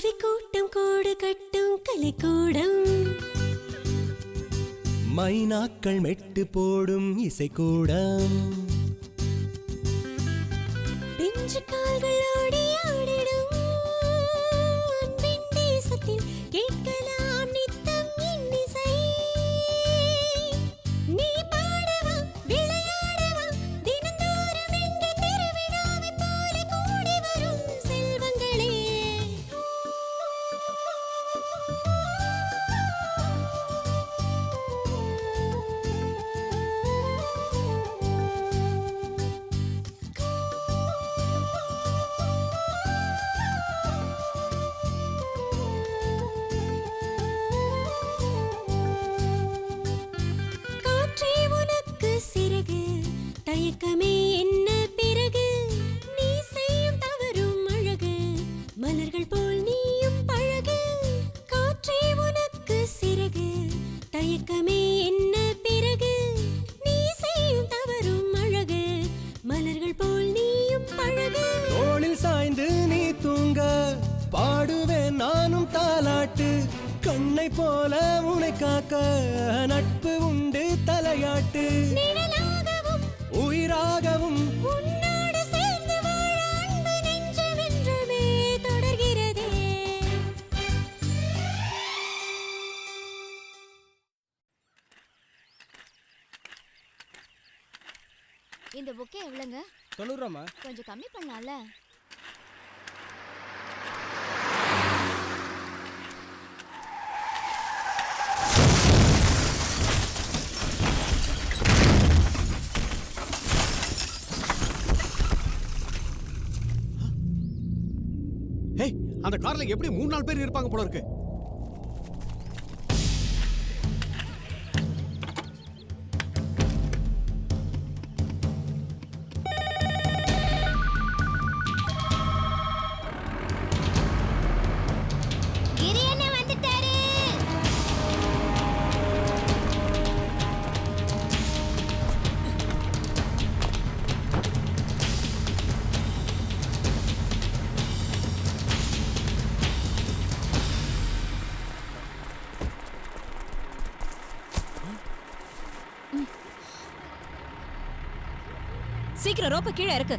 குருவி கூட்டம் கூடு கட்டும் கலைக்கூடம், மைனாக்கள் மெட்டு போடும் இசைக்கூடம், பிஞ்சு கால்கள் ஓடி ஆடிடும் அன்பின் தேசத்தில் கேட்கலாம் நித்தம் இன்னிசை. நீ பாடவா விளையாடவா தினந்தோறும் எங்கே திருவிழாவை போல கூடி வரும் செல்வங்களே. காற்றே உனக்கு சிறகு, தயக்கமே என்ன பிறகு, நீ செய்யும் தவறும் அழகு, மலர்கள் போல் நீயும் பழகு. காற்றே உனக்கு சிறகு, தயக்கமே என்ன பிறகு, நீ செய்யும் தவறும் அழகு, மலர்கள் போல் நீயும் பழகு. தோளில் சாய்ந்து நீ தூங்க பாடுவேன் நானும் தாலாட்டு, கண்ணை போல உனை காக்க நட்பு உண்டு தலையாட்டு, நிழலாகவும் உயிராகவும் உன்னோடு சேர்ந்து வாழ அன்பு நெஞ்சமென்றுமே தொடர்கிறதே. இந்த புக்கே எவ்வளோங்க? 90 ரூபாமா? கொஞ்சம் கம்மி பண்ணலாம்ல? ஹேய், அந்த கார்ல எப்படி 3-4 பேர் இருப்பாங்க போல இருக்கு. கிரி அண்ணன் வந்துட்டாரு. சீக்கிரம் ரோப்ப கீழே இருக்கு.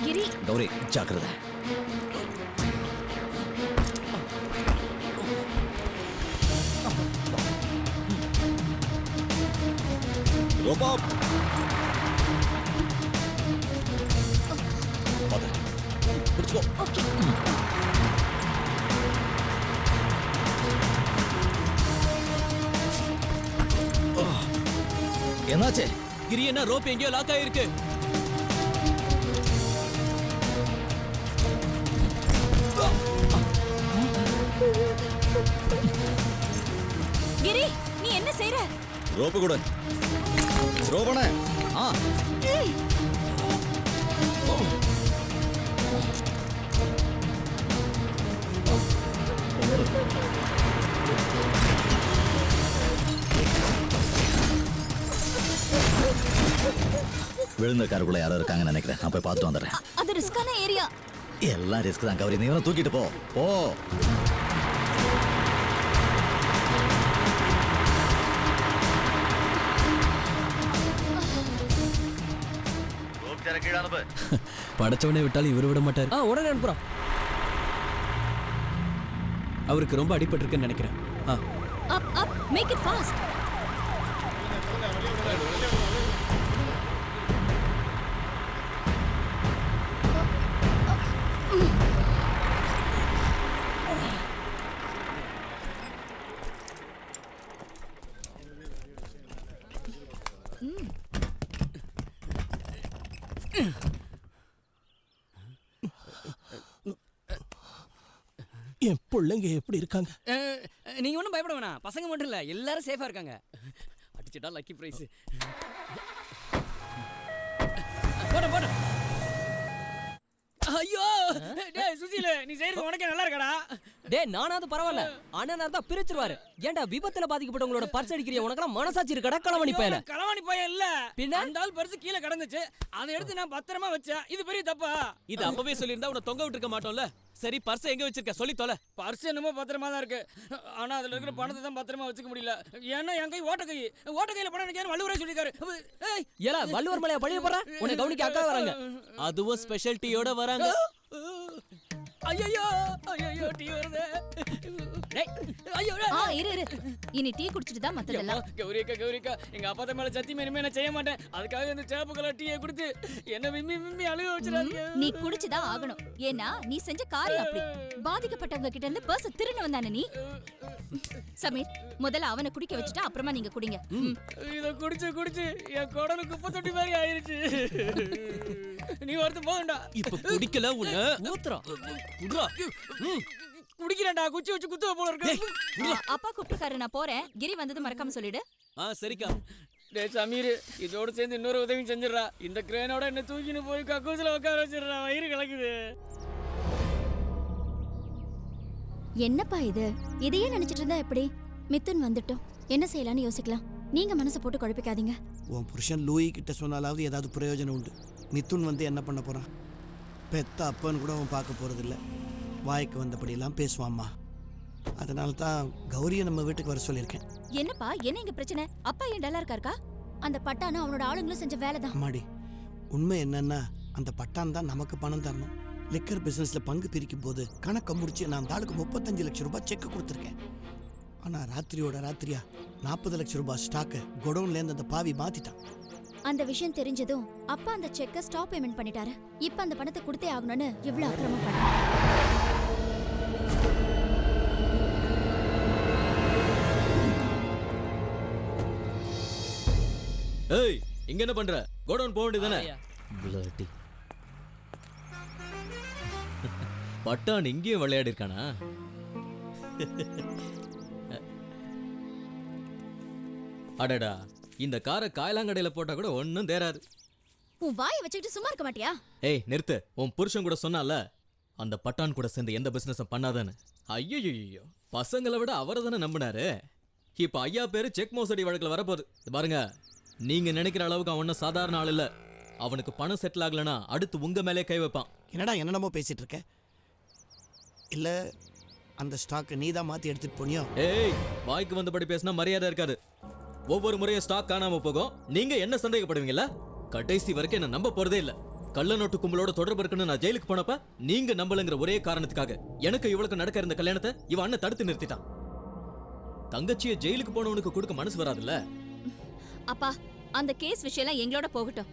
கிரி, கௌரி ஜாக்கிரதை. ரோபா பாத்து பிடிச்சுக்கோ. என்னாச்சு? கிரி என்ன ரோப் எங்கேயோ லாக் ஆயிருக்கு. கிரி, நீ என்ன செய்ற? ரோப்பு கூட ரோபண. விழுந்த காருக்குள்ள யாரோ இருக்காங்கன்னு நினைக்கிறேன். நான் போய் பார்த்துட்டு வந்துடுறேன். அது ரிஸ்கான ஏரியா. எல்லாம் ரிஸ்க் தான் கௌரி. நீ தூக்கிட்டு போ போ. படைச்சவனே விட்டாலும் இவர் விட மாட்டார். உடனே அனுப்புறோம். அவருக்கு ரொம்ப அடிபட்டிருக்குன்னு நினைக்கிறேன். அப் அப், மேக் இட் ஃபாஸ்ட். என் பிள்ளைங்க எப்படி இருக்காங்க? நீங்க ஒன்றும் பயப்பட வேணாம், பசங்க மட்டும் இல்ல எல்லாரும் சேஃபா இருக்காங்க. அடிச்சுட்டா லக்கி பிரைஸ். போட போட. ஐயோ டேய் சுசில, நீ செய்யறது உனக்கே நல்லா இருக்கடா. டேய் நானாவது பரவாயில்ல, அண்ணனா தான் பிரிச்சிருவாரு. ஏன்டா விபத்துல பாதிக்கப்பட்டவங்களோட பர்ஸ் அடிக்கிறிய? உனக்கெல்லாம் மனசாட்சி இருக்கடா களவாணி பயல? களவாணி பையன் இல்ல, பின்ன அந்த ஆள் பர்ஸ் கீழே கிடந்துச்சு, அதை எடுத்து நான் பத்திரமா வச்சேன். இது பெரிய தப்பா? இது அப்பவே சொல்லியிருந்தா உன்னை தொங்க விட்டுருக்க மாட்டோம்ல. சரி பர்ஸ் எங்க வச்சிருக்க சொல்லி தொலை. பர்ஸ் என்னமோ பத்திரமா தான் இருக்கு, ஆனா அதுல இருக்கிற பணத்தை தான் பத்திரமா வச்சுக்க முடியல. ஏன்னா என் கை ஓட்ட கையில பணம் எனக்கு வள்ளுவரே சொல்லிருக்காரு. ஏலா வள்ளுவர் மலையா பழிய போற? உன்னை கவனிக்க அக்கா வராங்க. அதுவும் ஸ்பெஷாலிட்டியோட வராங்க. ஐயோ ஐயோ டீ வருதே. டேய் ஐயோ இரு இனி டீ குடிச்சிட்டு தான் மத்ததெல்லாம். கௌரிக்கா எங்க அப்பா மேல சத்தியமா இனிமே நான் செய்ய மாட்டேன். அதுக்காக இந்த சேப்பு கலர் டீயை குடுத்து என்ன விம்மி அழுக வச்சிடாதீங்க. நீ குடிச்சுதான் ஆகணும், ஏன்னா நீ செஞ்ச காரியம் அப்படி. பாதிக்கப்பட்டவங்க கிட்ட இருந்து பர்ஸ் திருன்னு வந்தானே நீ. சமீர், முதல்ல அவனை குடிக்க வச்சுட்டா அப்புறமா நீங்க குடிங்க. இத குடிச்சு என் குடலு குப்பை தொட்டி மாதிரி ஆயிருச்சு. நீ வரது போகண்டா. இப்ப குடிக்கல உன்ன ஊத்துறோம். குடுறா. குடிக்கிறேன்டா, குச்சி வச்சு குத்துவ போல இருக்கு. அப்பா கூப்பிட்டுக்காரு, நான் போறேன். கிரி வந்தது மறக்காம சொல்லிடு. சரிக்கா. டேய் சமீர், இதோட சேர்ந்து இன்னொரு உதவி செஞ்சிடறா. இந்த கிரேனோட என்ன தூக்கின்னு போய் கக்கூசில உட்கார வச்சிடறா. வயிறு கலக்குது. என்னப்பா இது? இதையே நினைச்சிட்டு இருந்தா எப்படி? மித்துன் வந்துட்டோம், என்ன செய்யலாம்னு யோசிக்கலாம். நீங்க மனசை போட்டு குழப்பிக்காதீங்க. உன் புருஷன் லூயி கிட்ட சொன்னாலாவது ஏதாவது பிரயோஜனம் உண்டு. மிதுன் வந்து என்ன பண்ண போறான்? பெத்த அப்பன்னு கூட அவன் பார்க்க போறதில்ல. வாய்க்கு வந்தபடியெல்லாம் பேசுவாம்மா. அதனால தான் கௌரியை நம்ம வீட்டுக்கு வர சொல்லியிருக்கேன். என்னப்பா, என்ன இங்க பிரச்சனை? அப்பா ஏன் டல்லா இருக்காருக்கா? அந்த பட்டானும் அவனோட ஆளுங்களும் செஞ்ச வேலைதான். அம்மாடி, உண்மை என்னன்னா அந்த பட்டான் தான் நமக்கு பணம் தரணும். லிக்கர் பிசினஸ்ல பங்கு பிரிக்கும் போது கணக்கை முடிச்சு நான் அந்த ஆளுக்கு 35 லட்சம் ரூபாய் செக் கொடுத்துருக்கேன். ஆனா ராத்திரியோட ராத்திரியா 40 லட்சம் ரூபாய் ஸ்டாக்கு குடோன்ல இருந்து அந்த பாவி மாத்திட்டான். அந்த விஷயம் தெரிஞ்சதும் அப்பா அந்த செக்கை ஸ்டாப் பேமெண்ட் பண்ணிட்டாரு. இப்ப அந்த பணத்தை கொடுத்தே ஆகணும்னு இவ்வளவு அக்கிரமம் பண்றாரு. ஏய் இங்க என்ன பண்ற? கோடவுன் போக வேண்டியதானே? பிளடி பட்டான் இங்கேயும் விளையாடி இருக்கானா? அடடா, இந்த காரை காயலாங்கடையில போட்டா கூட ஒன்னும் தேராது. உன் வாயை வச்சுக்கிட்டு சும்மா இருக்க மாட்டியா? ஏய் நிறுத்து. உன் புருஷன் கூட சொன்னால அந்த பட்டான் கூட சேர்ந்து எந்த பிசினஸும் பண்ணாதானே. ஐயோ, பசங்களை விட அவரை தானே நம்பினாரு. இப்ப ஐயா பேரு செக் மோசடி வழக்குல வரப்போகுது. பாருங்க, நீங்க நினைக்கிற அளவுக்கு அவன் ஒன்னும் சாதாரண ஆள் இல்ல. அவனுக்கு பணம் செட்டில் ஆகலனா அடுத்து உங்க மேலே கை வைப்பான். என்னடா என்னென்னமோ பேசிட்டு இருக்க? இல்ல அந்த ஸ்டாக் நீ தான் மாத்தி எடுத்துட்டு போனியோ? ஏய், வாய்க்கு வந்தபடி பேசினா மரியாதை இருக்காது. ஒவ்வொரு முறையும் ஸ்டாக் காணாம போகும், நீங்க என்ன சந்தேகப்படுவீங்கல்ல? கடைசி வரைக்கும் என்ன நம்ப போறதே இல்ல. கள்ள நோட்டு கும்பலோட தொடர்பு இருக்குன்னு நான் ஜெயிலுக்கு போனப்ப நீங்க நம்பலங்கிற ஒரே காரணத்துக்காக எனக்கு இவளுக்கு நடக்க இருந்த கல்யாணத்தை இவன் அண்ணன் தடுத்து நிறுத்திட்டான். தங்கச்சியை ஜெயிலுக்கு போனவனுக்கு கொடுக்க மனசு வராதுல்ல? அப்பா, அந்த கேஸ் விஷயம் எங்களோட போகட்டும்.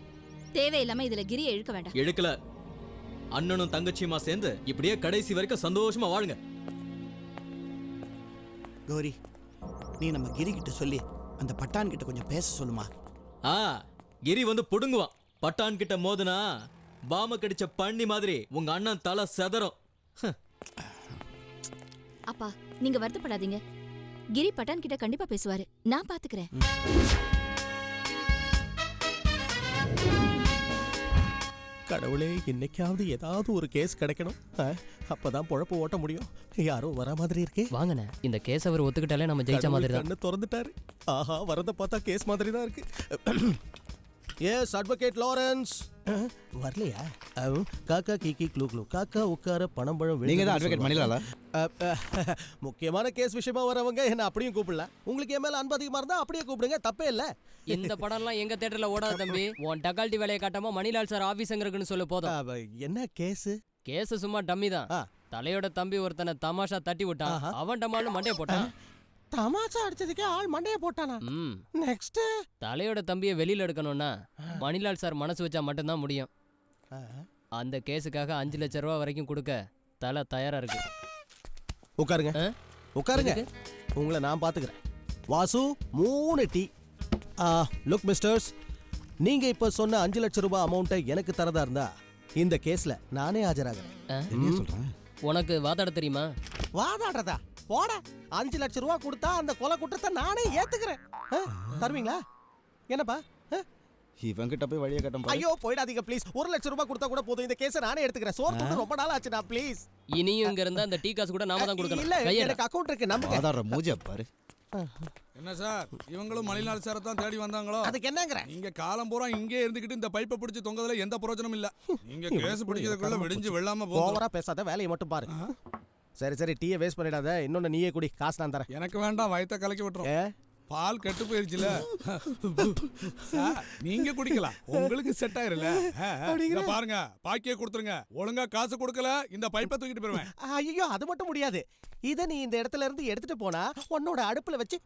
தேவையில்லாம இதுல கிரியை இழுக்க வேண்டாம். இழுக்கல. அண்ணனும் தங்கச்சியுமா சேர்ந்து இப்படியே கடைசி வரைக்கும் சந்தோஷமா வாழுங்க. கௌரி, நீ நம்ம கிரி கிட்ட சொல்லி அந்த பட்டான் கிட்ட கொஞ்சம் பேச சொல்லுமா? கிரி வந்து புடுங்குவான். பட்டான் கிட்ட மோதுனா பாம கடிச்ச பண்ணி மாதிரி உங்க அண்ணன் தலை செதறும். அப்பா, நீங்க வருத்தப்படாதீங்க. கிரி பட்டான் கிட்ட கண்டிப்பா பேசுவாரு, நான் பாத்துக்கிறேன். கடவுளே, இன்னைக்காவது ஏதாவது ஒரு கேஸ் கிடைக்கணும். அப்பதான் பொழப்பு ஓட்ட முடியும். யாரோ வர மாதிரி இருக்கே. வாங்கண்ணே, இந்த கேஸ் அவர் ஒத்துக்கிட்டாலே நம்ம ஜெயிச்ச மாதிரி தான். கண்ணு திறந்துட்டாரு. ஆஹா, வரத பார்த்தா கேஸ் மாதிரி தான் இருக்கு. Yes advocate Lawrence. வரலையா? காக்கா கீக்கி க்ளூ க்ளூ காக்கா உட்கார பணம் பழம். நீங்க தான் அட்வொகேட் மணிலாலா? முக்கியமான கேஸ் விஷயமா வரவங்க என்ன அப்படியும் கூப்பிடல. உங்களுக்கு என் மேல அன்பு அதிகமா இருந்தா அப்படியே கூப்பிடுங்க, தப்பே இல்ல. இந்த படம்லாம் எங்க தியேட்டர்ல ஓடாது தம்பி. உன் டக்கால்ட்டி வேலையை காட்டாம மணிலால் சார் ஆபீஸ் எங்க இருக்குன்னு சொல்ல போதும். என்ன கேஸ்? கேஸ் சும்மா டம்மி தான். தலையோட தம்பி ஒருத்தனை தமாஷா தட்டி விட்டான். அவன் டமால்னு மண்டைய போட்டான். தமாஷா அடிச்சதுக்கே ஆள் மண்டைய போட்டானா? நெக்ஸ்ட் தலையோட தம்பியை வெளியில எடுக்கணும்னா மணிலால் சார் மனசு வச்சா மட்டும்தான் முடியும். அந்த கேஸுக்காக 5 லட்சம் ரூபாய் வரைக்கும் கொடுக்க தலை தயாரா இருக்கு. உட்காருங்க, உட்காருங்க. உங்களை நான் பாத்துக்கிறேன். வாசு 3 டீ. லுக் மிஸ்டர்ஸ், நீங்க இப்ப சொன்ன 5 லட்சம் ரூபாய் அமௌண்ட்டை எனக்கு தரதா இருந்தா இந்த கேஸ்ல நானே ஆஜராகிறேன். என்ன சொல்றேன்? உனக்கு வாதாட தெரியுமா? வாதாடுறதா? போட. 5 லட்சம் ரூபா கொடுத்தா அந்த கொலை குற்றத்தை நானே ஏத்துக்கிறேன். தருவீங்களா? என்னப்பா? இவங்கிட்ட போய் வழியை கட்டம் ஐயோ போயிடாதீங்க ப்ளீஸ். 1 லட்சம் ரூபாய் கொடுத்தா கூட போதும். இந்த கேஸை நானே எடுத்துக்கிறேன். சோறு துண்டு ரொம்ப நாள் ஆச்சுடா ப்ளீஸ். இனியும் இங்க இருந்தா அந்த டீ காசு கூட நாம தான் கொடுக்கணும். இல்ல கையெடு. எனக்கு அக்கவுண்ட் இருக்கு நம்புங்க. ஆதார மூஞ்ச பாரு. என்ன சார், இவங்களும் மணிலால் சாரை தான் தேடி வந்தாங்களோ? அதுக்கு என்னங்கற? நீங்க காலம் பூரா இங்கே இருந்துகிட்டு இந்த பைப்பை பிடிச்சி தொங்கதுல எந்த பிரயோஜனமும் இல்ல. நீங்க கேஸ் பிடிக்கிறதுக்குள்ள விடிஞ்சு வெள்ளாம போகும். ஓவரா பேசாத, வேலையை மட்டும் பாரு. சரி சரி, டீயை வேஸ்ட் பண்ணிடாத. இன்னொன்னு நீயே குடி, காசு நான் தரேன். எனக்கு வேண்டாம், வயித்தை கலக்கி விட்டுரும். பால் கெட்டு போயிருச்சுல. சார், நீங்க குடிக்கலாம், உங்களுக்கு செட் ஆயிருல. பாருங்க, பாக்கியே கொடுத்துருங்க. ஒழுங்கா காசு கொடுக்கல இந்த பைப்பை தூக்கிட்டு போயிருவேன். ஐயோ அது மட்டும் முடியாது. இத நீ இந்த இடத்துல இருந்து எடுத்துட்டு போனா உன்னோட அடுப்புல வச்சு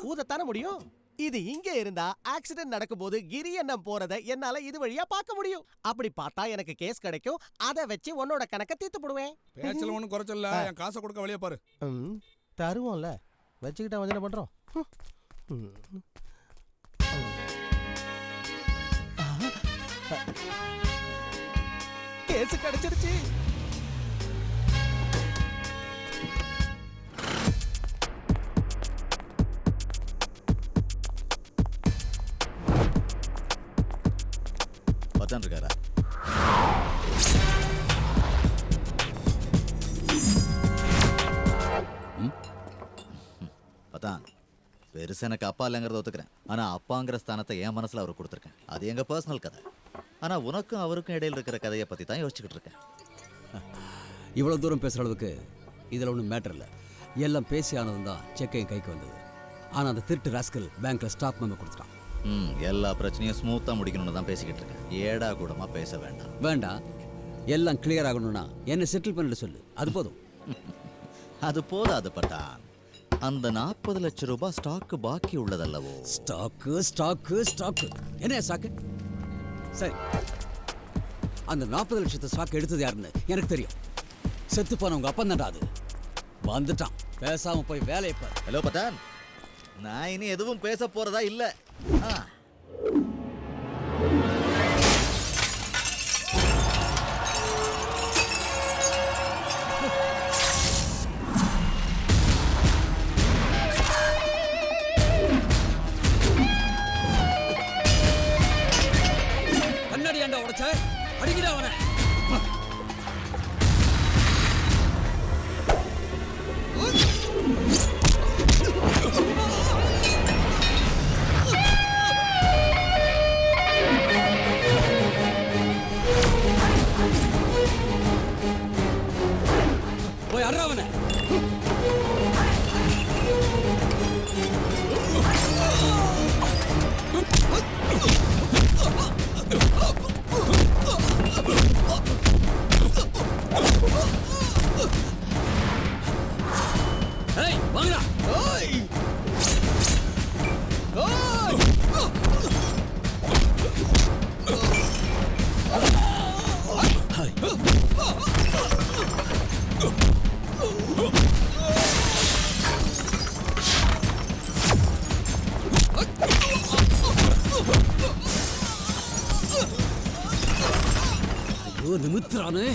ஊதத்தானே முடியும். இது இங்க இருந்தா ஆக்சிடென்ட் நடக்கும்போது கிரி அண்ணன் போறத என்னால இது வழியா பார்க்க முடியும். அப்படி பார்த்தா எனக்கு கேஸ் கிடைக்கும். அதை வச்சு உன்னோட கணக்க தீர்த்து போடுவேன். பேச்சல ஒண்ணும் குறைச்சல. என் காசை கொடுக்க வழியா பாரு. தருவோம்ல, வச்சுக்கிட்டா வஞ்சனை பண்றோம். கேஸ் கிடைச்சிருச்சு. பத்தான் இருக்காரா? பத்தான் பெருசா எனக்கு அப்பா இல்லைங்கிறத ஒத்துக்கிறேன். ஆனா அப்பாங்கிற ஸ்தானத்தை என் மனசுல அவர் கொடுத்துருக்கேன். அது எங்க பர்சனல் கதை. ஆனா உனக்கும் அவருக்கும் இடையில இருக்கிற கதையை பத்தி தான் யோசிச்சுக்கிட்டு இருக்கேன். இவ்வளவு தூரம் பேசுற அளவுக்கு இதுல ஒன்றும் மேட்டர் இல்லை. எல்லாம் பேசி ஆனதும் தான் செக் என் கைக்கு வந்தது. ஆனா அந்த திருட்டு ராஸ்கல் பேங்க்ல ஸ்டாக் மெமோ கொடுத்துட்டான். எல்லா பிரச்சனையும் ஸ்மூத்தா முடிக்கணும்னு தான் பேசிக்கிட்டு இருக்கேன். ஏடா கூடமா பேச வேண்டாம். வேண்டாம், எல்லாம் கிளியர் ஆகணும்னா என்ன செட்டில் பண்ணிட்டு சொல்லு, அது போதும். அது போதாது பட்டான். அந்த 40 லட்சம் ரூபாய் ஸ்டாக்கு பாக்கி உள்ளதல்லவோ? ஸ்டாக்கு ஸ்டாக்கு ஸ்டாக்கு என்ன ஸ்டாக்கு? சரி, அந்த 40 லட்சத்தை ஸ்டாக் எடுத்தது யாருன்னு எனக்கு தெரியும். செத்து போன உங்க அப்பன் தான்டா அது. வந்துட்டான், பேசாம போய் வேலையை பாரு. ஹலோ பட்டான், நான் இனி எதுவும் பேச போறதா இல்ல. கண்ணாடி ஏண்டா உடைச்ச? அடிக்கிறா அவனை. போய் அட்றா அவனை. ஏய் வாங்கடா. ஓய் ஓய் ஐயோ நிமித்துறானே.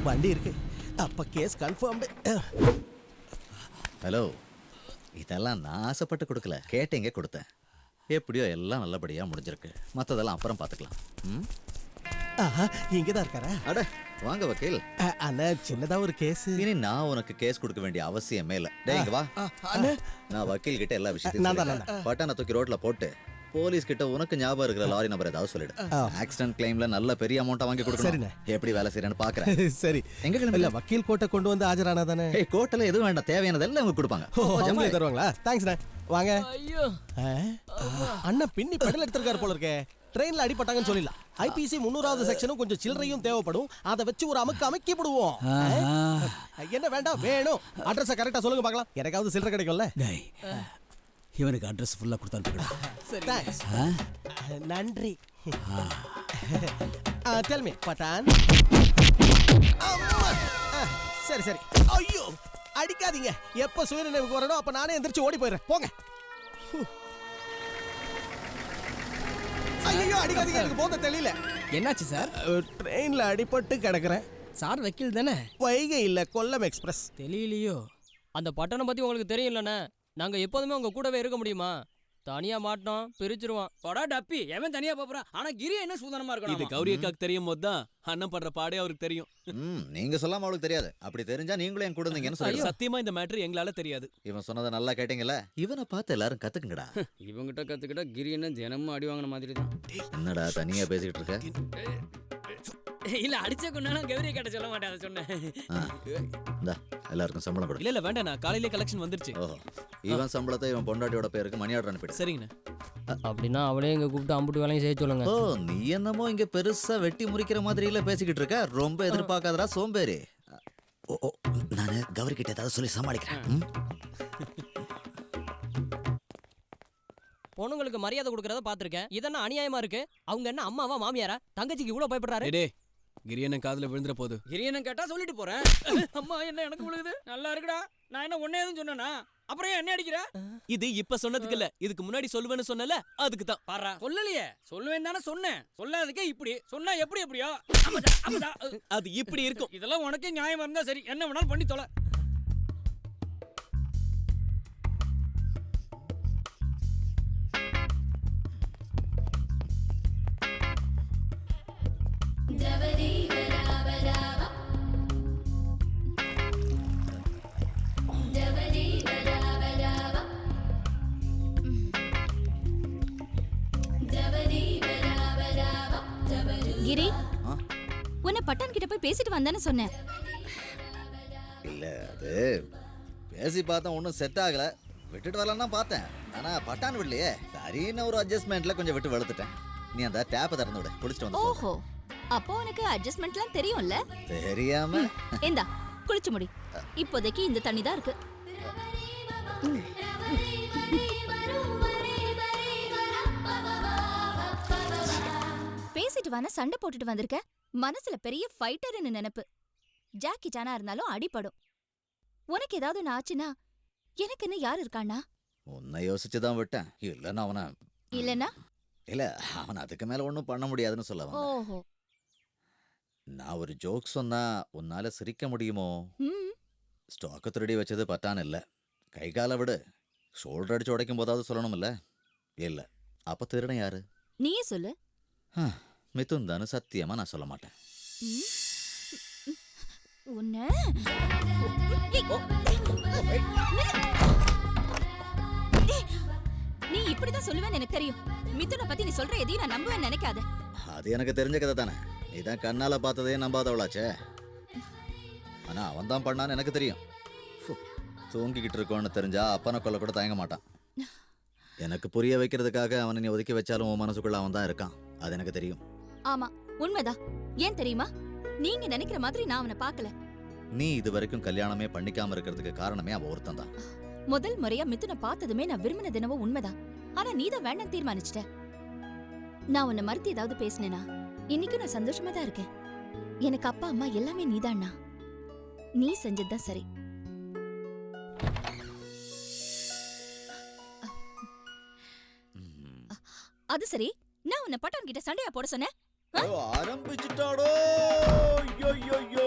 வண்டி இருக்கு. அப்ப கேஸ் கன்ஃபார்ம்டு. ஹலோ, இதெல்லாம் நான் ஆசைப்பட்டு கொடுக்கல, கேட்டீங்க கொடுத்தேன். எப்படியோ எல்லாம் நல்லபடியா முடிஞ்சிருக்கு. மற்றதெல்லாம் அப்புறம் பார்த்துக்கலாம். இங்கதான் இருக்காரா? அட வாங்க வக்கீல். அண்ணா சின்னதா ஒரு கேஸ். இனி நான் உனக்கு கேஸ் கொடுக்க வேண்டிய அவசியமே இல்லை. டேய் இங்க வா. நான் வக்கீல் கிட்ட எல்லா விஷயத்தையும் பட்டனை தூக்கி ரோட்ல போட்டு போலீஸ் கிட்ட உனக்கு ஞாபகம் இருக்கிற லாரி நம்பர் ஏதாவது சொல்லிடு. ஆக்சிடென்ட் கிளைம்ல நல்ல பெரிய அமௌண்ட்டா வாங்கி கொடுக்கணும். சரிண்ணே. எப்படி வேலை செய்யறேன்னு பாக்குறேன். சரி, எங்க இல்ல கிளம்பல? வக்கீல் கோட்டை கொண்டு வந்து ஆஜரானா தானே? ஏய், கோட்டல எதுவும் வேண்டாம், தேவையானதெல்லாம் அவங்க கொடுப்பாங்க. அவங்களே தருவாங்களா? தேங்க்ஸ்ண்ணே. வாங்க. ஐயோ அண்ணன் பின்னி பெடல் எடுத்திருக்காரு போல இருக்கே. ட்ரெயின்ல அடிபட்டாங்கன்னு சொல்லிடலாம். ஐபிசி 300வது செக்ஷனும் கொஞ்சம் சில்லறையும் தேவைப்படும். அதை வச்சு ஒரு அமைக்கி விடுவோம். என்ன வேண்டாம், வேணும். அட்ரஸை கரெக்டா சொல்லுங்க பார்க்கலாம். எனக்காவது சில்லறை கிடைக்கும்ல. டேய் இவனுக்கு அட்ரஸ் ஃபுல்லா கொடுத்தாருடா. தேங்க்ஸ். நன்றி. டெல் மீ பட்டான். சரி சரி. ஐயோ அடிக்காதீங்க. எப்ப சுயநினைவுக்கு வரணும் அப்ப நானே எந்திரிச்சு ஓடி போயிடுறேன். போங்க. ஐயோ அடிக்காதீங்க, எனக்கு போத தெரியல. என்னாச்சு சார்? ட்ரெயின்ல அடிபட்டு கிடக்குறேன். சார் வக்கீல் தானே? வைகை இல்ல, கொல்லம் எக்ஸ்பிரஸ். தெரியலையோ. அந்த பட்டணம் பத்தி உங்களுக்கு தெரியும்லண்ணே. நாங்க எப்போதுமே உங்க கூடவே இருக்க முடியுமா? தனியா மாட்டோம், பிரிச்சிருவான். படா டப்பி, எவன் தனியா போறான்? ஆனா கிரி என்ன சூதனமா இது இருக்கணும். கௌரி அக்காக்கு தெரியும் போது தான் அண்ணன் படுற பாடே அவருக்கு தெரியும். நீங்க சொல்லாம அவளுக்கு தெரியாது. அப்படி தெரிஞ்சா நீங்களும் என் கூட இருந்தீங்கன்னு சொல்லி. சத்தியமா இந்த மேட்டர் எங்களால தெரியாது. இவன் சொன்னதை நல்லா கேட்டீங்கல்ல? இவனை பார்த்து எல்லாரும் கத்துக்குங்கடா. இவங்கிட்ட கத்துக்கிட்டா கிரி என்ன தினமும் அடி வாங்கின மாதிரி தான். என்னடா தனியா பேசிக்கிட்டு இருக்க? இல்ல அடிச்ச கொண்டானா கௌரி கேட்ட சொல்ல மாட்டேன், அதை சொன்னேன். இந்தா எல்லாருக்கும் சம்பளம் கொடு. இல்ல வேண்டாம், நான் காலையிலே கலெக்ஷன் வந்துருச்சு. ஓஹோ, இவன் சம்பளத்தை இவன் பொண்டாட்டியோட பேருக்கு மணி ஆர்டர் அனுப்பிடு. சரிங்கண்ணே. அப்படின்னா அவளே இங்க கூப்பிட்டு அம்புட்டு வேலையும் செய்ய சொல்லுங்க. ஓ, நீ என்னமோ இங்க பெருசா வெட்டி முறிக்கிற மாதிரி இல்ல பேசிக்கிட்டு இருக்க. ரொம்ப எதிர்பார்க்காதடா சோம்பேறி. ஓ, நானு கௌரி கிட்ட ஏதாவது சொல்லி சமாளிக்கிறேன். பொண்ணுங்களுக்கு மரியாதை கொடுக்கறத பாத்திருக்கேன். இதென்ன அநியாயமா இருக்கு? அவங்க என்ன அம்மாவா மாமியாரா? தங்கச்சிக்கு இவ்வளவு பயப்படுறாரு. டேய் கிரியண்ணன் காதுல விழுந்துற போது. கிரியண்ணன் கேட்டா சொல்லிட்டு போறேன். அம்மா என்ன எனக்கு விழுகுது? நல்லா இருக்குடா. நான் என்ன ஒன்னே எதுவும் சொன்னேனா? அப்புறம் ஏன் என்ன அடிக்கிற? இது இப்ப சொன்னதுக்கு இல்ல, இதுக்கு முன்னாடி சொல்லுவேன்னு சொன்னல, அதுக்கு தான். பாரா, சொல்லலையே. சொல்லுவேன் தானே சொன்னேன். சொல்லாததுக்கே இப்படி சொன்னா எப்படியோ. அது இப்படி இருக்கும். இதெல்லாம் உனக்கே நியாயமா இருந்தா சரி, என்ன வேணாலும் பண்ணி தொலை. கிரி, உன்னை பட்டான் கிட்ட போய் பேசிட்டு வந்தானே சொன்னேன். இல்ல, அது பேசி பார்த்தா ஒன்றும் செட் ஆகல. விட்டுட்டு வரலான்னு தான் பார்த்தேன். ஆனா பட்டான் விடலையே. சரின்னு ஒரு அட்ஜஸ்ட்மெண்ட்ல கொஞ்சம் விட்டு வளர்த்துட்டேன். நீ அந்த டேப்பை திறந்து விட, குளிச்சுட்டு வந்து ஓஹோ, அப்போ உனக்கு அட்ஜஸ்ட்மெண்ட்லாம் தெரியும்ல? தெரியாம. இந்தா குளிச்சு முடி. இப்போதைக்கு இந்த தண்ணி தான் இருக்கு. பேசிட்டு வான சண்டை போட்டுட்டு வந்திருக்க. மனசுல பெரிய ஃபைட்டர்னு நினைப்பு. ஜாக்கி சானா இருந்தாலும் அடிபடும். உனக்கு ஏதாவது ஒன்று ஆச்சுன்னா எனக்குன்னு யார் இருக்கானா? உன்னை யோசிச்சுதான் விட்டேன். இல்லைன்னா அவனை இல்லனா? இல்ல, அவன் அதுக்கு மேல ஒன்றும் பண்ண முடியாதுன்னு சொல்ல வந்தேன். ஓஹோ. நான் ஒரு ஜோக் சொன்னா உன்னால சிரிக்க முடியுமோ? ஸ்டாக்கு திருடி வச்சது பட்டான் இல்ல. கை காலை விடு. ஷோல்டர் அடிச்சு உடைக்கும் போதாவது சொல்லணும்ல? இல்ல, அப்ப திருடன் யாரு? நீயே சொல்லு. மிதுன் தானு. சத்தியமா நான் சொல்ல மாட்டேன். உன்னை நீ இப்படிதான் சொல்லுவேன்னு எனக்கு தெரியும். மிதுனை பத்தி நீ சொல்ற எதையும் நான் நம்புவேன்னு நினைக்காத. அது எனக்கு தெரிஞ்ச கதை தானே. நீதான் கண்ணால பார்த்ததே நம்பாதவளாச்சே. ஆனா அவன் தான் பண்ணான்னு எனக்கு தெரியும். தூங்கிக்கிட்டு இருக்கோன்னு தெரிஞ்சா அப்பனை கொல்ல கூட தயங்க மாட்டான். எனக்கு புரிய வைக்கிறதுக்காக அவனை நீ ஒதுக்கி வச்சாலும் உன் மனசுக்குள்ள அவன் தான் இருக்கான். அது எனக்கு தெரியும். ஆமா, உண்மைதான். ஏன் தெரியுமா? நீங்க நினைக்கிற மாதிரி நான் அவனை பார்க்கல. நீ இது வரைக்கும் கல்யாணமே பண்ணிக்காம இருக்கிறதுக்கு காரணமே அவன் ஒருத்தன் தான். முதல் முறையா மிதுனை பார்த்ததுமே நான் விரும்பின தினமும் உண்மைதான். ஆனா நீதான் வேண்டாம் தீர்மானிச்சிட்ட. நான் உன்னை மறுத்து ஏதாவது பேசினேனா? இன்னைக்கும் நான் சந்தோஷமா தான் இருக்கேன். எனக்கு அப்பா அம்மா எல்லாமே நீதான்னா. நீ செஞ்சதுதான் சரி. அது சரி, நான் உன்னை பட்டான் கிட்ட சண்டையா போட சொன்னேன். ஆரம்பிச்சுட்டாடோ. ஐயோ,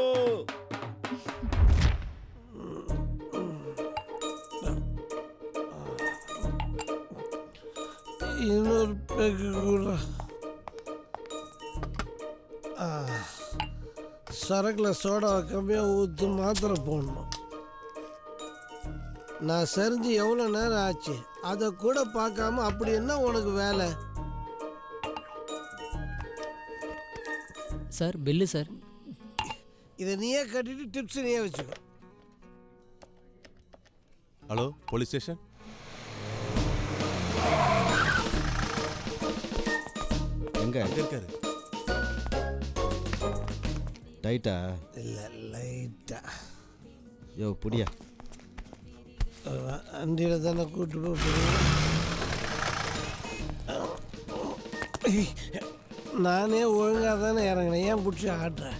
இன்னொரு பேக்கு கூட. சரக்குல சோடா கம்மியாக ஊற்று மாத்திரை போடணும். நான் சரிஞ்சு எவ்வளோ நேரம் ஆச்சு, அதை கூட பார்க்காம அப்படி என்ன உனக்கு வேலை? Sir bill sir. இதை நீயே கட்டிட்டு டிப்ஸ் நீயே வச்சுக்கோ. Hello police station. எங்க இருக்காரு? டைட்டா? இல்லை லைட்டா. யோ புடியா. வண்டியில் தானே கூட்டு போகிறேன். நானே ஒழுங்காக தானே இறங்கினேன், ஏன் பிடிச்சி ஆடுறேன்?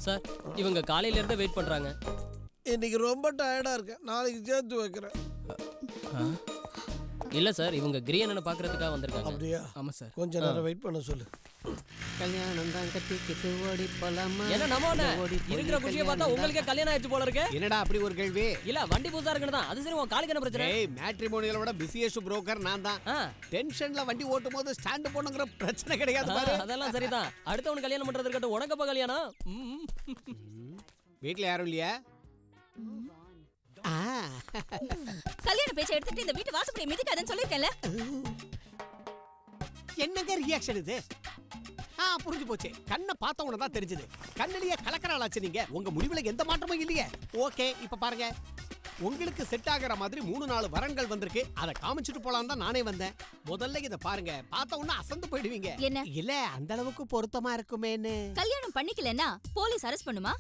சார் இவங்க காலையில இருந்தே வெயிட் பண்றாங்க. இன்னைக்கு ரொம்ப டயர்டாக இருக்கேன், நாளைக்கு சேர்த்து வைக்கிறேன். இல்ல சார் இவங்க கிரியண்ணனை பார்க்கறதுக்காக வந்திருக்காங்க. அப்படியா? ஆமாம் சார். கொஞ்ச நேரம் வெயிட் பண்ண சொல்லு. கல்யாணம் தான் கட்டிக்கிட்டு ஓடி போலாமா? என்ன நம்ம இருக்கிற குஷியை பார்த்தா உங்களுக்கே கல்யாணம் ஆயிடுச்சு போல இருக்கு. என்னடா அப்படி ஒரு கேள்வி? இல்ல வண்டி புதுசா இருக்குன்னு தான். அது சரி உன் காலுக்கு என்ன பிரச்சனை? ஏய் மேட்ரிமோனியலை விட பிஸியஸ்ட் புரோக்கர் நான் தான். டென்ஷன்ல வண்டி ஓட்டும் போது ஸ்டாண்ட் போணுங்கிற பிரச்சனை கிடையாது பாரு. அதெல்லாம் சரிதான். அடுத்தவனுக்கு கல்யாணம் பண்றது இருக்கட்டும், உனக்கப்ப கல்யாணம்? வீட்ல யாரும் இல்லையா? கல்யாண பேச்சை எடுத்துட்டு இந்த வீட்டு வாசப்படியை மிதிக்காதன்னு சொல்லிருக்கேன்ல. என்னங்க ரியாக்ஷன் இது? புரிஞ்சு போச்சு. கண்ணை பார்த்த உடனே தான் தெரிஞ்சது. கண்ணிலேயே கலக்கறாளாச்சு நீங்க. உங்க முடிவுல எந்த மாற்றமும் இல்லையே. ஓகே இப்ப பாருங்க, உங்களுக்கு செட் ஆகிற மாதிரி 3-4 வரன்கள் வந்திருக்கு. அதை காமிச்சிட்டு போலாம் தான் நானே வந்தேன். முதல்ல இத பாருங்க, பார்த்த உடனே அசந்து போயிடுவீங்க. என்ன? இல்ல அந்த அளவுக்கு பொருத்தமா இருக்குமேன்னு. கல்யாணம் பண்ணிக்கலன்னா போலீஸ் அரெஸ்ட் பண்ணுமா?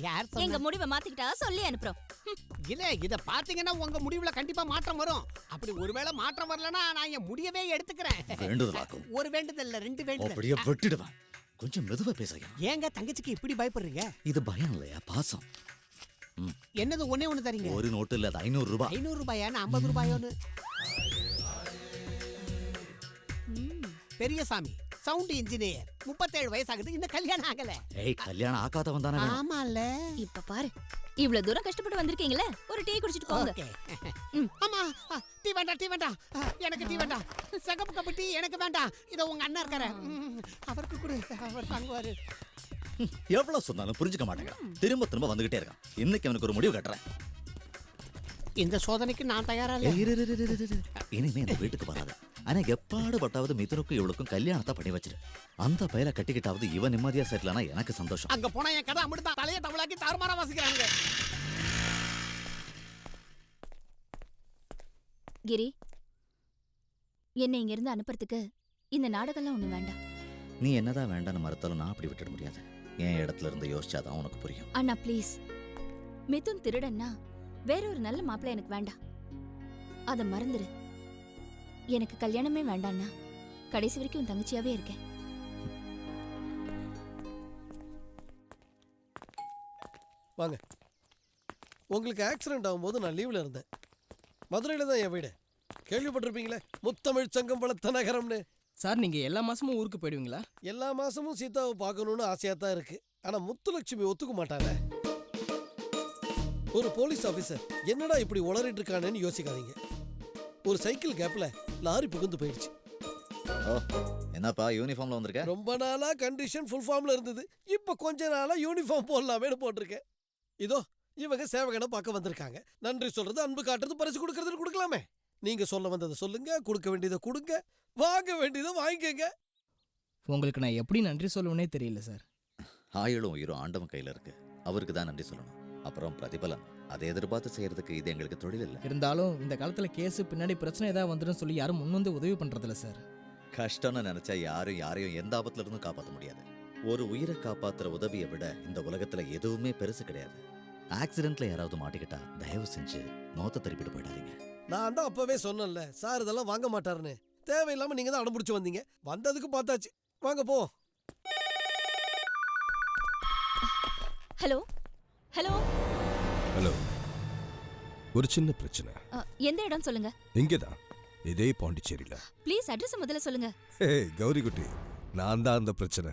யார் எங்க சொன்னா? முடிவை மாத்திக்கிட்டா சொல்லி அனுப்புறோம். இல்ல இத பாத்தீங்கன்னா உங்க முடிவுல கண்டிப்பா மாற்றம் வரும். அப்படி ஒருவேளை மாற்றம் வரலனா நான் என் முடியவே எடுத்துக்கிறேன். வேண்டுதலாக்கும். ஒரு வேண்டுதல் இல்ல, 2 வேண்டுதல். அப்படியே வெட்டிடுவேன். கொஞ்சம் மெதுவா பேசுங்க. ஏங்க தங்கச்சிக்கு இப்படி பயப்படுறீங்க? இது பயம் இல்லையா, பாசம். என்னது ஒண்ணே ஒண்ணு தரீங்க? ஒரு நோட்டு இல்ல, 500 ரூபாய். 500 ரூபாயா? 50 ரூபாயோன்னு. பெரியசாமி சவுண்ட் இன்ஜினியர், 37 வயசாகுது, இன்னும் கல்யாணம் ஆகல. ஏய் கல்யாணம் ஆகாதவன் தானே. ஆமால. இப்ப பாரு, இவ்வளவு தூரம் கஷ்டப்பட்டு வந்திருக்கீங்களே, ஒரு டீ குடிச்சிட்டு போங்க. ஆமா டீ வேண்டாம், டீ வேண்டாம், எனக்கு டீ வேண்டாம். சகப்பு கப்பு டீ எனக்கு வேண்டாம். இத உங்க அண்ணா இருக்காரு, அவருக்கு கொடு, அவர் தாங்குவாரு. எவ்வளவு சொன்னாலும் புரிஞ்சுக்க மாட்டேங்க. திரும்ப திரும்ப வந்துகிட்டே இருக்கான். இன்னைக்கு அவனுக்கு ஒரு முடிவு கட்டுறேன். இந்த சோதனைக்கு நான் தயாரா இல்ல. இனிமே இந்த வீட்டுக்கு வராது. ஆனா எப்பாடு பட்டாவது மிதுனுக்கும் இவளுக்கும் கல்யாணத்தை பண்ணி வச்சிரு. அந்த பையல கட்டிக்கிட்டாவது இவன் நிம்மதியா செட்டிலானா எனக்கு சந்தோஷம். அங்க போனா என் கதை அமிர்தா தலைய தமிழாக்கி தாறுமாறா வாசிக்கிறாங்க. கிரி, என்னை இங்க இருந்து அனுப்புறதுக்கு இந்த நாடகம்லாம் ஒண்ணு வேண்டாம். நீ என்னதான் வேண்டான்னு மறுத்தாலும் நான் அப்படி விட்டுட முடியாது. என் இடத்துல இருந்து யோசிச்சாதான் உனக்கு புரியும். அண்ணா ப்ளீஸ், மிதுன் திருடன்னா வேற ஒரு நல்ல மாப்பிள்ளை எனக்கு வேண்டாம். அத மறந்துரு. எனக்கு கல்யாணமே வேண்டாம்னா கடைசி வரைக்கும் உன் தங்கச்சியாவே இருக்கேன். வாங்க. உங்களுக்கு ஆக்சிடென்ட் ஆகும்போது நான் லீவ்ல இருந்தேன். மதுரையில தான் என் வீடு. கேள்விப்பட்டிருப்பீங்களே, முத்தமிழ் சங்கம் வளர்த்த நகரம்னு. சார் நீங்க எல்லா மாசமும் ஊருக்கு போயிடுவீங்களா? எல்லா மாசமும் சீதாவை பார்க்கணும்னு ஆசையா தான் இருக்கு. ஆனா முத்துலட்சுமி ஒத்துக்க மாட்டாங்க. ஒரு போலீஸ் ஆபீசர் என்னடா இப்படி உளறிட்டு இருக்கானேன்னு யோசிக்காதீங்க. ஒரு சைக்கிள் கேப்ல லாரி புகுந்து போயிடுச்சு. என்னப்பா யூனிஃபார்ம்ல வந்திருக்க? ரொம்ப நாளா கண்டிஷன் ஃபுல் ஃபார்ம்ல இருந்தது. இப்ப கொஞ்ச நாளா யூனிஃபார்ம் போடலாமேன்னு போட்டிருக்கேன். இதோ இவங்க சேவகனை பார்க்க வந்திருக்காங்க. நன்றி சொல்றது, அன்பு காட்டுறது, பரிசு கொடுக்கறது கொடுக்கலாமே. நீங்க சொல்ல வந்ததை சொல்லுங்க, கொடுக்க வேண்டியதை கொடுங்க, வாங்க வேண்டியதை வாங்கிக்கங்க. உங்களுக்கு நான் எப்படி நன்றி சொல்லுவேனே தெரியல சார். ஆயுளும் உயிரும் ஆண்டவன் கையில இருக்கு. அவருக்கு தான் நன்றி சொல்லணும். அப்புறம் பிரதிபலன் அதை எதிர்பார்த்து செய்யறதுக்கு இது எங்களுக்கு தொழில் இல்லை. இருந்தாலும் இந்த காலத்துல கேஸ் பின்னாடி பிரச்சனை ஏதாவது வந்துடும் சொல்லி யாரும் முன் வந்து உதவி பண்றதில்ல சார். கஷ்டம்னு நினைச்சா யாரையும் எந்த ஆபத்துல இருந்தும் காப்பாற்ற முடியாது. ஒரு உயிரை காப்பாத்துற உதவியை விட இந்த உலகத்துல எதுவுமே பெருசு கிடையாது. ஆக்சிடென்ட்ல யாராவது மாட்டிக்கிட்டா தயவு செஞ்சு மௌத்த திருப்பிட்டு போயிடாதீங்க. நான் தான் அப்பவே சொன்னேன்ல சார் இதெல்லாம் வாங்க மாட்டாருன்னு. தேவையில்லாம நீங்க தான் அடம்பிடிச்சு வந்தீங்க. வந்ததுக்கு பார்த்தாச்சு. வாங்க போ. Hello hello hello. ஒரு சின்ன பிரச்சனை. எந்த இடம் சொல்லுங்க. இங்கதான், இதே பாண்டிச்சேரியில. ப்ளீஸ் அட்ரஸ் முதல்ல சொல்லுங்க. கௌரி குட்டி, நான் தான் அந்த பிரச்சனை.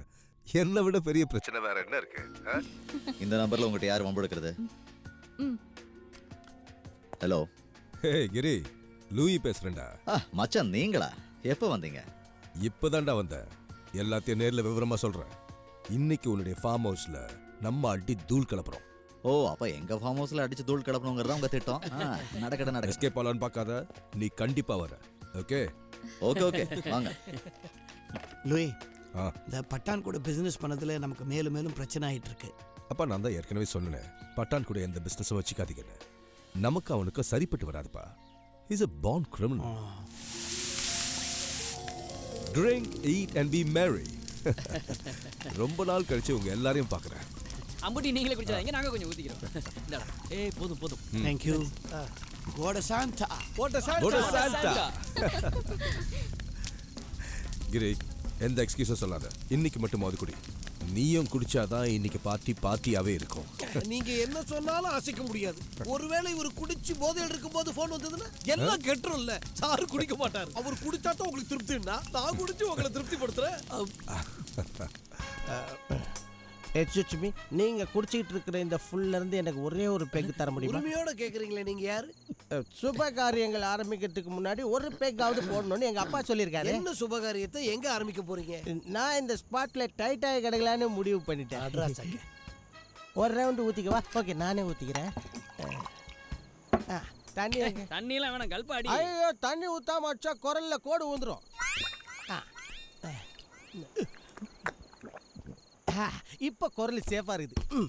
என்னை விட பெரிய பிரச்சனை வேற என்ன இருக்கு? இந்த நம்பர்ல உங்ககிட்ட யார் வம்பெடுக்கிறது? ஹலோ. கிரி, லூயி பேசுறேன்டா. மச்சான் நீங்களா? எப்ப வந்தீங்க? இப்பதான்டா வந்தேன். எல்லாத்தையும் நேர்ல விவரமா சொல்றேன். இன்னைக்கு உன்னுடைய ஃபார்ம் ஹவுஸ்ல நம்ம அடி தூள் கிளப்புறோம். ஓ அப்ப எங்க ஃபார்ம் ஹவுஸ்ல அடிச்சு தூள் கிளப்பணுங்கிறதா உங்க திட்டம். நடக்கட எஸ்கேப் ஆலான்னு பார்க்காத, நீ கண்டிப்பா வர. ஓகே ஓகே ஓகே வாங்க. லூயி, இந்த பட்டான் கூட பிசினஸ் பண்ணதுல நமக்கு மேலும் மேலும் பிரச்சனை ஆயிட்டு இருக்கு. அப்பா நான் தான் ஏற்கனவே சொன்னேன், பட்டான் கூட எந்த பிசினஸும் வச்சுக்காதீங்கன்னு. நமக்கு அவனுக்கு சரிப்பட்டு வராதுப்பா. Is a born criminal. Drink, eat and be merry. ரொம்ப நாள் கழிச்சு உங்க எல்லாரையும் பார்க்கறேன். அம்புட்டி நீங்களே குடிச்சாதீங்க, நாங்க கொஞ்சம் ஊத்திக்கிறோம். இந்தாடா. ஏய் போதும் போதும். Thank you. Goda Santa. போட்ட சார் Goda Santa. கிரி, எந்த எக்ஸ்கியூஸும் சொல்லாத. இன்னைக்கு மட்டும் மோது குடி. நீயும் குடிச்சாதான் இன்னைக்கு பார்ட்டியாவே இருக்கும். நீங்க என்ன சொன்னாலும் அசைக்க முடியாது. ஒருவேளை இவர் குடிச்சு போதையில் இருக்கும்போது போன் வந்ததுன்னா எல்லாம் கெட்டுரும்ல. சாரு குடிக்க மாட்டாரு. அவர் குடிச்சா தான் உங்களுக்கு திருப்தின்னா, நான் குடிச்சு உங்களை திருப்திப்படுத்துறேன். எக்ஸ்கியூஸ் மீ, நீங்க குடிச்சிட்டு இருக்கிற இந்த ஃபுல்ல இருந்து எனக்கு ஒரே ஒரு பெக் தர முடியுமா? உரிமையோட கேக்குறீங்களே, நீங்க யாரு? சுப காரியங்கள் ஆரம்பிக்கிறதுக்கு முன்னாடி ஒரு பெக்காவது போடணும்னு எங்க அப்பா சொல்லியிருக்காரு. என்ன சுபகாரியத்தை எங்க ஆரம்பிக்க போறீங்க? நான் இந்த ஸ்பாட்ல டைட்டாக கிடக்கலான்னு முடிவு பண்ணிட்டேன். ஒரு ரவுண்டு ஊத்திக்கவா? ஓகே, நானே ஊத்திக்கிறேன். தண்ணி தண்ணியெல்லாம் வேணாம், கல்பா அடி. ஐயோ, தண்ணி ஊத்தாம வச்சா குரல்ல கோடு ஊந்துரும். இப்ப குரல் சேஃபா இருக்குது.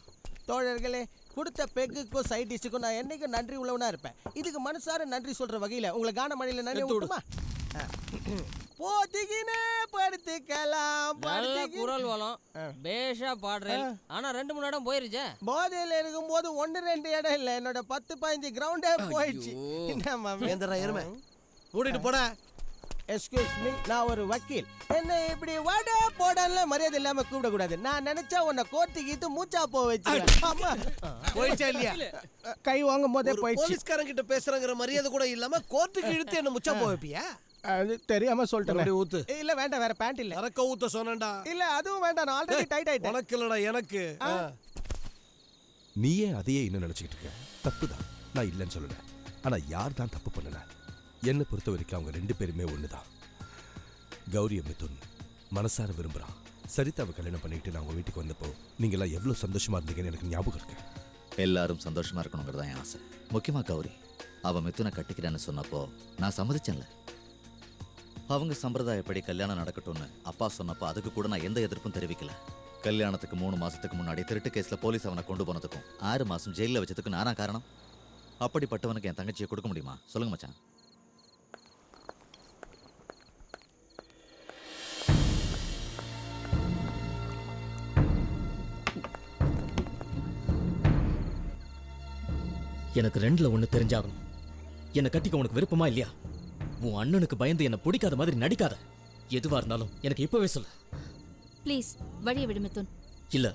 தோழர்களே, கொடுத்த பெக்குக்கும் சைட் டிஷ்ஷுக்கும் நான் என்னைக்கும் நன்றி உள்ளவனா இருப்பேன். இதுக்கு மனசார நன்றி சொல்ற வகையில உங்களை கான மணியில நன்றி விட்டுமா? போத்திக்கினே படுத்துக்கலாம். நல்ல குரல் வளம், பேஷா பாடுறேன். ஆனா 2-3 இடம் போயிருச்சே. போதையில இருக்கும்போது 1-2 இடம் இல்ல, என்னோட 10-15 கிரவுண்டே போயிடுச்சு. என்ன மாமே எருமை மூடிட்டு போட. எக்ஸ்கியூஸ் மீ, நான் ஒரு வக்கீல். என்ன இப்படி வாடா போடல மரியாதை இல்லாம கூப்பிடக்கூடாது. நான் நினைச்சா உன்னை கோர்ட்டுக்கு மூச்சா போ வச்சிருவேன். போயிடுச்சா இல்லையா? கை வாங்கும் போதே போயிடுச்சு. போலீஸ்காரன் கிட்ட பேசுறங்கிற மரியாதை கூட இல்லாம கோர்ட்டுக்கு இழுத்து என்ன முச்சா போ வைப்பியா? அது தெரியாம சொல்லிட்டேன். ஊத்து. இல்ல வேண்டாம், வேற பேண்ட் இல்ல. இறக்க ஊத்த சொன்னேன்டா. இல்ல அதுவும் வேண்டாம், நான் ஆல்ரெடி டைட் ஆயிட்டேன். உனக்கு இல்லடா, எனக்கு. நீயே அதையே இன்னும் நினைச்சுக்கிட்டு இருக்க. தப்புதான், நான் இல்லைன்னு சொல்லல. ஆனா யார் தான் தப்பு பண்ணல? என்னை பொறுத்த வரைக்கும் அவங்க 2 பேருமே ஒண்ணுதான். கௌரிய மிதுன் மனசார விரும்புறான். சரிதாவை கல்யாணம் பண்ணிட்டு நான் உங்க வீட்டுக்கு வந்தப்போ நீங்க எல்லாம் எவ்வளவு சந்தோஷமா இருந்தீங்கன்னு எனக்கு ஞாபகம் இருக்கு. எல்லாரும் சந்தோஷமா இருக்கணுங்கிறதா என் ஆசை. முக்கியமா கௌரி, அவ மிதுனை கட்டிக்கிறேன்னு சொன்னப்போ நான் சம்மதிச்சேன்ல. அவங்க சம்பிரதாயப்படி கல்யாணம் நடக்கட்டும்னு அப்பா சொன்னப்போ அதுக்கு கூட நான் எந்த எதிர்ப்பும் தெரிவிக்கல. கல்யாணத்துக்கு 3 மாசத்துக்கு முன்னாடி திருட்டு கேஸ்ல போலீஸ் அவனை கொண்டு போனதுக்கும் 6 மாசம் ஜெயில வச்சதுக்கும் நானா காரணம்? அப்படிப்பட்டவனுக்கு என் தங்கச்சியை கொடுக்க முடியுமா? சொல்லுங்க மச்சான். எனக்கு 2ல 1 தெரிஞ்சாகணும். என்னை கட்டிக்க உனக்கு விருப்பமா இல்லையா? உன் அண்ணனுக்கு பயந்து என்னை பிடிக்காத மாதிரி நடிக்காத. எதுவா இருந்தாலும் எனக்கு இப்பவே சொல்லு. ப்ளீஸ் வழியை விடு மிதுன். இல்ல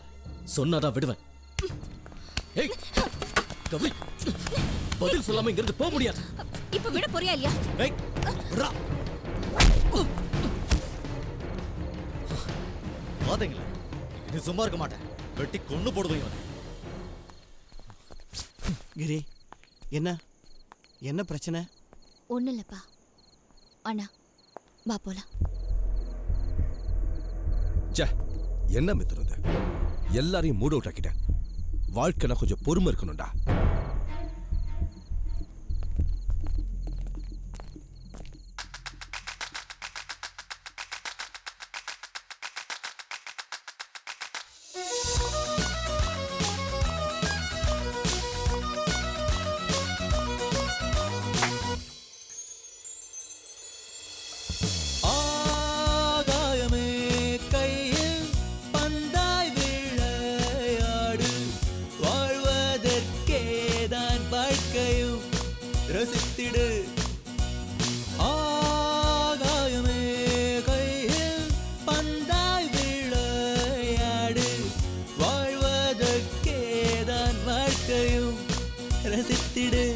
சொன்னாதான் விடுவேன். ஏய் கவி, பதில் சொல்லாம இங்க இருந்து போக முடியாது. இப்ப விட போறியா இல்லையா? ஏய் விட்றா. பாத்தீங்களா, நீ சும்மா இருக்க மாட்டேன், வெட்டி கொண்டு போடுவீங்க. கிரி, என்ன பிரச்சனை? ஒன்றும் இல்லைப்பா. அண்ணா வா போலாம். என்ன மித்துறது? எல்லாரையும் மூட் அவுட் ஆக்கிட்டேன். வாழ்க்கைனா கொஞ்சம் பொறுமை இருக்கணும்டா. ரசித்திடு ஆகாயமே கையில் பந்தாய் விளையாடு, வாழ்வதற்கேதான் வாழ்க்கையும் ரசித்திடு.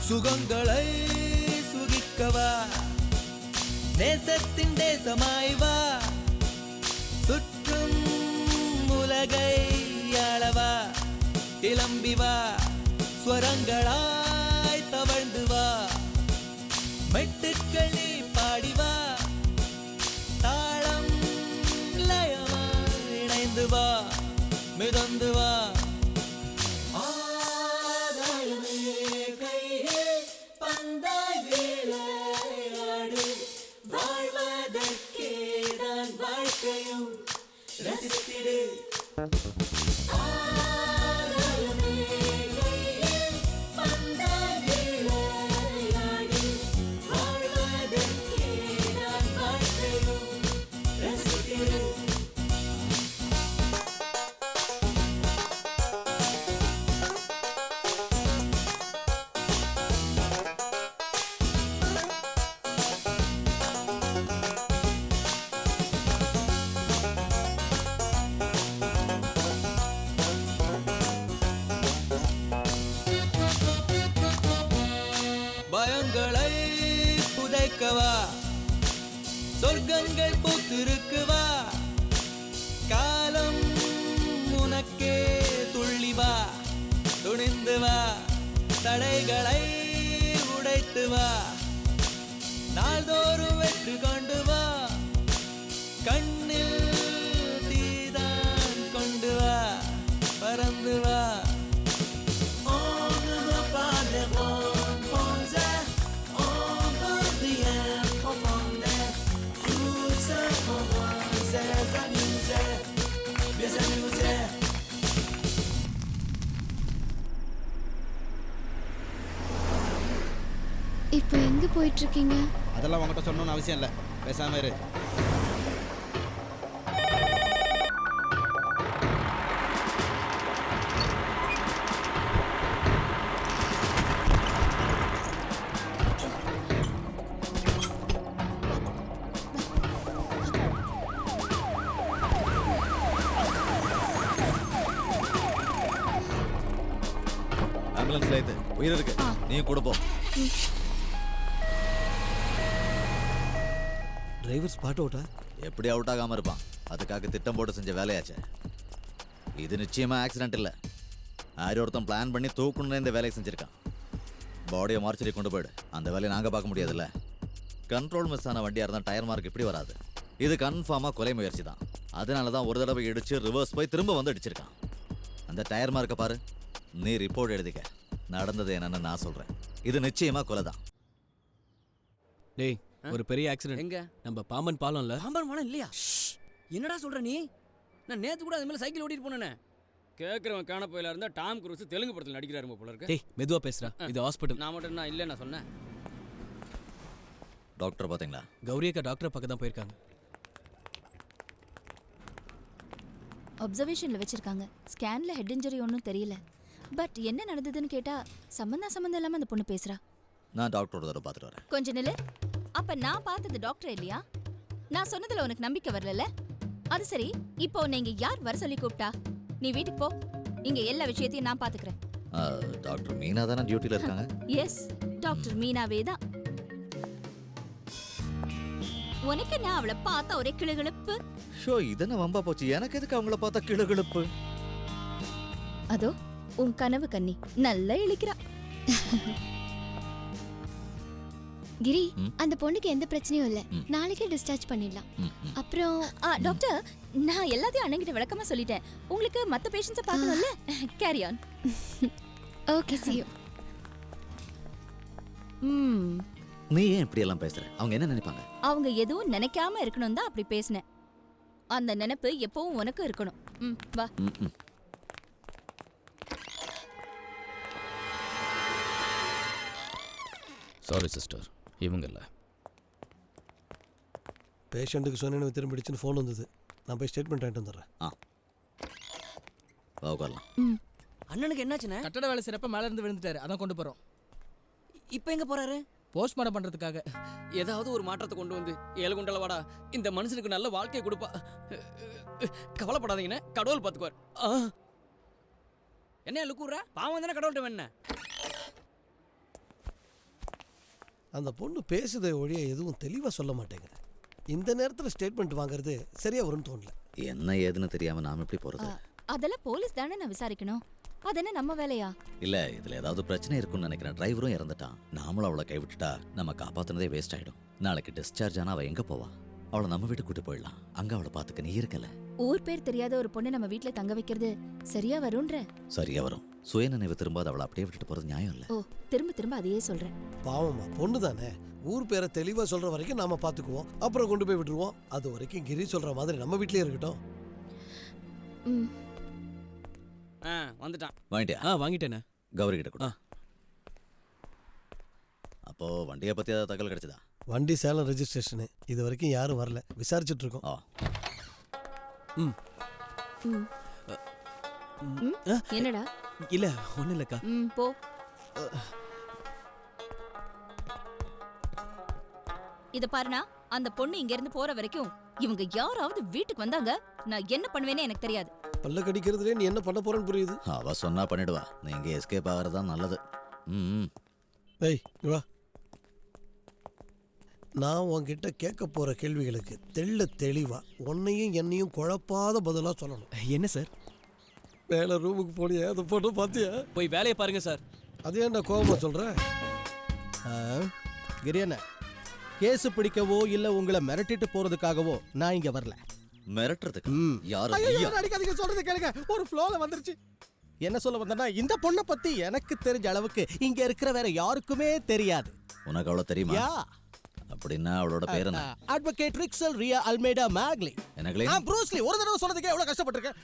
சுகங்களை சுகிக்கவா, நேசத்தின் தேசமாய் வா, சுற்றும் உலகை அளவா, கிளம்பி வா, ஸ்வரங்களாய் தவழ்ந்து வா, மெட்டுக்கள் நீ பாடி வா, தாளம் லயமா இணைந்து வா, மிதந்து வா. ஆதாயமே கையே பந்தாய் விளையாடு, வாழ்வதற்கேதான் வாழ்க்கையும் ரசித்திடு. ஆதாயமே கையே பந்தாய் விளையாடு, வாழ்வதற்கேதான் வாழ்க்கையும் ரசித்திடு. பயங்களை புதைக்கவா, சொர்க்கங்கள் பூத்திருக்குவா, காலம் உனக்கே துள்ளி வா, துணிந்து வா, தடைகளை உடைத்து வா, நாள்தோறும் வெற்றி கொண்டு வா, கண்ணில் தீதான் கொண்டு வா, பறந்து வா. இப்போ எங்க போயிட்டு இருக்கீங்க? அதெல்லாம் உங்ககிட்ட சொல்லணும்னு அவசியம் இல்லை, பேசாம இரு. ஆம்புலன்ஸ்ல ஏத்து, உயிர் இருக்கு, நீ கூட போ. டிரைவர் ஸ்பாட் அவுட்டா? எப்படி அவுட் ஆகாம இருப்பான்? அதுக்காக திட்டம் போட்டு செஞ்ச வேலையாச்சு. இது நிச்சயமா ஆக்சிடென்ட் இல்லை. யாரும் ஒருத்தன் பிளான் பண்ணி தூக்கணும்னு இந்த வேலையை செஞ்சிருக்கான். பாடியை மார்ச்சரி கொண்டு போயிடு, அந்த வேலையை நாங்கள் பார்க்க முடியாதுல்ல. கண்ட்ரோல் மிஸ் ஆன வண்டியாக இருந்தால் டயர் மார்க் இப்படி வராது. இது கன்ஃபார்மாக கொலை முயற்சி தான். அதனால தான் ஒரு தடவை இடிச்சு ரிவர்ஸ் போய் திரும்ப வந்து அடிச்சிருக்கான். அந்த டயர் மார்க்கை பாரு. நீ ரிப்போர்ட் எழுதிக்க, நடந்தது என்னன்னு நான் சொல்கிறேன். இது நிச்சயமாக கொலை தான். டேய், ஒரு பெரிய ஆக்சிடென்ட் எங்க? நம்ம பாம்பன் பாலம்ல. பாம்பன் பாலம் இல்லையா? என்னடா சொல்ற நீ? நான் நேத்து கூட அது மேல சைக்கிள் ஓட்டிட்டு போனேனே. கேக்குறவன் காண போயில இருந்தா டாம் குரூஸ் தெலுங்கு படத்துல நடிக்கிறாரு போல இருக்கு. டேய், மெதுவா பேசுறா, இது ஹாஸ்பிடல். நான் மட்டும் நான் இல்ல நான் சொன்னேன். டாக்டர் பாத்தீங்களா? கௌரி அக்கா டாக்டர் பக்கம் தான் போயிருக்காங்க. அப்சர்வேஷன்ல வச்சிருக்காங்க. ஸ்கேன்ல ஹெட் இன்ஜரி ஒன்றும் தெரியல. பட் என்ன நடந்ததுன்னு கேட்டா சம்பந்தம் இல்லாம அந்த பொண்ணு பேசுறா. நான் டாக்டரோட தடவை பார்த்துட்டு வரேன். கொஞ்ச நில்லு. அப்ப நான் பார்த்தது டாக்டர் இல்லையா? நான் சொன்னதுல உனக்கு நம்பிக்கை வரல. அது சரி, இப்போ நீங்க யார் வர சொல்லி கூப்பிட்டா? நீ வீட்டுக்கு போ, இங்க எல்லா விஷயத்தையும் நான் பாத்துக்கிறேன். டாக்டர் மீனா தானே டியூட்டில இருக்காங்க? எஸ், டாக்டர் மீனாவே தான். உனக்கு நான் அவளை பார்த்தா ஒரே கிளுகிளுப்பு. ஷோ, இதென்ன வம்பா போச்சு? எனக்கு எதுக்கு அவங்கள பார்த்தா கிளுகிளுப்பு? அதோ உன் கனவு கன்னி நல்லா இழிக்கிறா. கிரி, அந்த பொண்ணுக்கு எந்த பிரச்சனையும் இல்ல, நாளைக்கே டிஸ்சார்ஜ் பண்ணிடலாம். அப்புறம் டாக்டர், நான் எல்லாத்தையும் அண்ணங்கிட்ட விளக்கமா சொல்லிட்டேன். உங்களுக்கு மத்த பேஷண்ட்ஸை பார்க்கணும்ல, carry on. Okay, see you. நீ ஏன் இப்படி எல்லாம் பேசுற? அவங்க என்ன நினைப்பாங்க? அவங்க எதுவும் நினைக்காம இருக்கணும் தான் அப்படி பேசினேன். அந்த நினைப்பு எப்பவும் உனக்கு இருக்கணும். வா. சாரி சிஸ்டர், இவங்க இல்லை. பேஷண்ட்டுக்கு சொன்னேன்னு திரும்பிடுச்சுன்னு ஃபோன் வந்தது. நான் போய் ஸ்டேட்மெண்ட் ஆகிட்டு வந்துடுறேன். உட்காரலாம். அண்ணனுக்கு என்னாச்சுண்ணே? கட்டட வேலை செய்யறப்ப மேல இருந்து விழுந்துட்டாரு, அதான் கொண்டு போறோம். இப்போ எங்க போறாரு? போஸ்ட்மார்ட்டம் பண்றதுக்காக. ஏதாவது ஒரு மாற்றத்தை கொண்டு வந்து ஏழு குண்டல வாடா, இந்த மனுஷனுக்கு நல்ல வாழ்க்கையை கொடுப்பா. கவலைப்படாதீங்கண்ணே, கடவுள் பார்த்துக்குவார். என்ன லுக்குறா? பாவம் தானே கடவுள்கிட்ட வேணே. அந்த பொண்ணு பேசுதை ஒழிய எதுவும் தெளிவாக சொல்ல மாட்டேங்கிறேன். இந்த நேரத்தில் ஸ்டேட்மெண்ட் வாங்குறது சரியா வரும்னு தோணல. என்ன ஏதுன்னு தெரியாம நாம எப்படி போறது? அதெல்லாம் போலீஸ் தானே நான் விசாரிக்கணும். அது என்ன நம்ம வேலையா? இல்ல இதுல ஏதாவது பிரச்சனை இருக்கும்னு நினைக்கிறேன். டிரைவரும் இறந்துட்டான். நாமளும் அவளை கைவிட்டுட்டா நம்ம காப்பாத்துனதே வேஸ்ட் ஆயிடும். நாளைக்கு டிஸ்சார்ஜ் ஆனா அவ எங்க போவா? அவளை நம்ம வீட்டுக்கு கூட்டி போயிடலாம். அங்க அவளை பாத்துக்க நீ இருக்கல. ஊர் பேர் தெரியாத ஒரு பொண்ணை நம்ம வீட்ல தங்க வைக்கிறது சரியா வரும்ன்ற? சரியா வரும். சுயநினைவு திரும்பாத அவளை அப்படியே விட்டுட்டு போறது நியாயம் இல்ல. ஓ, திரும்ப திரும்ப அதையே சொல்றேன். பாவமா பொண்ணு தானே. ஊர் பேரை தெளிவா சொல்ற வரைக்கும் நாம பாத்துக்குவோம். அப்புறம் கொண்டு போய் விட்டுருவோம். அது வரைக்கும் கிரி சொல்ற மாதிரி நம்ம வீட்லயே இருக்கட்டும். வந்துட்டான். வாங்கிட்டியா? வாங்கிட்டேனே. கௌரி கிட்ட கொடு. அப்போ வண்டியை பத்தி ஏதாவது தகவல் கிடைச்சதா? வண்டி சேலம் ரெஜிஸ்ட்ரேஷனு. இது வரைக்கும் யாரும் வரல. விசாரிச்சுட்டு இருக்கோம். என்னடா? இல்ல ஒண்ணு இல்லக்கா. போ. இத பாருனா, அந்த பொண்ணு இங்க இருந்து போற வரைக்கும் இவங்க யாராவது வீட்டுக்கு வந்தாங்க, நான் என்ன பண்ணுவேன்னு எனக்கு தெரியாது. பல்ல கடிக்கிறதுல நீ என்ன பண்ண போறன்னு புரியுது. அவ சொன்னா பண்ணிடுவா. நீங்க எஸ்கேப் ஆகிறது தான் நல்லது. ஏய் வா. நான் உன்கிட்ட கேட்க போற கேள்விகளுக்கு தெளிவா உன்னையும் என்னையும் குழப்பாத பதிலா சொல்லணும். என்ன சார்? வேலை ரூமுக்கு போனியா? அதை போட்டு பார்த்தியா? போய் வேலையை பாருங்க சார். அது ஏன்டா கோபமா சொல்ற? கிரியண்ண, கேஸ் பிடிக்கவோ இல்ல உங்களை மிரட்டிட்டு போறதுக்காகவோ நான் இங்க வரல. மிரட்டுறதுக்கு யாரு? அடிக்காதீங்க, சொல்றது கேளுங்க. ஒரு ஃப்ளோல வந்துருச்சு. என்ன சொல்ல வந்தேன்னா, இந்த பொண்ணை பத்தி எனக்கு தெரிஞ்ச அளவுக்கு இங்க இருக்கிற வேற யாருக்குமே தெரியாது. உனக்கு அவ்வளவு தெரியுமா? அப்படின்னா அவளோட பேர் என்ன? அட்வொகேட் ரிக்ஸல் ரியா அல்மேடா மேக்லி. எனக்குலே ப்ரூஸ்லி. ஒரு தடவை சொன்னதுக்கே எவ்வளவு கஷ்டப்பட்டிருக்கேன்.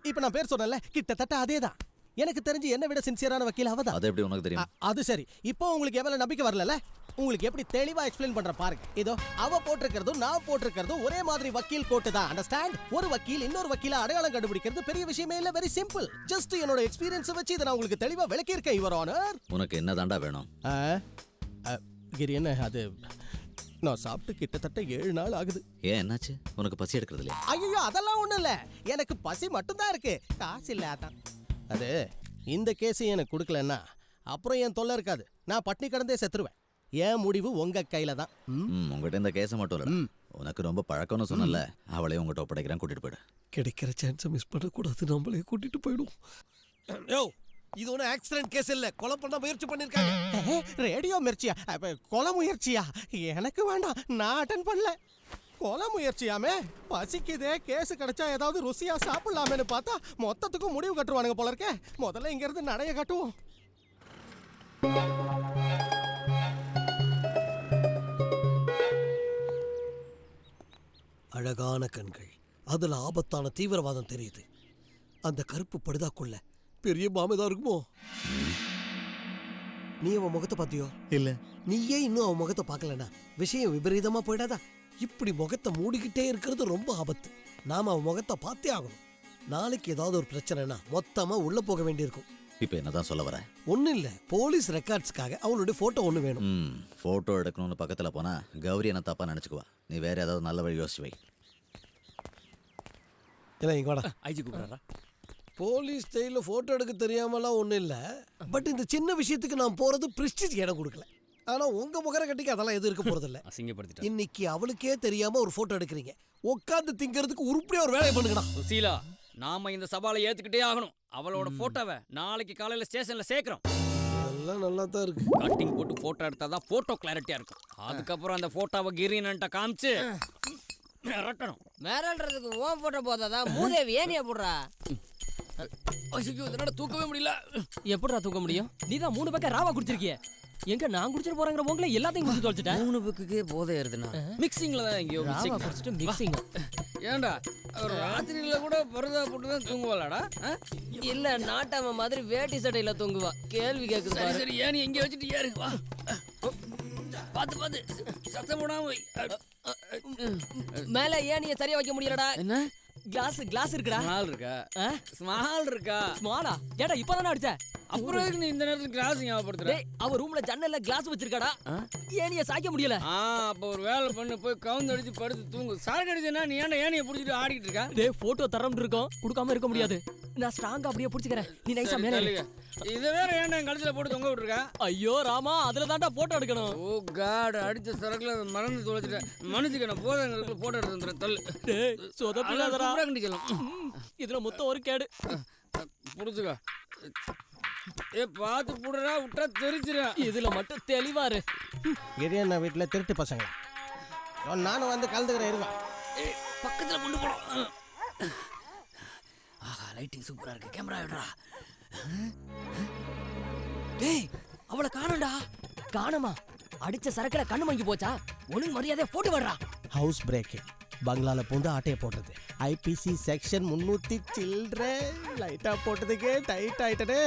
இப்போ நான் பேர் சொன்னேன்ல, கிட்டத்தட்ட அதேதான். எனக்கு தெரிஞ்சு என்ன விட சின்சியரான வக்கீல் அவதான். அது எப்படி உனக்கு தெரியும்? அது சரி. இப்போ உங்களுக்கு எவ்வளவு நம்பிக்கை வரல? உங்களுக்கு எப்படி தெளிவா எக்ஸ்பிளைன் பண்ற பாருங்க. இதோ அவ போட்டிருக்கிறதும் நான் போட்டிருக்கிறதும் ஒரே மாதிரி வக்கீல் கோட்டு தான். அண்டர்ஸ்டாண்ட்? ஒரு வக்கீல் இன்னொரு வக்கீல அடையாளம் கண்டுபிடிக்கிறது பெரிய விஷயமே இல்ல. Very simple. ஜஸ்ட் என்னோட எக்ஸ்பீரியன்ஸ் வச்சு இதை நான் உங்களுக்கு தெளிவா விளக்கி இருக்கேன், யுவர் ஆனர். உனக்கு என்ன தாண்டா வேணும்? கிரி, என்ன அது? நான் சாப்பிட்டு கிட்டத்தட்ட 7 நாள் ஆகுது. ஏன் என்னாச்சு? உனக்கு பசி எடுக்கிறது இல்லையா? ஐயோ, அதெல்லாம் ஒண்ணும் இல்ல. எனக்கு பசி மட்டும் தான் இருக்கு, காசு இல்ல. அதான் அது. இந்த கேஸ் எனக்கு கொடுக்கலன்னா அப்புறம் என் தொல்லை இருக்காது. நான் பட்னி கடந்தே செத்துருவேன். என் முடிவு உங்க கையில தான். உங்ககிட்ட இந்த கேஸை மட்டும் இல்ல, உனக்கு ரொம்ப பழக்கம்னு சொன்னல, அவளே உங்ககிட்ட ஒப்படைக்கிறேன். கூட்டிட்டு போயிடு. கிடைக்கிற சான்ஸை மிஸ் பண்ணக்கூடாது. நம்மளே கூட்டிட்டு போயிடும். யோ, இது ஒன்றும் ஆக்சிடென்ட் கேஸ் இல்ல. கொலை பண்ண முயற்சி பண்ணிருக்காங்க. ரேடியோ மிர்ச்சியா? கொலை முயற்சியா? எனக்கு வேண்டாம், நான் அட்டன் பண்ணல. கொலை முயற்சியாமே? பசிக்குதே, கேஸ் கிடைச்சா ஏதாவது ருசியா சாப்பிடலாமேன்னு பார்த்தா மொத்தத்துக்கும் முடிவு கட்டுவானுங்க போல இருக்கே. முதல்ல இங்க இருந்து நடைய கட்டுவோம். அழகான கண்கள், அதுல ஆபத்தான தீவிரவாதம் தெரியுது. அந்த கருப்பு படுதாக்குள்ள பெரிய பாம்பு இருக்குமோ? நீ அவன் முகத்தை பார்த்தியோ? இல்ல. நீயே இன்னும் அவன் முகத்தை பார்க்கலனா விஷயம் விபரீதமா போயிடாதா? இப்படி முகத்தை மூடிக்கிட்டே இருக்கிறது ரொம்ப ஆபத்து. நாம அவன் முகத்தை பார்த்தே ஆகணும். நாளைக்கு ஏதாவது ஒரு பிரச்சனைனா மொத்தமா உள்ள போக வேண்டியிருக்கும். இப்ப என்னதான் சொல்ல வர? ஒன்னும் இல்ல, போலீஸ் ரெக்கார்ட்ஸ்க்காக அவளுடைய போட்டோ ஒண்ணு வேணும். போட்டோ எடுக்கணும்னு பக்கத்துல போனா கௌரி என்ன தப்பா நினைச்சுக்குவா. நீ வேற ஏதாவது நல்ல வழி யோசிச்சு வை. இல்ல, இங்க வாடா. ஐஜி கூப்பிடுறா. போலீஸ் ஸ்டைல போட்டோ எடுக்க தெரியாமலாம் ஒன்றும் இல்லை. பட் இந்த சின்ன விஷயத்துக்கு நான் போறது பிரிஸ்டிஜ் இடம் கொடுக்கல. ஆனா உங்க முகர கட்டிக்கு அதெல்லாம் எதுவும் இருக்க போறது இல்ல. அசிங்கப்படுத்திட்டா. இன்னைக்கு அவளுக்கே தெரியாம ஒரு போட்டோ எடுக்கிறீங்க. உட்காந்து திங்கிறதுக்கு உருப்படியா ஒரு வேலையை பண்ணுங்கடா. சுசீலா, நாம இந்த சவாலை ஏத்துக்கிட்டே ஆகணும். அவளோட போட்டோவை நாளைக்கு காலையில ஸ்டேஷன்ல சேர்க்கிறோம். எல்லாம் நல்லா தான் இருக்கு. கட்டிங் போட்டு போட்டோ எடுத்தாதான் போட்டோ கிளாரிட்டியா இருக்கும். அதுக்கப்புறம் அந்த போட்டோவை கிரீன்ட்ட காமிச்சு மிரட்டணும். மிரட்டுறதுக்கு ஓன் போட்டோ போதாதான் மூதேவி ஏனியா போடுறா? தூக்கவே முடியல. எப்படிடா தூக்க முடியும்? நீதான் 3 பக்கம் ராவா குடிச்சிருக்கிய. எங்க நான் குடிச்சிட்டு போறேங்கிற உங்களை எல்லாத்தையும் குடிச்சு தொலைச்சிட்டேன். 3 பக்குக்கே போதை ஏறுதுனா மிக்சிங்ல தான் எங்கேயோ ராவா குடிச்சிட்டு மிக்சிங். ஏன்டா ராத்திரியில கூட பரதா போட்டு தான் தூங்குவாளாடா? இல்ல, நாட்டாம மாதிரி வேட்டி சட்டையில தூங்குவா. கேள்வி கேக்குது. சரி சரி, ஏன் எங்க வச்சுட்டு ஏறு. வா, பாத்து பாத்து சத்தம் போடாம வை. மேல ஏனிய சரியா வைக்க முடியலடா. என்ன? கிளாஸ் இருக்குடா. ஸ்மால் இருக்கா? ஸ்மால் இருக்கா? ஸ்மாலா? ஏடா இப்பதானே அடிச்ச. அப்புறம் எதுக்கு நீ இந்த நேரத்துல கிளாஸ் ஞாபகப்படுத்துற? அவ ரூம்ல ஜன்னல்ல கிளாஸ் வச்சிருக்காடா. ஏனிய சாய்க்க முடியல. அப்ப ஒரு வேலை பண்ணு, போய் கவுந்து அடிச்சு படுத்து தூங்கு. சாருக்கு அடிச்சனா நீ ஏன்டா ஏனிய புடிச்சிட்டு ஆடிட்டு இருக்க? டேய், போட்டோ தரம்னு இருக்கோம், கொடுக்காம இருக்க முடியாது. நான் ஸ்ட்ராங்கா அப்படியே புடிச்சுக்கறேன். நீ நைஸா மேல ஏறு. இத வேற ஏன்டா என் கழுத்துல போட்டு தொங்க விட்டுருக்க? ஐயோ ராமா, அதுல தான்டா போட்டோ எடுக்கணும். ஓ காட், அடிச்ச சரக்குல மறந்து தொலைச்சிட்டேன். மனுஷிக்கு நான் போட்டோ எடுத்து தள்ளு. டேய், சொதப்பிடாதடா. கண்டிக்கலாம். இதுல மொத்தம் ஒரு கேடு. புடிச்சுக்கோ. பார்த்து புடுறா, விட்டா தெரிச்சிரு. இதுல மட்டும் தெளிவாரு. கிரியண்ணா வீட்டில் திருட்டு பசங்க. நானும் வந்து கலந்துக்கிறேன் இருங்க. பக்கத்துல கொண்டு போறோம். ஆஹா, லைட்டிங் சூப்பரா இருக்கு. கேமரா விடுறா. டேய், அவளை காணோம்டா. காணமா? அடிச்ச சரக்குல கண்ணு மங்கி போச்சா? ஒழுங்கு மரியாதை போட்டு வர்றா. ஹவுஸ் பிரேக்கிங், பங்களால பூந்து ஆட்டையை போடுறது, ஐபிசி செக்ஷன் 300 சில்ட்ர லைட்டா போட்டதுக்கே டைட் ஆயிட்டனே.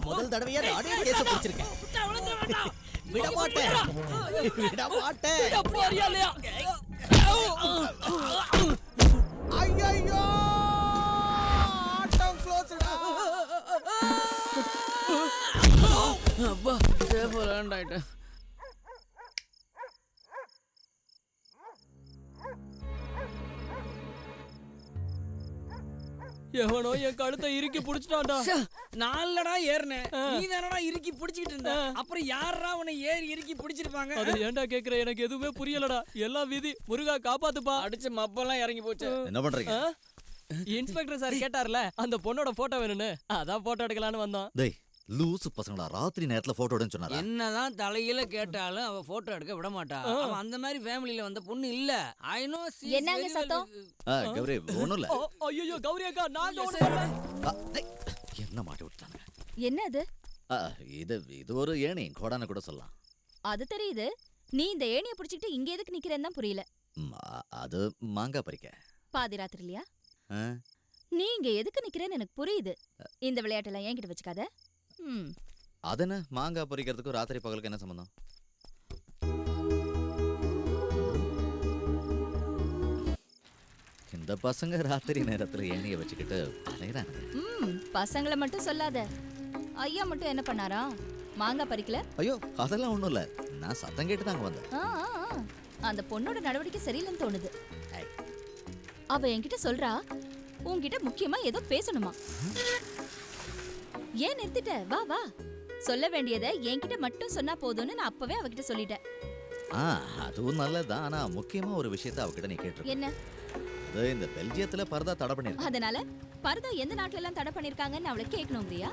முதல் தடவையா ஆடியோ கேஸ் பிடிச்சிருக்கேன். விட மாட்டேன், விட மாட்டேன். ஐயோ, ஆட்டம் க்ளோஸ்டா. அப்பா, சேஃபா லேண்ட் ஆயிட்டேன். எவனோ என் கழுத்தை இறுக்கி புடிச்சிட்டான்டா. நாலடா ஏறினேன், நீ தானடா இறுக்கி பிடிச்சிக்கிட்டு இருந்த. அப்புறம் யாரா உன்னை ஏறி இறுக்கி பிடிச்சிருப்பாங்க? அது ஏன்டா கேக்குற? எனக்கு எதுவுமே புரியலடா. எல்லாம் விதி. முருகா காப்பாத்துப்பா. அடிச்ச மப்பெல்லாம் இறங்கி போச்சு. என்ன பண்றீங்க? இன்ஸ்பெக்டர் சார் கேட்டார்ல அந்த பொண்ணோட போட்டோ வேணும்னு, அதான் போட்டோ எடுக்கலான்னு வந்தோம். டேய் லூசு பசங்களா, ராத்திரி நேரத்துல போட்டோ எடுன்னு சொன்னாரா? என்னதான் தலையில கேட்டாலும் அவ போட்டோ எடுக்க விட மாட்டா. அவன் அந்த மாதிரி ஃபேமிலில வந்த பொண்ணு இல்ல. I know. என்னங்க சத்தம்? கௌரி ஒண்ணும் இல்ல. ஐயோ கௌரி அக்கா, நாங்க என்ன மாட்டி விட்டாங்க? என்னது? இது ஒரு ஏணி கோடான கூட சொல்லலாம். அது தெரியுது. நீ இந்த ஏணியை பிடிச்சிட்டு இங்க எதுக்கு நிக்கிறேன்னு தான் புரியல. அது மாங்காய் பறிக்க. பாதி ராத்திரிலையா? நீ இங்க எதுக்கு நிக்கிறேன்னு எனக்கு புரியுது. இந்த விளையாட்டெல்லாம் என்கிட்ட வச்சுக்காத. அது என்ன, மாங்காய் பறிக்கிறதுக்கும் ராத்திரி பகலுக்கு என்ன சம்பந்தம்? இந்த பசங்க ராத்திரி நேரத்துல ஏணியை வச்சுக்கிட்டு அலையறாங்க. பசங்களை மட்டும் சொல்லாத. ஐயா மட்டும் என்ன பண்ணாரா? மாங்காய் பறிக்கல? ஐயோ அதெல்லாம் ஒண்ணும் இல்ல, நான் சத்தம் கேட்டு தாங்க வந்தேன். அந்த பொண்ணோட நடவடிக்கை சரியில்லைன்னு தோணுது. அவ என்கிட்ட சொல்றா உன்கிட்ட முக்கியமா ஏதோ பேசணுமா. ஏன் நிறுத்திட்ட? வா வா, சொல்ல வேண்டியதை என்கிட்ட மட்டும் சொன்னா போதும்னு நான் அப்பவே அவகிட்ட சொல்லிட்டேன். அதுவும் நல்லதுதான். ஆனா முக்கியமா ஒரு விஷயத்தை அவகிட்ட நீ கேட்டு. என்ன? இந்த பெல்ஜியத்துல பர்தா தடை பண்ணிருக்காங்க. அதனால பர்தா எந்த நாட்டுல எல்லாம் தடை பண்ணிருக்காங்கன்னு அவளை கேட்கணும்ங்கறியா?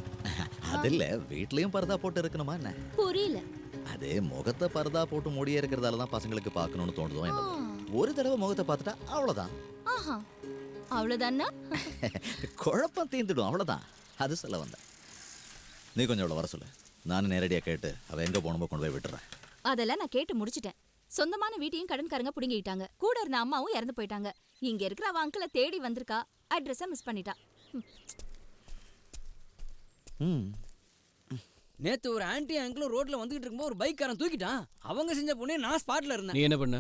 அது இல்ல, வீட்லயும் பர்தா போட்டு இருக்கணுமா என்ன? புரியல. அதே முகத்தை பர்தா போட்டு மூடியே இருக்கிறதால தான் பசங்களுக்கு பார்க்கணும்னு தோணுதோ என்ன. ஒரு தடவை முகத்தை பார்த்துட்டா அவ்வளவுதான். அவ்வளவுதானா? குழப்பம் தீந்துடும், அவ்வளவுதான். அது சொல்ல வந்த. நீ கொஞ்சம் அவளை வர சொல்லு, நானும் நேரடியா கேட்டு அவ எங்க போகணுமோ கொண்டு போய் விட்டுறேன். அதெல்லாம் நான் கேட்டு முடிச்சிட்டேன். சொந்தமான வீட்டையும் கடன்காரங்க புடுங்கிட்டாங்க. கூட இருந்த அம்மாவும் இறந்து போயிட்டாங்க. இங்க இருக்கிற அவ அங்கிளை தேடி வந்திருக்கா, அட்ரஸ மிஸ் பண்ணிட்டா. நேத்து ஒரு ஆன்டி அங்கிளும் ரோட்ல வந்துகிட்டு இருக்கும்போது ஒரு பைக்காரன் தூக்கிட்டான். அவங்க செஞ்ச பொண்ணே நான் ஸ்பாட்ல இருந்தேன். நீ என்ன பண்ண?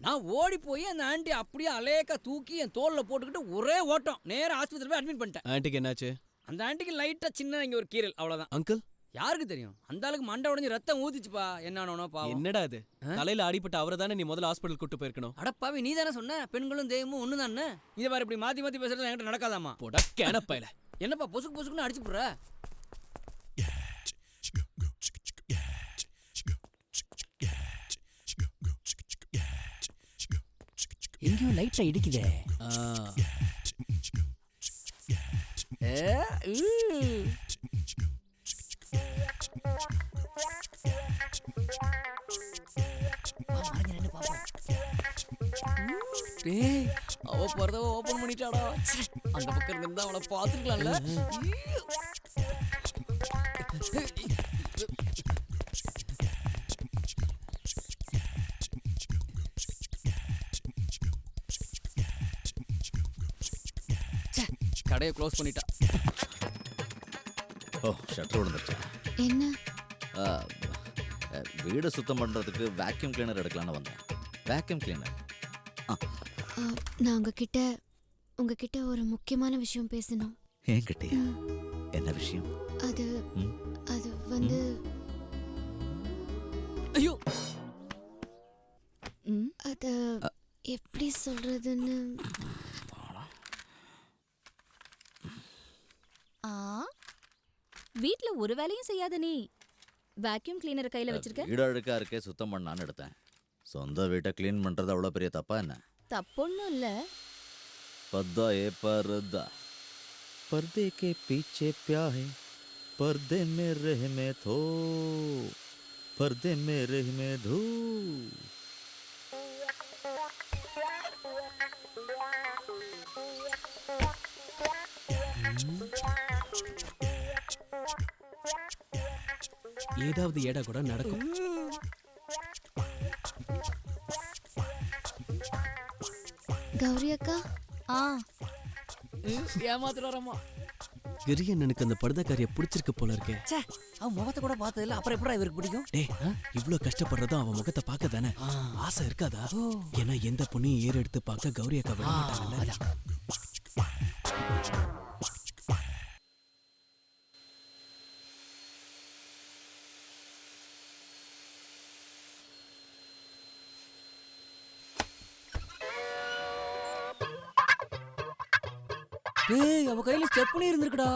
நான் ஓடி போய் அந்த ஆண்டி அப்படியே அலேக்கா தூக்கி என் தோல்ல போட்டுக்கிட்டு ஒரே ஓட்டம் நேரா ஆஸ்பத்திரி போய் அட்மிட் பண்ணிட்டேன். ஆன்ட்டிக்கு என்னாச்சு? அந்த ஆண்டிக்கு லைட்டா சின்ன இங்க ஒரு கீரல், அவ்வளவுதான். அங்கிள் யாருக்கு தெரியும்? அந்த ஆளுக்கு மண்டை உடைஞ்சு ரத்தம் ஊத்திச்சுப்பா. என்னன்னு பாவம். என்னடா இது? தலையில அடிபட்ட அவரை தானே நீ முதல்ல ஹாஸ்பிடல் கூட்டு போயிருக்கணும். அடப்பாவி, நீ தானே சொன்ன பெண்களும் தெய்வமும் ஒண்ணு தானே. இதை மாதிரி இப்படி மாத்தி மாத்தி பேசுறது என்கிட்ட நடக்காதாமா? போடா கேனப்பையில. என்னப்பா பொசுக்கு பொசுக்குன்னு அடிச்சு போடுற? எங்கேயோ லைட்ல இடிக்குதே. அவ பரதவ ஓபன் பண்ணிட்டாடா. அந்த பக்கம் இருந்தா அவளை பாத்துக்கலாம்ல. கடையை க்ளோஸ் பண்ணிட்டா. ஓ, ஷட்டர் விழுந்துருச்சா? என்ன? வீடு சுத்தம் பண்றதுக்கு வேக்யூம் கிளீனர் எடுக்கலான்னு வந்தேன். Vacuum cleaner. நான் உங்ககிட்ட ஒரு முக்கியமான விஷயம் பேசணும். என்கிட்டயா? என்ன விஷயம்? அது வந்து ஐயோ, அது எப்படி சொல்றதுன்னு. வீட்ல ஒரு வேலையும் செய்யாத நீ வேக்யூம் கிளீனர் கையில வச்சிருக்க. வீடு அழுக்கா இருக்கே, சுத்தம் பண்ணான்னு எடுத்தேன். சொந்த வீட்டை கிளீன் பண்றது அவ்வளவு பெரிய தப்பா என்ன? தப்பொன்னும் இல்ல. पर्दा ए पर्दा पर्दे के पीछे प्याहे पर्दे में रह में थो पर्दे में रह में धू ஏதாவது ஏடா கூட நடக்கும். கௌரி அக்கா ஏமாத்துறாரம்மா. கிரியண்ணனுக்கு அந்த படுதாக்காரிய பிடிச்சிருக்கு போல இருக்கே. அவன் முகத்தை கூட பார்த்ததில்ல, அப்புறம் எப்படி இவருக்கு பிடிக்கும்? டேய், இவ்ளோ கஷ்டப்படுறதும் அவன் முகத்தை பார்க்க தானே. ஆசை இருக்காதா? ஏன்னா எந்த பொண்ணையும் ஏறு எடுத்து பார்க்க கௌரி அக்கா விட மாட்டாங்கல்ல. டேய், அவ கையில ஸ்டெப்னி இருந்திருக்குடா.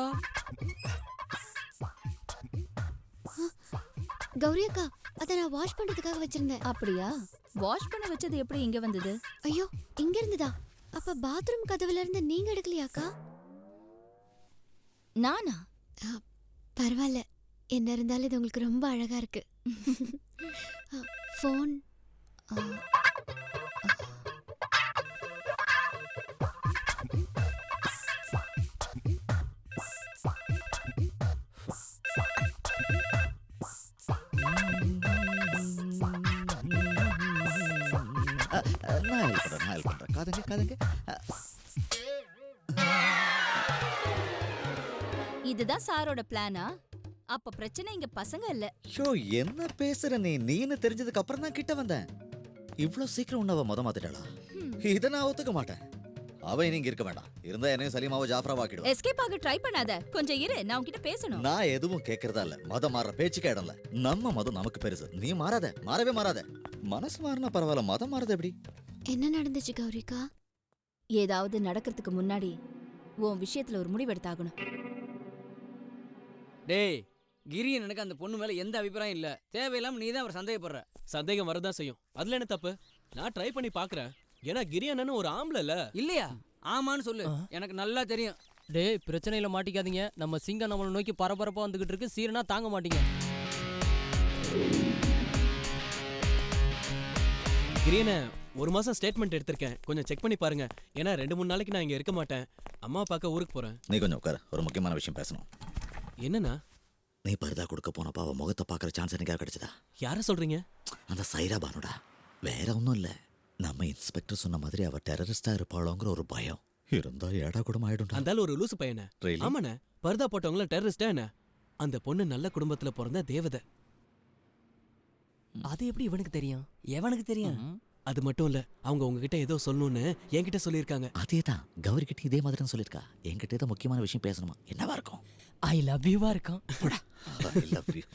கௌரி அக்கா அதை நான் வாஷ் பண்றதுக்காக வச்சிருந்தேன். அப்படியா? வாஷ் பண்ண வச்சது எப்படி இங்க வந்தது? ஐயோ, இங்க இருந்துதா? அப்ப பாத்ரூம் கதவுல இருந்து நீங்க எடுக்கலையாக்கா? நானா? பரவாயில்ல, என்ன இருந்தாலும் இது உங்களுக்கு ரொம்ப அழகா இருக்கு. ஃபோன் நான் ஹெல்ப் பண்றேன். காதுங்க. இதுதான் சாரோட பிளானா? அப்ப பிரச்சனை இங்க பசங்க இல்ல. ஷோ, என்ன பேசுற நீன்னு தெரிஞ்சதுக்கு அப்புறம் தான் கிட்ட வந்தேன். இவ்ளோ சீக்கிரம் உன்ன அவ மொத மாத்திட்டாளா? இதை நான் ஒத்துக்க மாட்டேன். அவ இங்க இருக்க வேண்டாம். இருந்தா என்னையும் சலீமாவை ஜாஃப்ராவா ஆக்கிடுவா. எஸ்கேப் ஆக ட்ரை பண்ணாத. கொஞ்சம் இரு, நான் உன்கிட்ட பேசணும். நான் எதுவும் கேட்கறதா இல்ல. மதம் மாற பேச்சுக்கே இடம் இல்ல. நம்ம மதம் நமக்கு பெருசு. நீ மாறவே மாறாத. மனசு மாறினா பரவாயில்ல, மதம் மாறது எப்படி? என்ன நடந்துச்சு கௌரிக்கா? ஏதாவது நடக்கிறதுக்கு முன்னாடி உன் விஷயத்துல ஒரு முடிவெடுத்தாகணும். டேய், கிரியன் எனக்கு அந்த பொண்ணு மேல எந்த அபிப்பிராயம் இல்ல. தேவையில்லாம நீ தான் அவர் சந்தேகப்படுற. சந்தேகம் வரதான் செய்யும். அதுல என்ன தப்பு? நான் ட்ரை பண்ணி பாக்குறேன். ஏன்னா கிரியண்ணனு ஒரு ஆம்பளை இல்ல. இல்லையா? ஆமான்னு சொல்லு, எனக்கு நல்லா தெரியும். டேய், பிரச்சனையில மாட்டிக்காதீங்க. நம்ம சிங்கம் நம்மளை நோக்கி பரபரப்பா வந்துகிட்டு இருக்கு. சீரனா தாங்க மாட்டீங்க. கிரியன ஒரு மாசம் ஸ்டேட்மெண்ட் எடுத்திருக்கேன். கொஞ்சம் செக் பண்ணி பாருங்க. ஏன்னா 2-3 நாளைக்கு நான் இங்க இருக்க மாட்டேன். அம்மா பார்க்க ஊருக்கு போறேன். நீ கொஞ்சம் உட்கார. ஒரு முக்கியமான விஷயம் பேசணும். என்னன்னா? நீ பர்தா கொடுக்க போனப்ப அவ முகத்தை பாக்குற சான்ஸ் எனக்கு கிடைச்சதா? யார சொல்றீங்க? அந்த சைரா பானுடா. வேற ஒன்றும் இல்ல. நம்ம இன்ஸ்பெக்டர் சொன்ன மாதிரி அவ டெரரிஸ்டா இருப்பாளோங்கிற ஒரு பயம் இருந்தா ஏடா கூட ஆயிடும். அந்த ஒரு லூசு பையனை. ஆமாண்ணே, பர்தா போட்டவங்கள டெரரிஸ்டா என்ன? அந்த பொண்ணு நல்ல குடும்பத்துல பிறந்த தேவதை. அது எப்படி இவனுக்கு தெரியும்? எவனுக்கு தெரியும்? அது மட்டும் இல்ல, அவங்க உங்ககிட்ட ஏதோ சொல்லணும்னு என்கிட்ட சொல்லியிருக்காங்க. அதேதான், கௌரி கிட்ட இதே மாதிரி தான் சொல்லியிருக்கா. என்கிட்ட ஏதோ முக்கியமான விஷயம் பேசணுமா? என்னவா இருக்கும்? ஐ லவ் யூவா இருக்கும். I love you.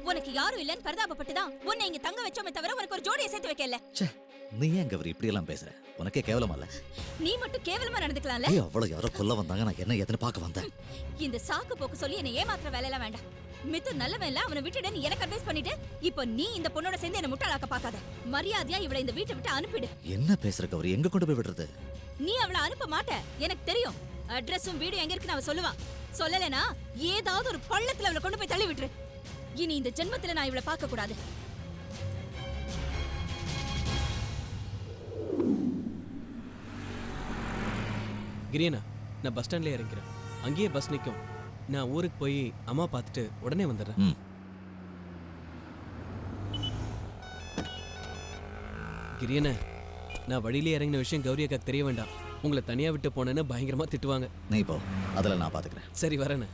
உனக்கு யாரும் இல்லன்னு பரிதாபப்பட்டுதான் உன்னை இங்க தங்க வச்சோமே தவிர உனக்கு ஒரு ஜோடியை சேர்த்து வைக்கல. நீ ஏன் கௌரி இப்படி எல்லாம் பேசுற? உனக்கே கேவலமா இல்ல? நீ மட்டும் கேவலமா நடந்துக்கலாம்ல. ஏய், அவ்வளவு யாரோ கொல்ல வந்தாங்க, நான் என்ன ஏதுன்னு பார்க்க வந்தேன். இந்த சாக்கு போக்கு சொல்லி என்ன ஏமாத்துற வேலையெல்லாம் வேண்டாம். மிதுன் நல்லவன் இல்ல, அவனை விட்டுடு நீ எனக்கு அட்வைஸ் பண்ணிட்டு இப்போ நீ இந்த பொண்ணோட சேர்ந்து என்ன முட்டாளாக்க பார்க்காத. மரியாதையா இவளை இந்த வீட்டை விட்டு அனுப்பிடு. என்ன பேசுற கௌரி? எங்க கொண்டு போய் விடுறது? நீ அவளை அனுப்ப மாட்ட, எனக்கு தெரியும். அட்ரஸும் வீடு எங்க இருக்குன்னு அவ சொல்லுவான். சொல்லலைனா ஏதாவது ஒரு பள்ளத்துல அவளை கொண்டு போய் தள்ளி விட்டுரு. இனி இந்த ஜென்மத்துல நான் இவளை பார்க்க கூடாது. கிரியனா, நான் பஸ் ஸ்டாண்ட்ல இறங்கிறேன். அங்கேயே பஸ் நிற்கும். நான் ஊருக்கு போய் அம்மா பார்த்துட்டு உடனே வந்துடுறேன். கிரியனா, நான் வழியிலே இறங்கின விஷயம் கௌரி அக்காக்கு தெரிய வேண்டாம். உங்களை தனியா விட்டு போனேன்னு பயங்கரமா திட்டுவாங்க. நீ போ, அதில் நான் பார்த்துக்கிறேன். சரி, வரேன்னு.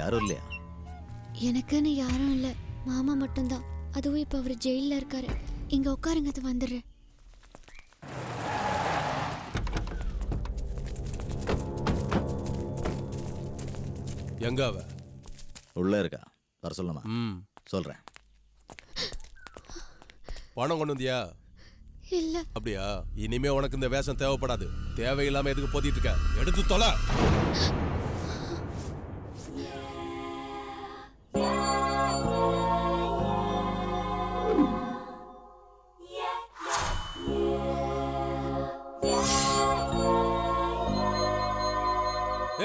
யாரும் இல்லையா? எனக்குன்னு யாரும் இல்லை, மாமா மட்டும்தான். அதுவும் இப்போ அவர் ஜெயிலில் இருக்காரு. இங்க உட்காருங்க, அது வந்துடுறேன். எங்க அவ? உள்ள இருக்கா, வர சொல்லுமா? சொல்றேன். பணம் கொண்டு வந்தியா? இல்ல. அப்படியா? இனிமே உனக்கு இந்த வேஷம் தேவைப்படாது. தேவையில்லாம எதுக்கு போத்திட்டு இருக்க? எடுத்து தொலை.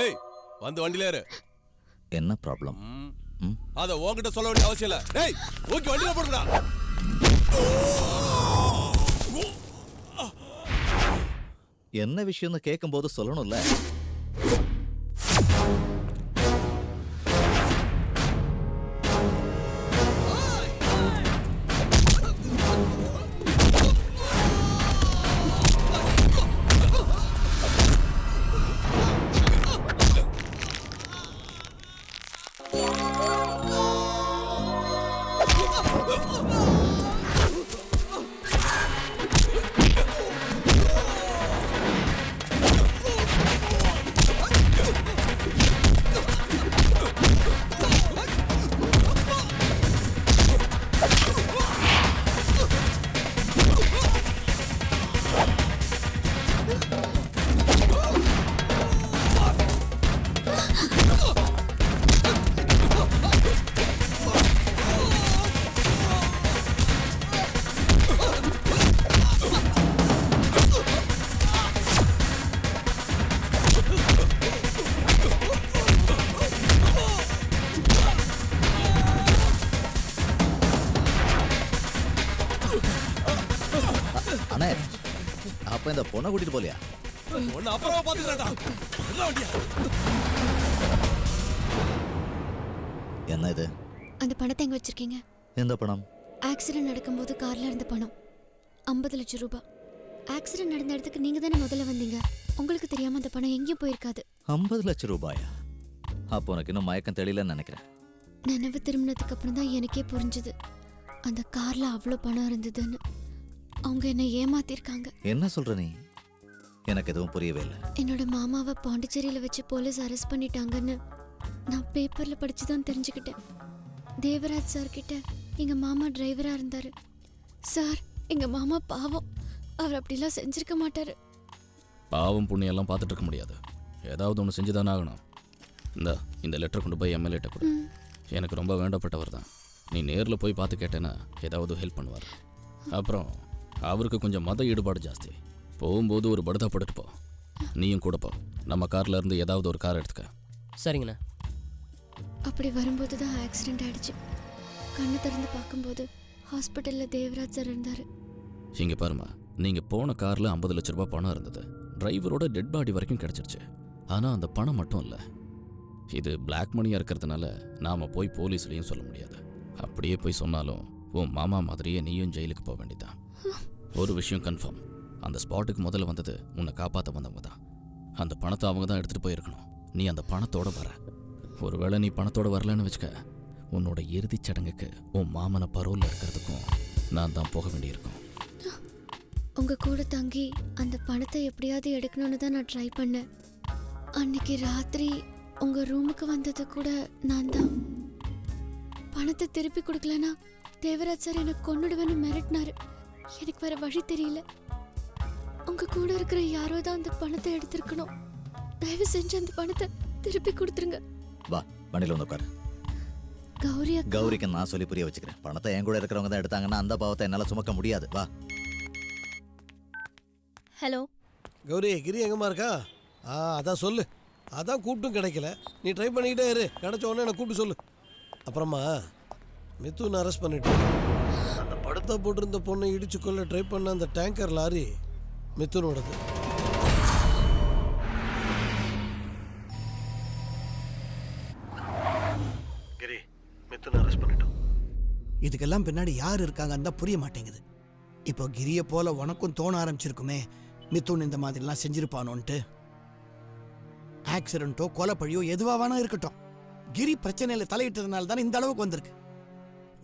ஏய், வந்து வண்டியில ஏறு. என்ன ப்ராப்ளம்? அத உன்கிட்ட சொல்ல வேண்டிய அவசியம் இல்ல. டேய், ஓகே, வண்டியில போடுடா. என்ன விஷயம்னு கேட்கும்போது சொல்லணும்ல. அண்ணே, அப்ப இந்த பொண்ணை கூட்டிட்டு போலியா? ஒன்னு அப்புறமா பாத்துக்கிறேன்டா. என்ன இது? அந்த பணத்தை எங்க வச்சிருக்கீங்க? எந்த பணம்? ஆக்சிடென்ட் நடக்கும்போது கார்ல இருந்த பணம் 50 லட்சம் ரூபாய். ஆக்சிடென்ட் நடந்த இடத்துக்கு நீங்க தானே முதல்ல வந்தீங்க. உங்களுக்கு தெரியாம அந்த பணம் எங்கேயும் போயிருக்காது. 50 லட்சம் ரூபாயா? அப்போ உனக்கு இன்னும் மயக்கம் தெரியலன்னு நினைக்கிறேன். நினைவு திரும்பினதுக்கு அப்புறம் தான் எனக்கே புரிஞ்சுது அந்த கார்ல அவ்வளோ பணம் இருந்ததுன்னு. அவங்க என்ன ஏமாத்திருக்காங்க. என்ன சொல்ற நீ? எனக்கு எதுவும் புரியவே இல்லை. என்னோட மாமாவை பாண்டிச்சேரியில வச்சு போலீஸ் அரெஸ்ட் பண்ணிட்டாங்கன்னு நான் பேப்பர்ல படிச்சு தான் தெரிஞ்சுக்கிட்டேன். தேவராஜ் சார் கிட்ட எங்க மாமா டிரைவரா இருந்தாரு. சார், எங்க மாமா பாவம், அவர் அப்படிலாம் செஞ்சிருக்க மாட்டாரு. பாவம் புண்ணியெல்லாம் பார்த்துட்டு இருக்க முடியாது. ஏதாவது ஒன்று செஞ்சுதானே ஆகணும். இந்த லெட்டர் கொண்டு போய் எம்எல்ஏட்ட கொடு. எனக்கு ரொம்ப வேண்டப்பட்டவர் தான். நீ நேரில் போய் பார்த்து கேட்டேன்னா ஏதாவது ஹெல்ப் பண்ணுவார். அப்புறம் அவருக்கு கொஞ்சம் மத ஈடுபாடு ஜாஸ்தி. போகும்போது ஒரு படுதா போட்டுட்டு போ. நீயும் கூட போ. நம்ம கார்ல இருந்து ஏதாவது ஒரு கார் எடுத்துக்க. சரிங்கண்ணா. அப்படி வரும்போது தான் ஆக்சிடென்ட் ஆயிடுச்சு. கண்ணு திறந்து பார்க்கும்போது ஹாஸ்பிட்டல்ல தேவராஜ் சார் இருந்தாரு. இங்கே பாருமா, நீங்கள் போன காரில் 50 லட்ச ரூபாய் பணம் இருந்தது. டிரைவரோட டெட் பாடி வரைக்கும் கிடச்சிருச்சு. ஆனால் அந்த பணம் மட்டும் இல்லை. இது பிளாக் மணியாக இருக்கிறதுனால நாம் போய் போலீஸ்லேயும் சொல்ல முடியாது. அப்படியே போய் சொன்னாலும் உன் மாமா மாதிரியே நீயும் ஜெயிலுக்கு போக வேண்டியதான். ஒரு விஷயம் கன்ஃபார்ம், அந்த ஸ்பாட்டுக்கு முதல்ல வந்தது உன்னை காப்பாற்ற வந்தவங்க தான். அந்த பணத்தை அவங்க தான் எடுத்துகிட்டு போயிருக்கணும். நீ அந்த பணத்தோட வர. ஒருவேளை நீ பணத்தோட வரலன்னு வச்சுக்க, உன்னோட இறுதிச் சடங்குக்கு உன் மாமனை பரோலில் இருக்கிறதுக்கும் நான் தான் போக வேண்டியிருக்கும். உங்க கூட தங்கி அந்த பணத்தை எப்படியாவது எடுக்கணும்னு தான் நான் ட்ரை பண்ணேன். அன்னைக்கு ராத்திரி உங்க ரூமுக்கு வந்தது கூட நான் தான். பணத்தை திருப்பி கொடுக்கலனா தேவராஜ் சார் எனக்கு கொன்னுடுவேன்னு மிரட்டினாரு. எனக்கு வேற வழி தெரியல. உங்க கூட இருக்கிற யாரோ தான் அந்த பணத்தை எடுத்திருக்கணும். தயவு செஞ்சு அந்த பணத்தை திருப்பி கொடுத்துருங்க. வா, வண்டியில் வந்து உட்காரு. கௌரிக்கு நான் சொல்லி புரிய வச்சுக்கிறேன். பணத்தை என் கூட இருக்கிறவங்க தான் எடுத்தாங்கன்னா அந்த பாவத்தை என்னால் சுமக்க முடியாது. வா. ஹலோ கௌரி, கிரி எங்கம்மா இருக்கா? அதான் சொல்லு. அதான் கூப்பிட்டும் கிடைக்கல. நீ ட்ரை பண்ணிக்கிட்டே இரு. கிடைச்ச உடனே எனக்கு கூப்பிட்டு சொல்லு. அப்புறமா மிதுன் அரெஸ்ட் பண்ணிட்டு அந்த படத்தை போட்டிருந்த பொண்ணை இடிச்சு கொள்ள ட்ரை பண்ண அந்த டேங்கர் லாரி மிதுனோடது. கிரி, மிதுன் அரெஸ்ட் பண்ணிட்டோம். இதுக்கெல்லாம் பின்னாடி யார் இருக்காங்கன்னு தான் புரிய மாட்டேங்குது. இப்போ கிரிய போல உனக்கும் தோண ஆரம்பிச்சிருக்குமே மிதுன் இந்த மாதிரிலாம் செஞ்சிருப்பானோன்ட்டு. ஆக்சிடென்ட்டோ கொலைப்பழியோ எதுவாக வேணா இருக்கட்டும், கிரி பிரச்சனையில் தலையிட்டதுனால தான் இந்த அளவுக்கு வந்திருக்கு.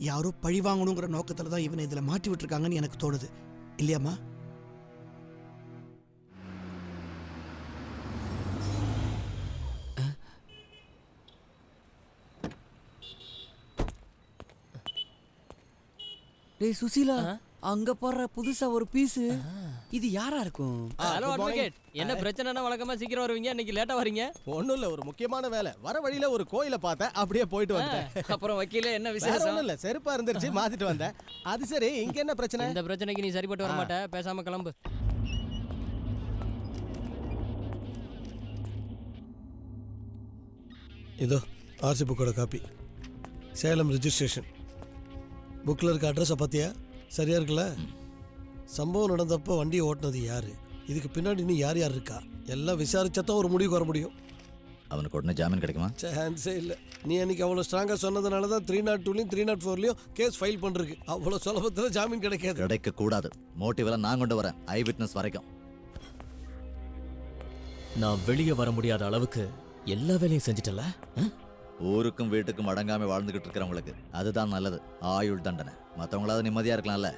யாரோ பழி வாங்கணுங்கிற நோக்கத்தில் தான் இவனை இதில் மாட்டி விட்டுருக்காங்கன்னு எனக்கு தோணுது. இல்லையாம்மா? டேய் சுசீலா, அங்க போற புதுசா ஒரு பீஸ். இது யாரா இருக்கும்? ஹலோ அட்வொகேட், என்ன பிரச்சனைனா வழக்கமா சீக்கிரம் வருவீங்க, இன்னைக்கு லேட்டா வரீங்க? ஒண்ணும் இல்ல, ஒரு முக்கியமான வேலை. வர வழியில ஒரு கோயிலை பார்த்தேன், அப்படியே போயிட்டு வந்தேன். அப்புறம் வக்கீல என்ன வேற விசேஷம்? ஒண்ணும் இல்ல, செருப்பா இருந்துருச்சு, மாத்திட்டு வந்தேன். அது சரி, இங்க என்ன பிரச்சனை? இந்த பிரச்சனைக்கு நீ சரிப்பட்டு வர மாட்ட, பேசாம கிளம்பு. இதோ ஆர்சி புக்கோட காப்பி, சேலம் ரிஜிஸ்ட்ரேஷன். புக்கில் இருக்க அட்ரஸை பார்த்தியா? சரியா இருக்குல்ல? சம்பவம் நடந்தப்போ வண்டியை ஓட்டினது யாரு, இதுக்கு பின்னாடி நீ யார் யார் இருக்கா, எல்லாம் விசாரிச்சா தான் ஒரு முடிவுக்கு வர முடியும். அவனுக்கு உடனே ஜாமீன் கிடைக்குமா? சான்ஸே இல்லை. நீ அன்னைக்கு அவ்வளோ ஸ்ட்ராங்காக சொன்னதுனால தான் 302லையும் 304லையும் கேஸ் ஃபைல் பண்ணிருக்கு. அவ்வளோ சுலபத்தில் ஜாமீன் கிடைக்காது. கிடைக்கக்கூடாது. மோட்டிவெல்லாம் நான் கொண்டு வரேன், ஐ விட்னஸ் வரைக்கும். நான் வெளியே வர முடியாத அளவுக்கு எல்லா வேலையும் செஞ்சிட்டல. ஊருக்கும் வீட்டுக்கும் அடங்காம வாழ்ந்துகிட்டு இருக்கிறவங்களுக்கு அதுதான் நல்லது, ஆயுள் தண்டனை. மற்றவங்களாவது நிம்மதியா இருக்கலாம்ல.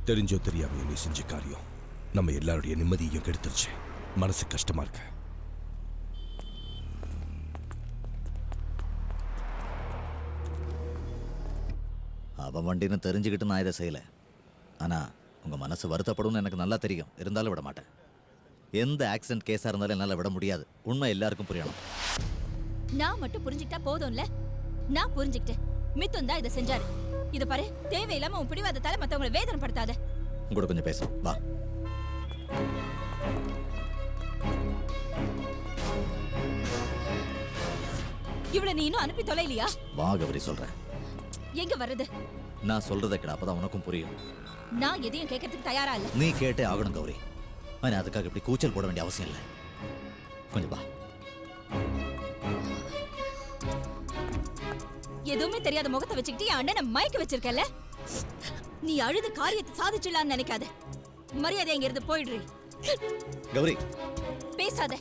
தெரிஞ்சோ தெரியாமையோ நீ செஞ்ச காரியம் நம்ம எல்லாருடைய நிம்மதியையும் கெடுத்துருச்சு. மனசு கஷ்டமா இருக்கு. அவன் வண்டின்னு தெரிஞ்சுக்கிட்டு நான் இதை செய்யலை. ஆனால் உங்கள் மனசு வருத்தப்படும்னு எனக்கு நல்லா தெரியும். இருந்தாலும் விட மாட்டேன். எந்த ஆக்சிடென்ட் கேஸாக இருந்தாலும் என்னால் விட முடியாது. உண்மை எல்லாருக்கும் புரியணும். நான் மட்டும் புரிஞ்சுக்கிட்டா போதும்ல? நான் புரிஞ்சுக்கிட்டேன். மிதுன் தான் இதை செஞ்சாரு. இத பாரு, தேவையில்லாம உன் பிடிவாதத்தால மத்தவங்களை வேதனைப்படுத்தாத. உங்களோட கொஞ்சம் பேசும் வா. இவளை நீ இன்னும் அனுப்பி தொலைலையா? வா கௌரி, சொல்றேன். எங்க வர்றது? நான் சொல்றதை கேட, அப்பதான் உனக்கும் புரியும். நான் எதையும் கேட்கறதுக்கு தயாரா இல்ல. நீ கேட்டே ஆகணும் கௌரி. ஆனா அதுக்காக இப்படி கூச்சல் போட வேண்டிய அவசியம் இல்லை. கொஞ்சம் வா. எதுவுமே தெரியாத முகத்தை வச்சுக்கிட்டு என் அண்ணனை மயக்க வச்சிருக்கல. நீ அழுது காரியத்தை சாதிச்சிடலான்னு நினைக்காத. மரியாதை இங்க இருந்து போயிடுறீ. கௌரி பேசாத.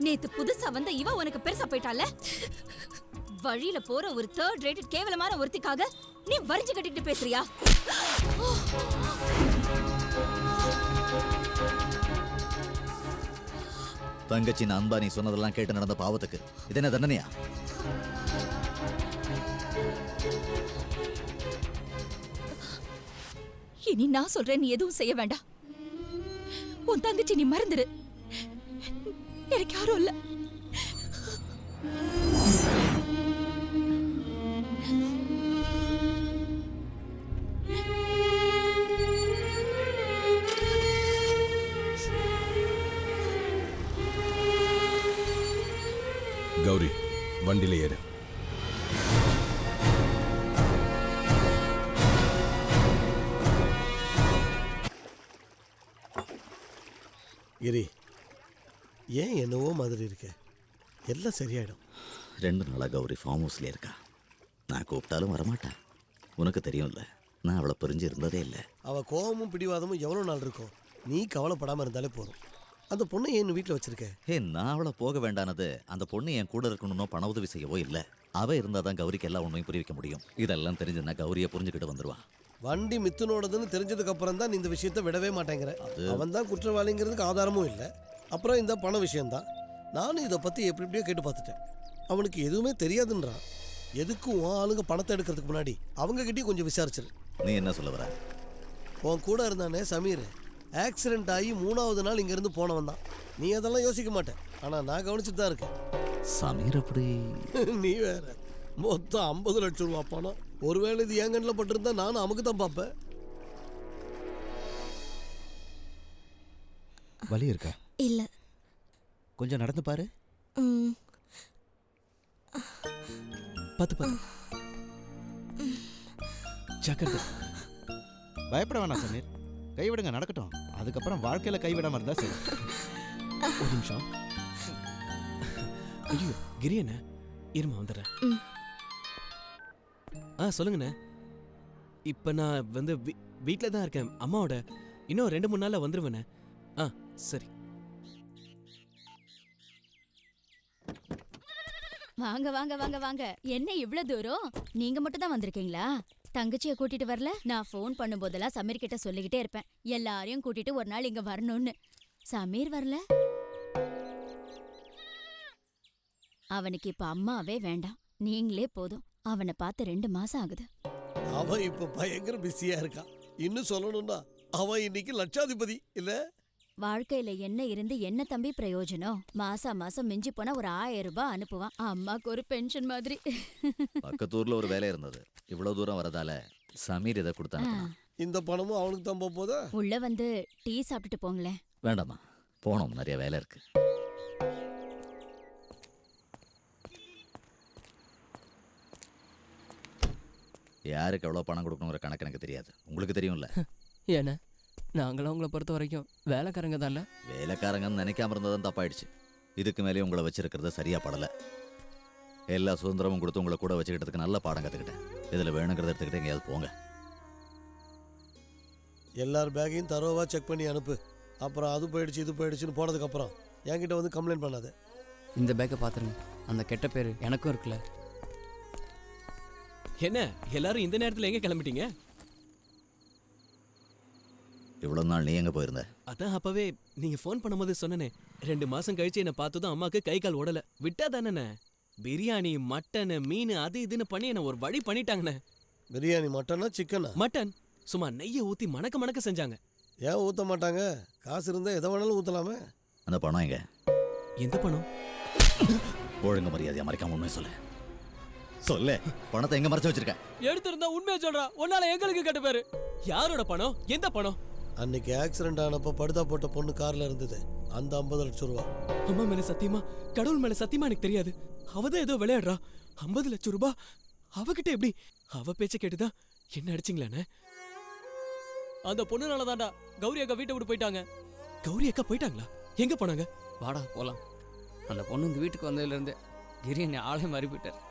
நேத்து புதுசா வந்த இவ உனக்கு பெருசா போயிட்டால. வழியில போற ஒரு தேர்ட் ரேட்டட் கேவலமான ஒருத்திக்காக நீ வரிஞ்சு கட்டிட்டு பேசுறியா? தங்கச்சி அன்பா நீ சொன்னதெல்லாம் கேட்டு நடந்த பாவத்துக்கு இது என்ன தண்டனையா? இனி நான் சொல்றேன், நீ எதுவும் செய்ய வேண்டாம். உன் தங்கச்சி நீ மறந்துடு. எனக்கு யாரும் இல்ல. கௌரி, வண்டியில ஏறு. கிரி, ஏன் என்னவோ மாதிரி இருக்க? எல்லாம் சரியாயிடும். 2 நாளாக கௌரி ஃபார்ம் ஹவுஸ்ல இருக்கா. நான் கூப்பிட்டாலும் வரமாட்டேன். உனக்கு தெரியும்ல, நான் அவளை பிரிஞ்சு இருந்ததே இல்லை. அவள் கோபமும் பிடிவாதமும் எவ்வளோ நாள் இருக்கும்? நீ கவலைப்படாமல் இருந்தாலே போதும். அந்த பொண்ணை ஏன் வீட்டில் வச்சிருக்க? நான் அவளை போக வேண்டானது அந்த பொண்ணு என் கூட இருக்கணும்னோ பண உதவி செய்யவோ இல்லை. அவள் இருந்தால் தான் கௌரிக்கு எல்லா உண்மையும் புரிய வைக்க முடியும். இதெல்லாம் தெரிஞ்சுன்னா கௌரியை புரிஞ்சுக்கிட்டு வந்துடுவான். வண்டி மித்துனோடதுன்னு தெரிஞ்சதுக்கு அப்புறம் தான் இந்த விஷயத்தை விடவே மாட்டேங்கிற. அவன் தான் குற்றவாளிங்கிறதுக்கு ஆதாரமும் இல்லை. அப்புறம் இந்த பண விஷயம்தான். நானும் இதை பற்றி எப்படியோ கேட்டு பார்த்துட்டேன். அவனுக்கு எதுவுமே தெரியாதுன்றான். எதுக்கும் ஆளுங்க பணத்தை எடுக்கிறதுக்கு முன்னாடி அவங்ககிட்டயும் கொஞ்சம் விசாரிச்சிரு. நீ என்ன சொல்ல வர? உன் கூட இருந்தானே சமீர், ஆக்சிடென்ட் ஆகி 3வது நாள் இங்கேருந்து போனவன் தான். நீ அதெல்லாம் யோசிக்க மாட்டேன், ஆனால் நான் கவனிச்சுட்டு தான் இருக்கேன். சமீர் அப்படி? நீ வேற, மொத்தம் 50 லட்சம் ரூபா பணம். ஒருவேளை இது என் கண்ணில் பட்டிருந்தா நானும் அமுக்கு தான் பார்ப்பேன். வலி இருக்கா? இல்ல. கொஞ்சம் நடந்து பாரு. பார்த்து ஜாக்கிரதை. பயப்பட வேணாம் சமீர், கைவிடுங்க, நடக்கட்டும். அதுக்கப்புறம் வாழ்க்கையில கைவிடாம இருந்தா சரி. ஒரு நிமிஷம். ஐயோ கிரி அண்ணா, இருமா வந்துடுறேன். சொல்லுங்கண்ணே. இப்போ நான் வந்து வீட்டில் தான் இருக்கேன் அம்மாவோட. இன்னும் 2-3 நாளில் வந்துடுவேண்ணே. சரி. வாங்க வாங்க வாங்க வாங்க. என்ன இவ்ளோ தூரம்? நீங்க மட்டும் தான் வந்திருக்கீங்களா? தங்கச்சியை கூட்டிட்டு வரல? நான் ஃபோன் பண்ணும்போதெல்லாம் சமீர் கிட்ட சொல்லிக்கிட்டே இருப்பேன், எல்லாரையும் கூட்டிட்டு ஒரு நாள் இங்க வரணும்னு. சமீர் வரல. அவனுக்கு இப்ப அம்மாவே வேண்டாம், நீங்களே போதும். அவனை பார்த்து 2 மாசம் ஆகுது. அவன் இப்ப பயங்கர பிஸியா இருக்கான். இன்னும் சொல்லணும்னா அவன் இன்னைக்கு லட்சாதிபதி இல்ல. வாழ்க்கையில என்ன இருந்து என்ன தம்பி பிரயோஜனம்? மாசம் மாசம் மிஞ்சி போனா ஒரு 1000 ரூபாய் அனுப்புவான். அம்மாக்கு ஒரு பென்ஷன் மாதிரி. பக்கத்தூர்ல ஒரு வேலை இருந்தது. இவ்வளவு தூரம் வரதால சமீர் இதை கொடுத்தாங்க. இந்த பணமும் அவனுக்கு தான் போதா? உள்ள வந்து டீ சாப்பிட்டுட்டு போங்களேன். வேண்டாமா, போனோம், நிறைய வேலை இருக்கு. யாருக்கு எவ்வளோ பணம் கொடுக்கணுங்கிற கணக்கு எனக்கு தெரியாது, உங்களுக்கு தெரியும்ல. ஏன்னா நாங்களும் உங்களை பொறுத்த வரைக்கும் வேலைக்காரங்க தான்ல. வேலைக்காரங்கன்னு நினைக்காம இருந்ததான் தப்பாயிடுச்சு. இதுக்கு மேலேயும் உங்களை வச்சிருக்கிறது சரியா படலை. எல்லா சுதந்திரமும் கொடுத்து உங்களை கூட வச்சுக்கிட்டதுக்கு நல்ல பாடம் கற்றுக்கிட்டேன். இதில் வேணுங்கிறத எடுத்துக்கிட்டு எங்கேயாவது போங்க. எல்லார் பேக்கையும் தரோவா செக் பண்ணி அனுப்பு. அப்புறம் அது போயிடுச்சு இது போயிடுச்சுன்னு போனதுக்கப்புறம் என்கிட்ட வந்து கம்ப்ளைண்ட் பண்ணாது. இந்த பேக்கை பார்த்துருங்க, அந்த கெட்ட பேர் எனக்கும் இருக்குல்ல. என்ன எல்லாரும் இந்த நேரத்தில் எங்கே கிளம்பிட்டீங்க? இவ்வளோ நாள் நீ எங்கே போயிருந்த? அதான் அப்பவே நீங்கள் ஃபோன் பண்ணும்போது சொன்னனே, 2 மாதம் கழிச்சு என்னை பார்த்ததும் அம்மாவுக்கு கை கால் ஓடலை. விட்டா தானே பிரியாணி மட்டனு மீன் அது இதுன்னு பண்ணி என்னை ஒரு வழி பண்ணிட்டாங்கண்ணே. பிரியாணி மட்டனா சிக்கனா? மட்டன். சும்மா நெய்யை ஊற்றி மணக்க மணக்க செஞ்சாங்க. ஏன் ஊற்ற மாட்டாங்க? காசு இருந்தால் எதை வேணாலும் ஊற்றலாமே. அந்த பணம் எங்க? எந்த பணம்? ஒழுங்கு மரியாதையா மறைக்காம உண்மை சொல்லு. சொல்லு, பணத்தை எங்க மறைச்சு வச்சிருக்க? எடுத்திருந்தா உண்மையை சொல்றா. உன்னால எங்களுக்கு கெட்ட பேரு. யாரோட பணம்? எந்த பணம்? அன்னைக்கு ஆக்சிடென்ட் ஆனப்ப படுதா போட்ட பொண்ணு கார்ல இருந்தது, அந்த 50 லட்சம் ரூபா. அம்மா மேல சத்தியமா, கடவுள் மேல சத்தியமா எனக்கு தெரியாது. அவதான் ஏதோ விளையாடுறா. 50 லட்சம் ரூபாய் அவகிட்ட எப்படி? அவ பேச்ச கேட்டுதான் என்ன அடிச்சிங்களானே? அந்த பொண்ணுனால தாண்டா கௌரி அக்கா வீட்டை விட்டு போயிட்டாங்க. கௌரி அக்கா போயிட்டாங்களா? எங்க போனாங்க? வாடா போலாம். அந்த பொண்ணு இந்த வீட்டுக்கு வந்ததுல இருந்து கிரி என்னை ஆளே மாறி போயிட்டார்.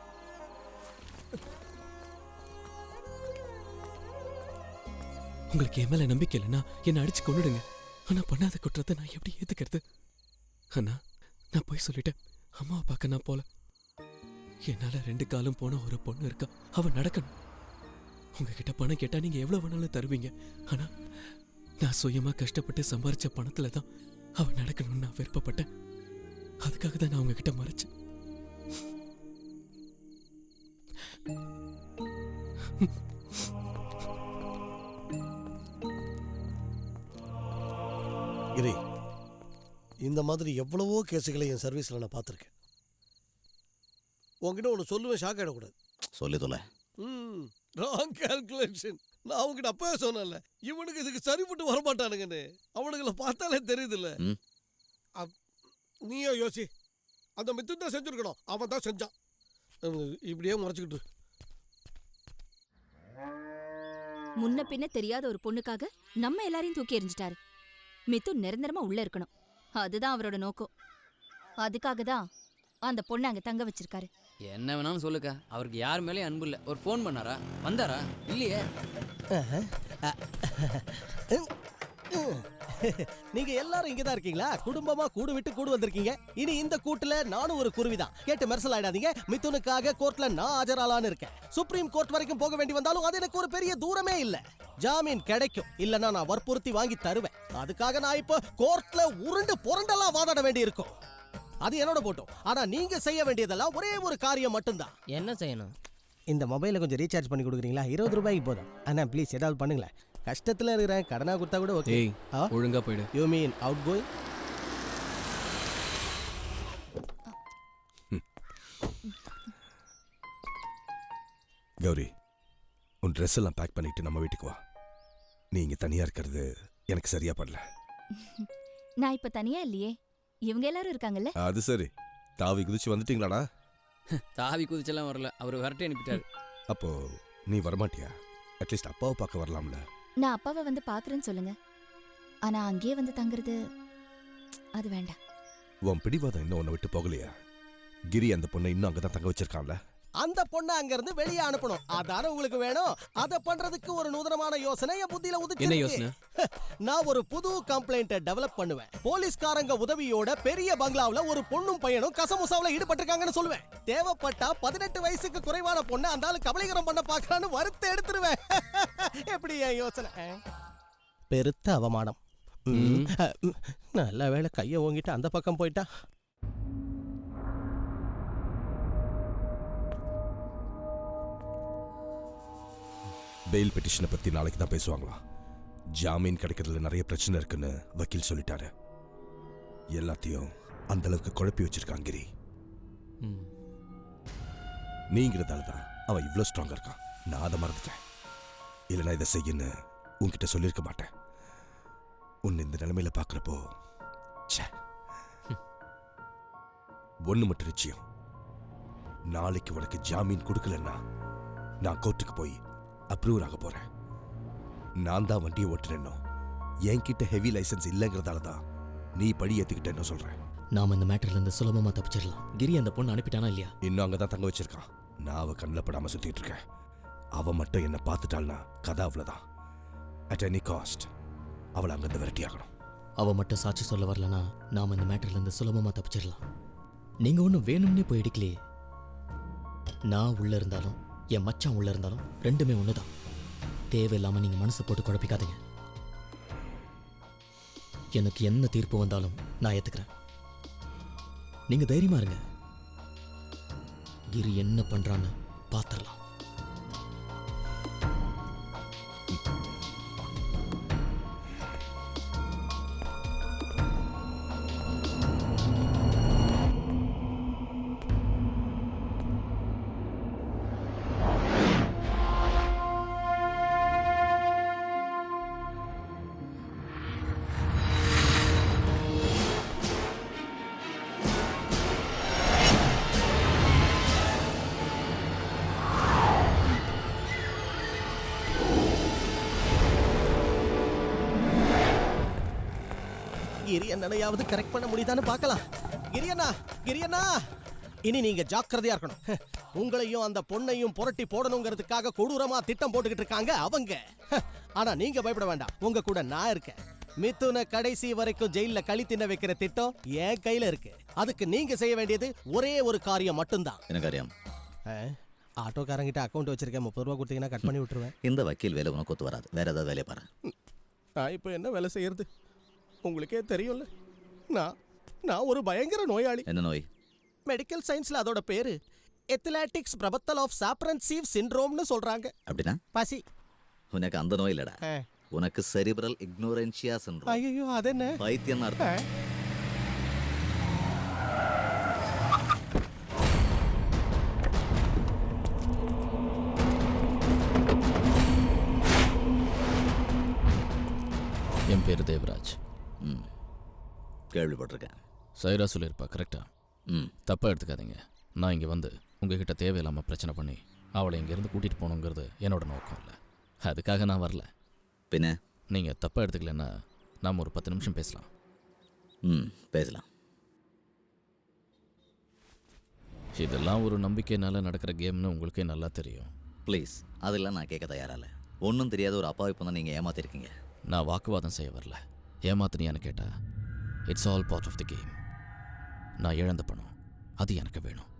உங்களுக்கு என் மேல நம்பிக்கை இல்லைன்னா என்னை அடிச்சு கொண்டுடுங்க. ஆனா பண்ணாத குற்றத்தை நான் எப்படி ஏத்துக்கிறது? அண்ணா, நான் போய் சொல்லிட்டேன். அம்மாவை பார்க்க நான் போல. என்னால 2 காலும் போன ஒரு பொண்ணு இருக்கா, அவ நடக்கணும். உங்ககிட்ட பணம் கேட்டா நீங்க எவ்வளவு வேணாலும் தருவீங்க. ஆனா நான் சுயமா கஷ்டப்பட்டு சம்பாரிச்ச பணத்துல தான் அவ நடக்கணும்னு நான் விருப்பப்பட்டேன். அதுக்காக தான் நான் உங்ககிட்ட மறைச்சேன். கிரி, இந்த மாதிரி எவ்வளவோ கேஸுகளை என் சர்வீஸில் நான் பார்த்துருக்கேன். உங்ககிட்ட ஒன்று சொல்லுவேன், ஷாக் ஆகிடக்கூடாது. சொல்லி தொலை. Wrong calculation. நான் அவங்ககிட்ட அப்பவே சொன்னேன்ல, இவனுக்கு இதுக்கு சரிப்பட்டு வரமாட்டானுங்கன்னு. அவனுங்களை பார்த்தாலே தெரியுதுல்ல. நீயோ யோசி, அந்த மித்து தான் செஞ்சுருக்கணும், அவன் தான் செஞ்சான். இப்படியே முறைச்சிக்கிட்டு. முன்ன பின்ன தெரியாத ஒரு பொண்ணுக்காக நம்ம எல்லாரையும் தூக்கி எறிஞ்சிட்டாரு. மித்து நிரந்தரமா உள்ள இருக்கணும், அதுதான் அவரோட நோக்கம். அதுக்காக தான் அந்த பொண்ணு அங்க தங்க வச்சிருக்காரு. என்ன வேணாலும் சொல்லுக்கா, அவருக்கு யார் மேலேயும் அன்பு இல்லை. ஒரு ஃபோன் பண்ணாரா? வந்தாரா? இல்லையே. நீங்க எல்லாரும் இங்கதான் இருக்கீங்களா? குடும்பமா கூடு விட்டு கூடு வந்திருக்கீங்க. இனி இந்த கூட்டுல நானும் ஒரு குருவிதான். கேட்டு மெர்சல் ஆயிடாதீங்க. மிதுனுக்காக கோர்ட்ல நான் ஆஜராலான்னு இருக்கேன். சுப்ரீம் கோர்ட் வரைக்கும் போக வேண்டி வந்தாலும் அது எனக்கு ஒரு பெரிய தூரமே இல்ல. ஜாமீன் கிடைக்கும், இல்லன்னா நான் வற்புறுத்தி வாங்கி தருவேன். அதுக்காக நான் இப்ப கோர்ட்ல உருண்டு புரண்டெல்லாம் வாதாட வேண்டி இருக்கும். அது என்னோட போட்டோம். ஆனா நீங்க செய்ய வேண்டியதெல்லாம் ஒரே ஒரு காரியம் மட்டும்தான். என்ன செய்யணும்? இந்த மொபைலை கொஞ்சம் ரீசார்ஜ் பண்ணி கொடுக்குறீங்களா? 20 ரூபாய்க்கு போதும். அண்ணா ப்ளீஸ் ஏதாவது பண்ணுங்களேன். கஷ்டத்துல இருக்கிறேன், கடனா கொடுத்தா கூட ஓகே. ஒழுங்கா போயிடு. You mean out going? Gowri, உன் ட்ரெஸ் எல்லாம் பேக் பண்ணிட்டு நம்ம வீட்டுக்கு வா. நீ இங்க தனியா இருக்கிறது எனக்கு சரியா படல. நான் இப்ப தனியா இல்லையே, இவங்க எல்லாரும் இருக்காங்கல்ல. அது சரி, தாவி குதிச்சு வந்துட்டீங்களாடா? தாவி குதிச்செல்லாம் வரல, அவர் விரட்டி அனுப்பிட்டாரு. அப்போ நீ வரமாட்டியா? அட்லீஸ்ட் அப்பாவை பார்க்க வரலாம்ல. நான் அப்பாவை வந்து பாக்குறேன்னு சொல்லுங்க. ஆனா அங்கேயே வந்து தங்குறது அது வேண்டாம். உன் பிடிவாதம் இன்னும் உன்னை விட்டு போகலையா? கிரி அந்த பொண்ணை இன்னும் அங்கதான் தங்க வச்சிருக்கான்ல. அந்த பொண்ணை அங்க இருந்து வெளியே அனுப்பணும். அதான உங்களுக்கு வேணும். அத பண்றதுக்கு ஒரு நூதனமான யோசனை என் புத்தியில உதிச்சு. என்ன யோசனை? நான் ஒரு புது கம்ப்ளைண்ட்டை டெவலப் பண்ணுவேன். போலீஸ்காரங்க உதவியோட பெரிய பங்களாவுல ஒரு பொண்ணும் பையனும் கசமுசாவுல ஈடுபட்டிருக்காங்கன்னு சொல்லுவேன். தேவைப்பட்டா 18 வயசுக்கு குறைவான பொண்ணை அந்த ஆளு கபலீகரம் பண்ண பாக்குறான்னு வறுத்து எடுத்துருவேன். எப்படி என் யோசனை? பெருத்த அவமானம். நல்ல வேளை கையை ஓங்கிட்டு அந்த பக்கம் போயிட்டா. பெயில் பெட்டிஷனை பத்தி நாளைக்கு தான் பேசுவாங்களா? ஜாமீன் கிடைக்கிறதுல நிறைய பிரச்சனை இருக்குன்னு வக்கீல் சொல்லிட்டாரு. எல்லாத்தையும் அந்த அளவுக்கு குழப்பி வச்சிருக்கான் கிரி. நீங்கிறதால தான் அவன் இவ்வளோ ஸ்ட்ராங்கா இருக்கான். நான் அதை மறந்துட்டேன். இல்லைனா இதை செய்யன்னு உன்கிட்ட சொல்லியிருக்க மாட்டேன். உன் இந்த நிலைமையில பார்க்குறப்போ ஒன்று மட்டும் நிச்சயம், நாளைக்கு உனக்கு ஜாமீன் கொடுக்கலன்னா நான் கோர்ட்டுக்கு போய் அப்ரூவ் ஆக போறேன். நான் தான் வண்டியை ஓட்டுறேன்னோ, என்கிட்ட ஹெவி லைசன்ஸ் இல்லைங்கிறதால தான் நீ படி ஏத்துக்கிட்டேன்னு சொல்றேன். நாம இந்த மேட்டர்ல இருந்து சுலபமா தப்பிச்சிடலாம். கிரி அந்த பொண்ணு அனுப்பிட்டானா இல்லையா? இன்னும் அங்கதான் தங்க வச்சிருக்கான். நான் அவ கண்ணில் படாம சுத்திட்டு இருக்கேன். அவ மட்டும் என்ன பார்த்துட்டாள்னா கதை அவ்வளவுதான். அட் எனி காஸ்ட் அவளை அங்கிருந்து விரட்டி ஆகணும். அவ மட்டும் சாட்சி சொல்ல வரலனா நாம இந்த மேட்டர்ல இருந்து சுலபமா தப்பிச்சிடலாம். நீங்க ஒன்றும் வேணும்னே போய் எடுக்கலையே. நான் உள்ள இருந்தாலும் என் மச்சான் உள்ள இருந்தாலும் ரெண்டுமே ஒண்ணுதான். தேவையில்லாம நீங்க மனசை போட்டு குழப்பிக்காதீங்க. எனக்கு என்ன தீர்ப்பு வந்தாலும் நான் ஏத்துக்கிறேன். நீங்க தைரியமா இருங்க. கிரி என்ன பண்றான்னு பாத்திரலாம். கிரி அண்ணனையாவது கரெக்ட் பண்ண முடியுதான்னு பார்க்கலாம். கிரியண்ணா, கிரியண்ணா, இனி நீங்க ஜாக்கிரதையா இருக்கணும். உங்களையும் அந்த பொண்ணையும் புரட்டி போடணுங்கிறதுக்காக கொடூரமா திட்டம் போட்டுக்கிட்டு இருக்காங்க அவங்க. ஆனா நீங்க பயப்பட வேண்டாம், உங்க கூட நான் இருக்கேன். மிதுனை கடைசி வரைக்கும் ஜெயில களி தின்ன வைக்கிற திட்டம் என் கையில இருக்கு. அதுக்கு நீங்க செய்ய வேண்டியது ஒரே ஒரு காரியம் மட்டும்தான். என்ன காரியம்? ஆட்டோக்காரங்கிட்ட அக்கௌண்ட் வச்சிருக்கேன், 30 ரூபா கொடுத்தீங்கன்னா கட் பண்ணி விட்டுருவேன். இந்த வக்கீல் வேலை உனக்கு ஒத்து வராது. வேற ஏதாவது வேலையை பாரு. நான் இப்போ என்ன வேலை செய்யறது? உங்களுக்கே தெரியும்ல, நான் ஒரு பயங்கர நோயாளி. என்ன நோய்? மெடிக்கல் சயின்ஸ்ல அதோட பேரு எத்லெட்டிக்ஸ் பிரபத்தல் ஆஃப் சாப்ரன்சீவ் சிண்ட்ரோம்னு சொல்றாங்க. அப்படின்னா பசி. உனக்கு அந்த நோய் இல்லடா, உனக்கு செரிப்ரல் இக்னோரன்ஷியா சிண்ட்ரோம். ஐயோ, அது என்ன? பைத்தியம் அர்த்தம். என் பேர் தேவராஜ். கேள்விப்பட்டிருக்கேன். சைரா சொல்லியிருப்பா, கரெக்டா? தப்பாக எடுத்துக்காதீங்க. நான் இங்கே வந்து உங்ககிட்ட தேவையில்லாமல் பிரச்சனை பண்ணி அவளை இங்கேருந்து கூட்டிகிட்டு போகணுங்கிறது என்னோட நோக்கம் இல்லை. அதுக்காக நான் வரல. பின்ன நீங்கள் தப்பாக எடுத்துக்கலன்னா நாம் ஒரு 10 நிமிஷம் பேசலாம். பேசலாம். இதெல்லாம் ஒரு நம்பிக்கையினால நடக்கிற கேம்னு உங்களுக்கே நல்லா தெரியும். ப்ளீஸ், அதெல்லாம் நான் கேட்க தயாரில்ல. ஒன்றும் தெரியாத ஒரு அப்பா இப்போ தான் நீங்கள் ஏமாத்திருக்கீங்க. நான் வாக்குவாதம் செய்ய வரல. ஏமாத்தினியான்னு கேட்டா it's all part of the game. நான் இழந்த பணம் அது எனக்கு வேணும்.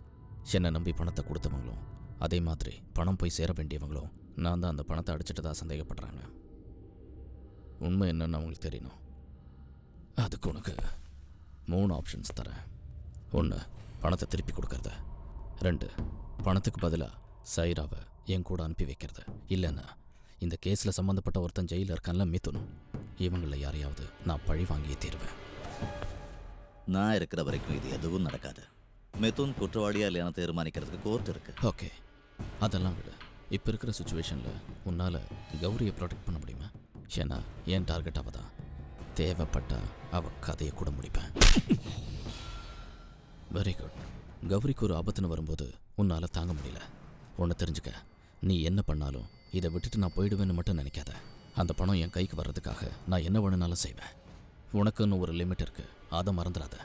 என்னை நம்பி பணத்தை கொடுத்தவங்களும் அதே மாதிரி பணம் போய் சேர வேண்டியவங்களும் நான் தான் அந்த பணத்தை அடிச்சிட்டதா சந்தேகப்படுறாங்க. உண்மை என்னன்னு அவங்களுக்கு தெரியணும். அதுக்கு உனக்கு 3 ஆப்ஷன்ஸ் தரேன். 1, பணத்தை திருப்பி கொடுக்கறது. 2, பணத்துக்கு பதிலாக சைராவை என் கூட அனுப்பி வைக்கிறது. இல்லைன்னா இந்த கேஸில் சம்மந்தப்பட்ட ஒருத்தன் ஜெயிலில் இருக்கான்ல மிதுன், இவங்களில் யாரையாவது நான் பழி வாங்கியே தீருவேன். நான் இருக்கிற வரைக்கும் இது எதுவும் நடக்காது. மிதுன் குற்றவாளியா இல்லையான தீர்மானிக்கிறதுக்கு கோர்ட் இருக்கு. ஓகே, அதெல்லாம் விட இப்போ இருக்கிற சுச்சுவேஷனில் உன்னால் கௌரியை ப்ரொடெக்ட் பண்ண முடியுமா? ஏன்னா என் டார்கெட் அவள் தான். தேவைப்பட்டா அவள் கதையை கூட முடிப்பேன். Very good. கௌரிக்கு ஒரு ஆபத்துன்னு வரும்போது உன்னால் தாங்க முடியல. ஒன்று தெரிஞ்சுக்க, நீ என்ன பண்ணாலும் இதை விட்டுட்டு நான் போயிடுவேன்னு மட்டும் நினைக்காத. அந்த பணம் என் கைக்கு வர்றதுக்காக நான் என்ன வேணுனாலும் செய்வேன். உனக்குன்னு ஒரு லிமிட் இருக்குது, அதை மறந்துடாத.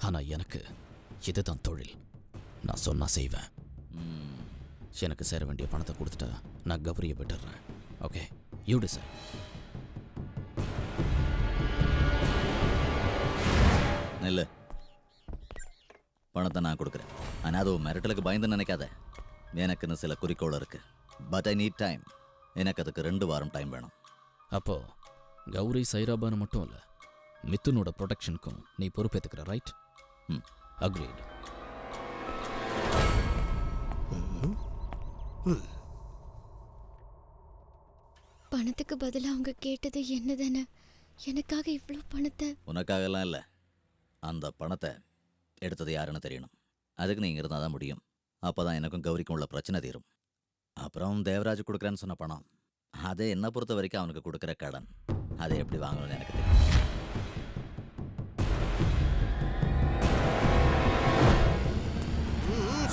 ஆனால் எனக்கு இதுதான் தொழில். நான் சொன்னா செய்வேன். எனக்கு சேர வேண்டிய பணத்தை கொடுத்துட்டா நான் கௌரியை விட்டுடுறேன். Okay, you decide. இல்லை, பணத்தை நான் கொடுக்குறேன். ஆனால் அது மிரட்டலுக்கு பயந்து நினைக்காத. எனக்குன்னு சில குறிக்கோள் இருக்கு. But I need time. எனக்கு அதுக்கு 2 வாரம் டைம் வேணும். அப்போ கௌரி சைராபான்னு மட்டும் இல்லை, மிதுனோட ப்ரொடெக்ஷனுக்கும் நீ பொறுப்பேற்றுக்கிற, ரைட்? அக்ரீட். பணத்துக்கு பதிலாக அவங்க கேட்டது என்னதானே? எனக்காக இவ்வளோ பணத்தை? உனக்காகலாம் இல்லை, அந்த பணத்தை எடுத்தது யாருன்னு தெரியணும். அதுக்கு நீங்கள் இருந்தால் தான் முடியும். அப்போ தான் எனக்கும் கௌரிக்கும் உள்ள பிரச்சனை தீரும். அப்புறம் தேவராஜ் கொடுக்குறேன்னு சொன்ன பணம், அதை என்னை பொறுத்த வரைக்கும் அவனுக்கு கொடுக்குற கடன். அதை எப்படி வாங்கணும்னு எனக்கு தெரியும்.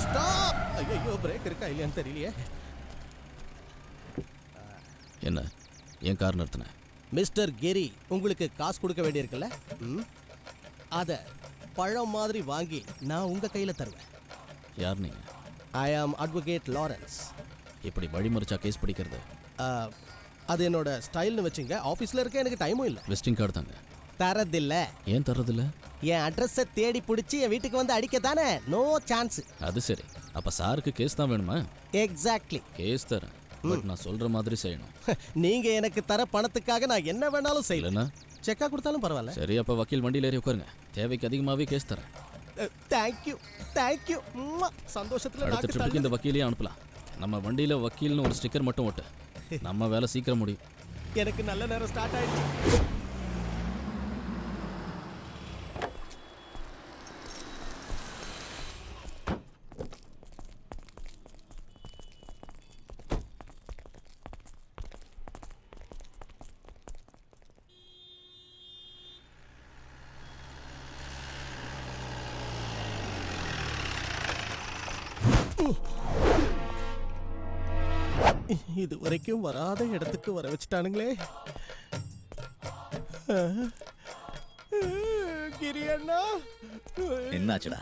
ஸ்டாப்! ஐயோ, பிரேக் இருக்கா இல்லையான்னு தெரியலையே. என்ன என் கார் நிறுத்தின? மிஸ்டர் கெரி, உங்களுக்கு காசு கொடுக்க வேண்டியிருக்குல்ல? அதை பழம் மாதிரி வாங்கி நான் உங்கள் கையில் தருவேன். யார் நீங்கள்? ஐ ஆம் அட்வொகேட் லாரன்ஸ். இப்படி வழிமறிச்சா கேஸ் பிடிக்கிறது? அது என்னோட ஸ்டைல்னு வச்சுங்க. ஆஃபீஸில் இருக்க எனக்கு டைமும் இல்லை. விசிட்டிங் கார்டு தாங்க. தரதில்ல. ஏன் தரதில்ல? என் அட்ரஸை தேடி பிடிச்சி என் வீட்டுக்கு வந்து அடிக்க தானே. No chance. அது சரி, அப்போ சாருக்கு கேஸ் தான் வேணுமா? எக்ஸாக்ட்லி. கேஸ் தரேன், பட் நான் சொல்கிற மாதிரி செய்யணும். நீங்கள் எனக்கு தர பணத்துக்காக நான் என்ன வேணாலும் செய்யலண்ணா. செக்கா கொடுத்தாலும் பரவாயில்ல. சரி, அப்போ வக்கீல் வண்டியில் ஏறி உட்காருங்க. தேவைக்கு அதிகமாகவே கேஸ் தரேன். Thank you thank you. சந்தோஷத்தில் அடுத்த ட்ரிப்புக்கு இந்த வக்கீலையும் அனுப்பலாம். நம்ம வண்டியில் வக்கீல்னு ஒரு ஸ்டிக்கர் மட்டும் ஓட்டு. நம்ம வேலை சீக்கிரம் முடியும். எனக்கு நல்ல நேரம் ஸ்டார்ட் ஆயிடுச்சு. இது வரைக்கும் வராத இடத்துக்கு வர வச்சுட்டானுங்களே. கிரி அண்ணா, என்னாச்சுடா?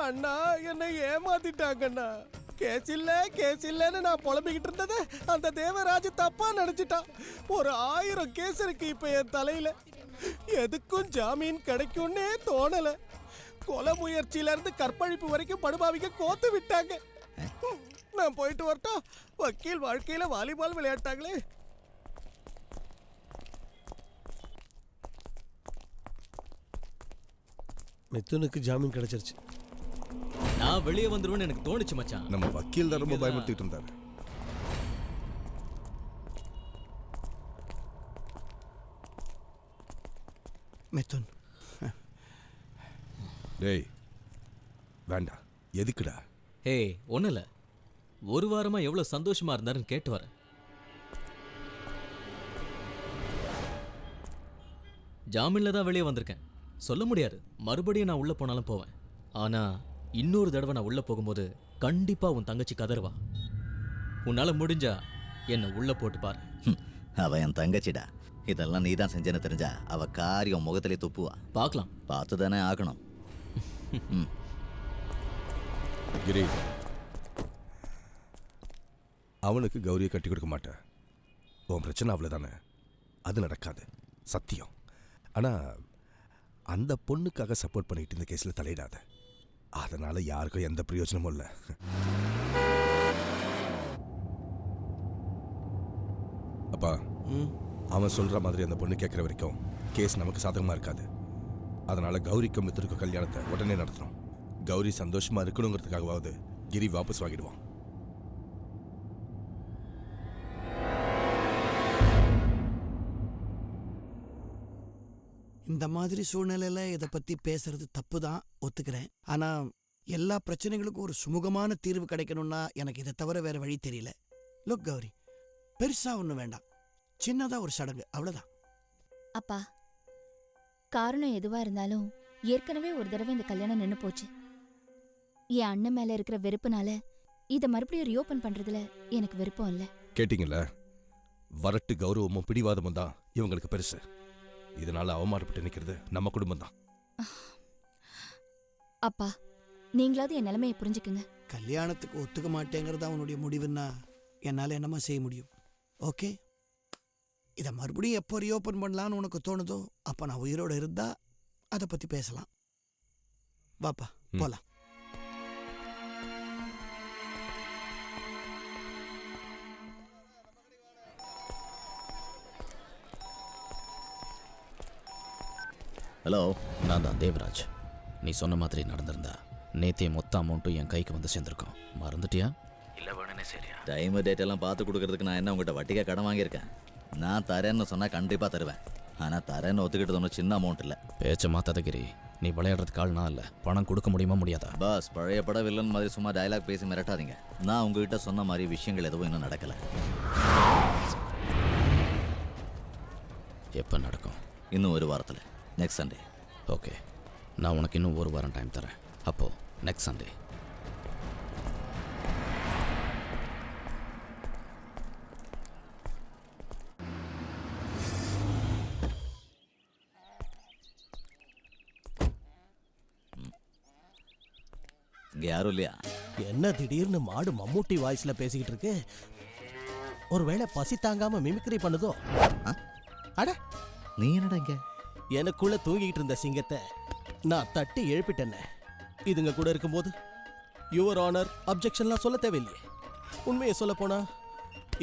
அண்ணா என்னை ஏமாத்திட்டாங்கண்ணா. கேஸ் இல்லைன்னு நான் புலம்பிக்கிட்டு இருந்தது அந்த தேவராஜ் தப்பா நினைச்சிட்டான். ஒரு 1000 கேஸ் இருக்கு இப்ப என் தலையில. எதுக்கும் ஜாமீன் கிடைக்கும்னே தோணல. கொலை முயற்சியில இருந்து கற்பழிப்பு வரைக்கும் படுபாவிக்க கோத்து விட்டாங்க. நான் போயிட்டு வரட்டா? வக்கீல் வாழ்க்கையில வாலிபால் விளையாட்டாங்களே. மிதுனுக்கு ஜாமீன் கிடைச்சிருச்சு. நான் வெளியே வந்துருவேன்னு எனக்கு தோணுச்சு மச்சான். நம்ம வக்கீல் தான் ரொம்ப பயமுறுத்திட்டு இருந்தாரு. மிதுன், டேய் வேண்டாம். எதுக்குடா? ஏய், ஒன்றும் இல்லை. ஒரு வாரமா எவ்வளவு சந்தோஷமா இருந்தாருன்னு கேட்டு வரேன். ஜாமீன்ல தான் வெளியே வந்திருக்கேன். சொல்ல முடியாது, மறுபடியும் நான் உள்ள போனாலும் போவேன். ஆனா இன்னொரு தடவை நான் உள்ள போகும்போது கண்டிப்பா உன் தங்கச்சி கதறுவா. உன்னால முடிஞ்சா என்ன உள்ள போட்டு பாரு. அவ என் தங்கச்சிடா. இதெல்லாம் நீ தான் செஞ்சேன்னு தெரிஞ்சா அவ காரியம் முகத்திலே துப்புவா. பார்க்கலாம். பார்த்து தானே ஆகணும். கிரி, அவனுக்கு கௌரியை கட்டி கொடுக்க மாட்டேன். உன் பிரச்சனை அவ்வளோதானே, அது நடக்காது, சத்தியம். ஆனால் அந்த பொண்ணுக்காக சப்போர்ட் பண்ணிட்டு இந்த கேஸில் தலையிடாத. அதனால யாருக்கும் எந்த பிரயோஜனமும் இல்லை. அப்பா, அவன் சொல்ற மாதிரி அந்த பொண்ணு கேட்குற வரைக்கும் கேஸ் நமக்கு சாதகமாக இருக்காது. அதனால கௌரிக்கும் மித்தருக்கும் கல்யாணத்தை உடனே நடத்தணும். கௌரி சந்தோஷமா இருக்கணுங்கிறதுக்காகவாவது கிரி வாபஸ் வாங்கிடுவான். இந்த மாதிரி சூழ்நிலையில இதை பத்தி பேசுறது தப்பு தான், ஒத்துக்கிறேன். ஆனா எல்லா பிரச்சனைகளுக்கும் ஒரு சுமூகமான தீர்வு கிடைக்கணும்னா எனக்கு இதை தவிர வேற வழி தெரியல. லுக் கௌரி, பெருசா ஒன்றும் வேண்டாம், சின்னதா ஒரு சடங்கு, அவ்வளவுதான். அப்பா, காரணம் எதுவா இருந்தாலும் ஏற்கனவே ஒரு தடவை இந்த கல்யாணம் நின்னு போச்சு. என் அண்ணன் மேல இருக்கிற வெறுப்புனால இதை மறுபடியும் ரீஓபன் பண்றதுல எனக்கு விருப்பம் இல்லை. கேட்டீங்கல்ல, வரட்டு கௌரவமும் பிடிவாதமும் தான் இவங்களுக்கு பெருசு. இதனால அவமானப்பட்டு நிற்கிறது நம்ம குடும்பம் தான். அப்பா, நீங்களாவது என் நிலைமையை புரிஞ்சுக்குங்க. கல்யாணத்துக்கு ஒத்துக்க மாட்டேங்கிறது அவனுடைய முடிவுன்னா என்னால் என்னமா செய்ய முடியும்? ஓகே, இதை மறுபடியும் எப்போ ரீஓப்பன் பண்ணலான்னு உனக்கு தோணுதோ அப்போ நான் உயிரோடு இருந்தா அதை பற்றி பேசலாம். வாப்பா போலாம். ஹலோ, நான் தான் தேவராஜ். நீ சொன்ன மாதிரி நடந்திருந்தா நேத்தே மொத்த அமௌண்ட்டும் என் கைக்கு வந்து சேர்ந்துருக்கோம். மறந்துட்டியா? இல்லை வேணுனே சரியா? டைம் டேட் எல்லாம் பார்த்து கொடுக்கறதுக்கு நான் என்ன உங்கள்கிட்ட வட்டிக்கா கடன் வாங்கியிருக்கேன்? நான் தரேன்னு சொன்னால் கண்டிப்பாக தருவேன். ஆனால் தரேன்னு ஒத்துக்கிட்டது ஒன்றும் சின்ன அமௌண்ட் இல்லை. பேச்ச மாத்தாத கிரி, நீ விளையாடுறதுக்கு ஆள் நான் இல்லை. பணம் கொடுக்க முடியுமா முடியாதா? பாஸ், பழைய பட வில்லன் மாதிரி சும்மா டயலாக் பேசி மிரட்டாதீங்க. நான் உங்ககிட்ட சொன்ன மாதிரி விஷயங்கள் எதுவும் இன்னும் நடக்கலை. எப்போ நடக்கும்? இன்னும் ஒரு வாரத்தில், நெக்ஸ்ட் சண்டே. ஓகே, நான் உனக்கு இன்னும் ஒரு வாரம் டைம் தரேன். அப்போது நெக்ஸ்ட் சண்டே. இங்கே யாரும் இல்லையா? என்ன திடீர்னு மாடு மம்மூட்டி வாய்ஸ்ல பேசிக்கிட்டு இருக்கு? ஒருவேளை பசி தாங்காம மிமிக்ரி பண்ணுதோ? அட, நீ என்னடா இங்க? எனக்குள்ள தூங்கிக்கிட்டு இருந்த சிங்கத்தை நான் தட்டி எழுப்பிட்டேன்னு. இதுங்க கூட இருக்கும்போது யுவர் ஆனர் அப்ஜெக்ஷன்லாம் சொல்ல தேவையில்லையே. உண்மையை சொல்ல போனா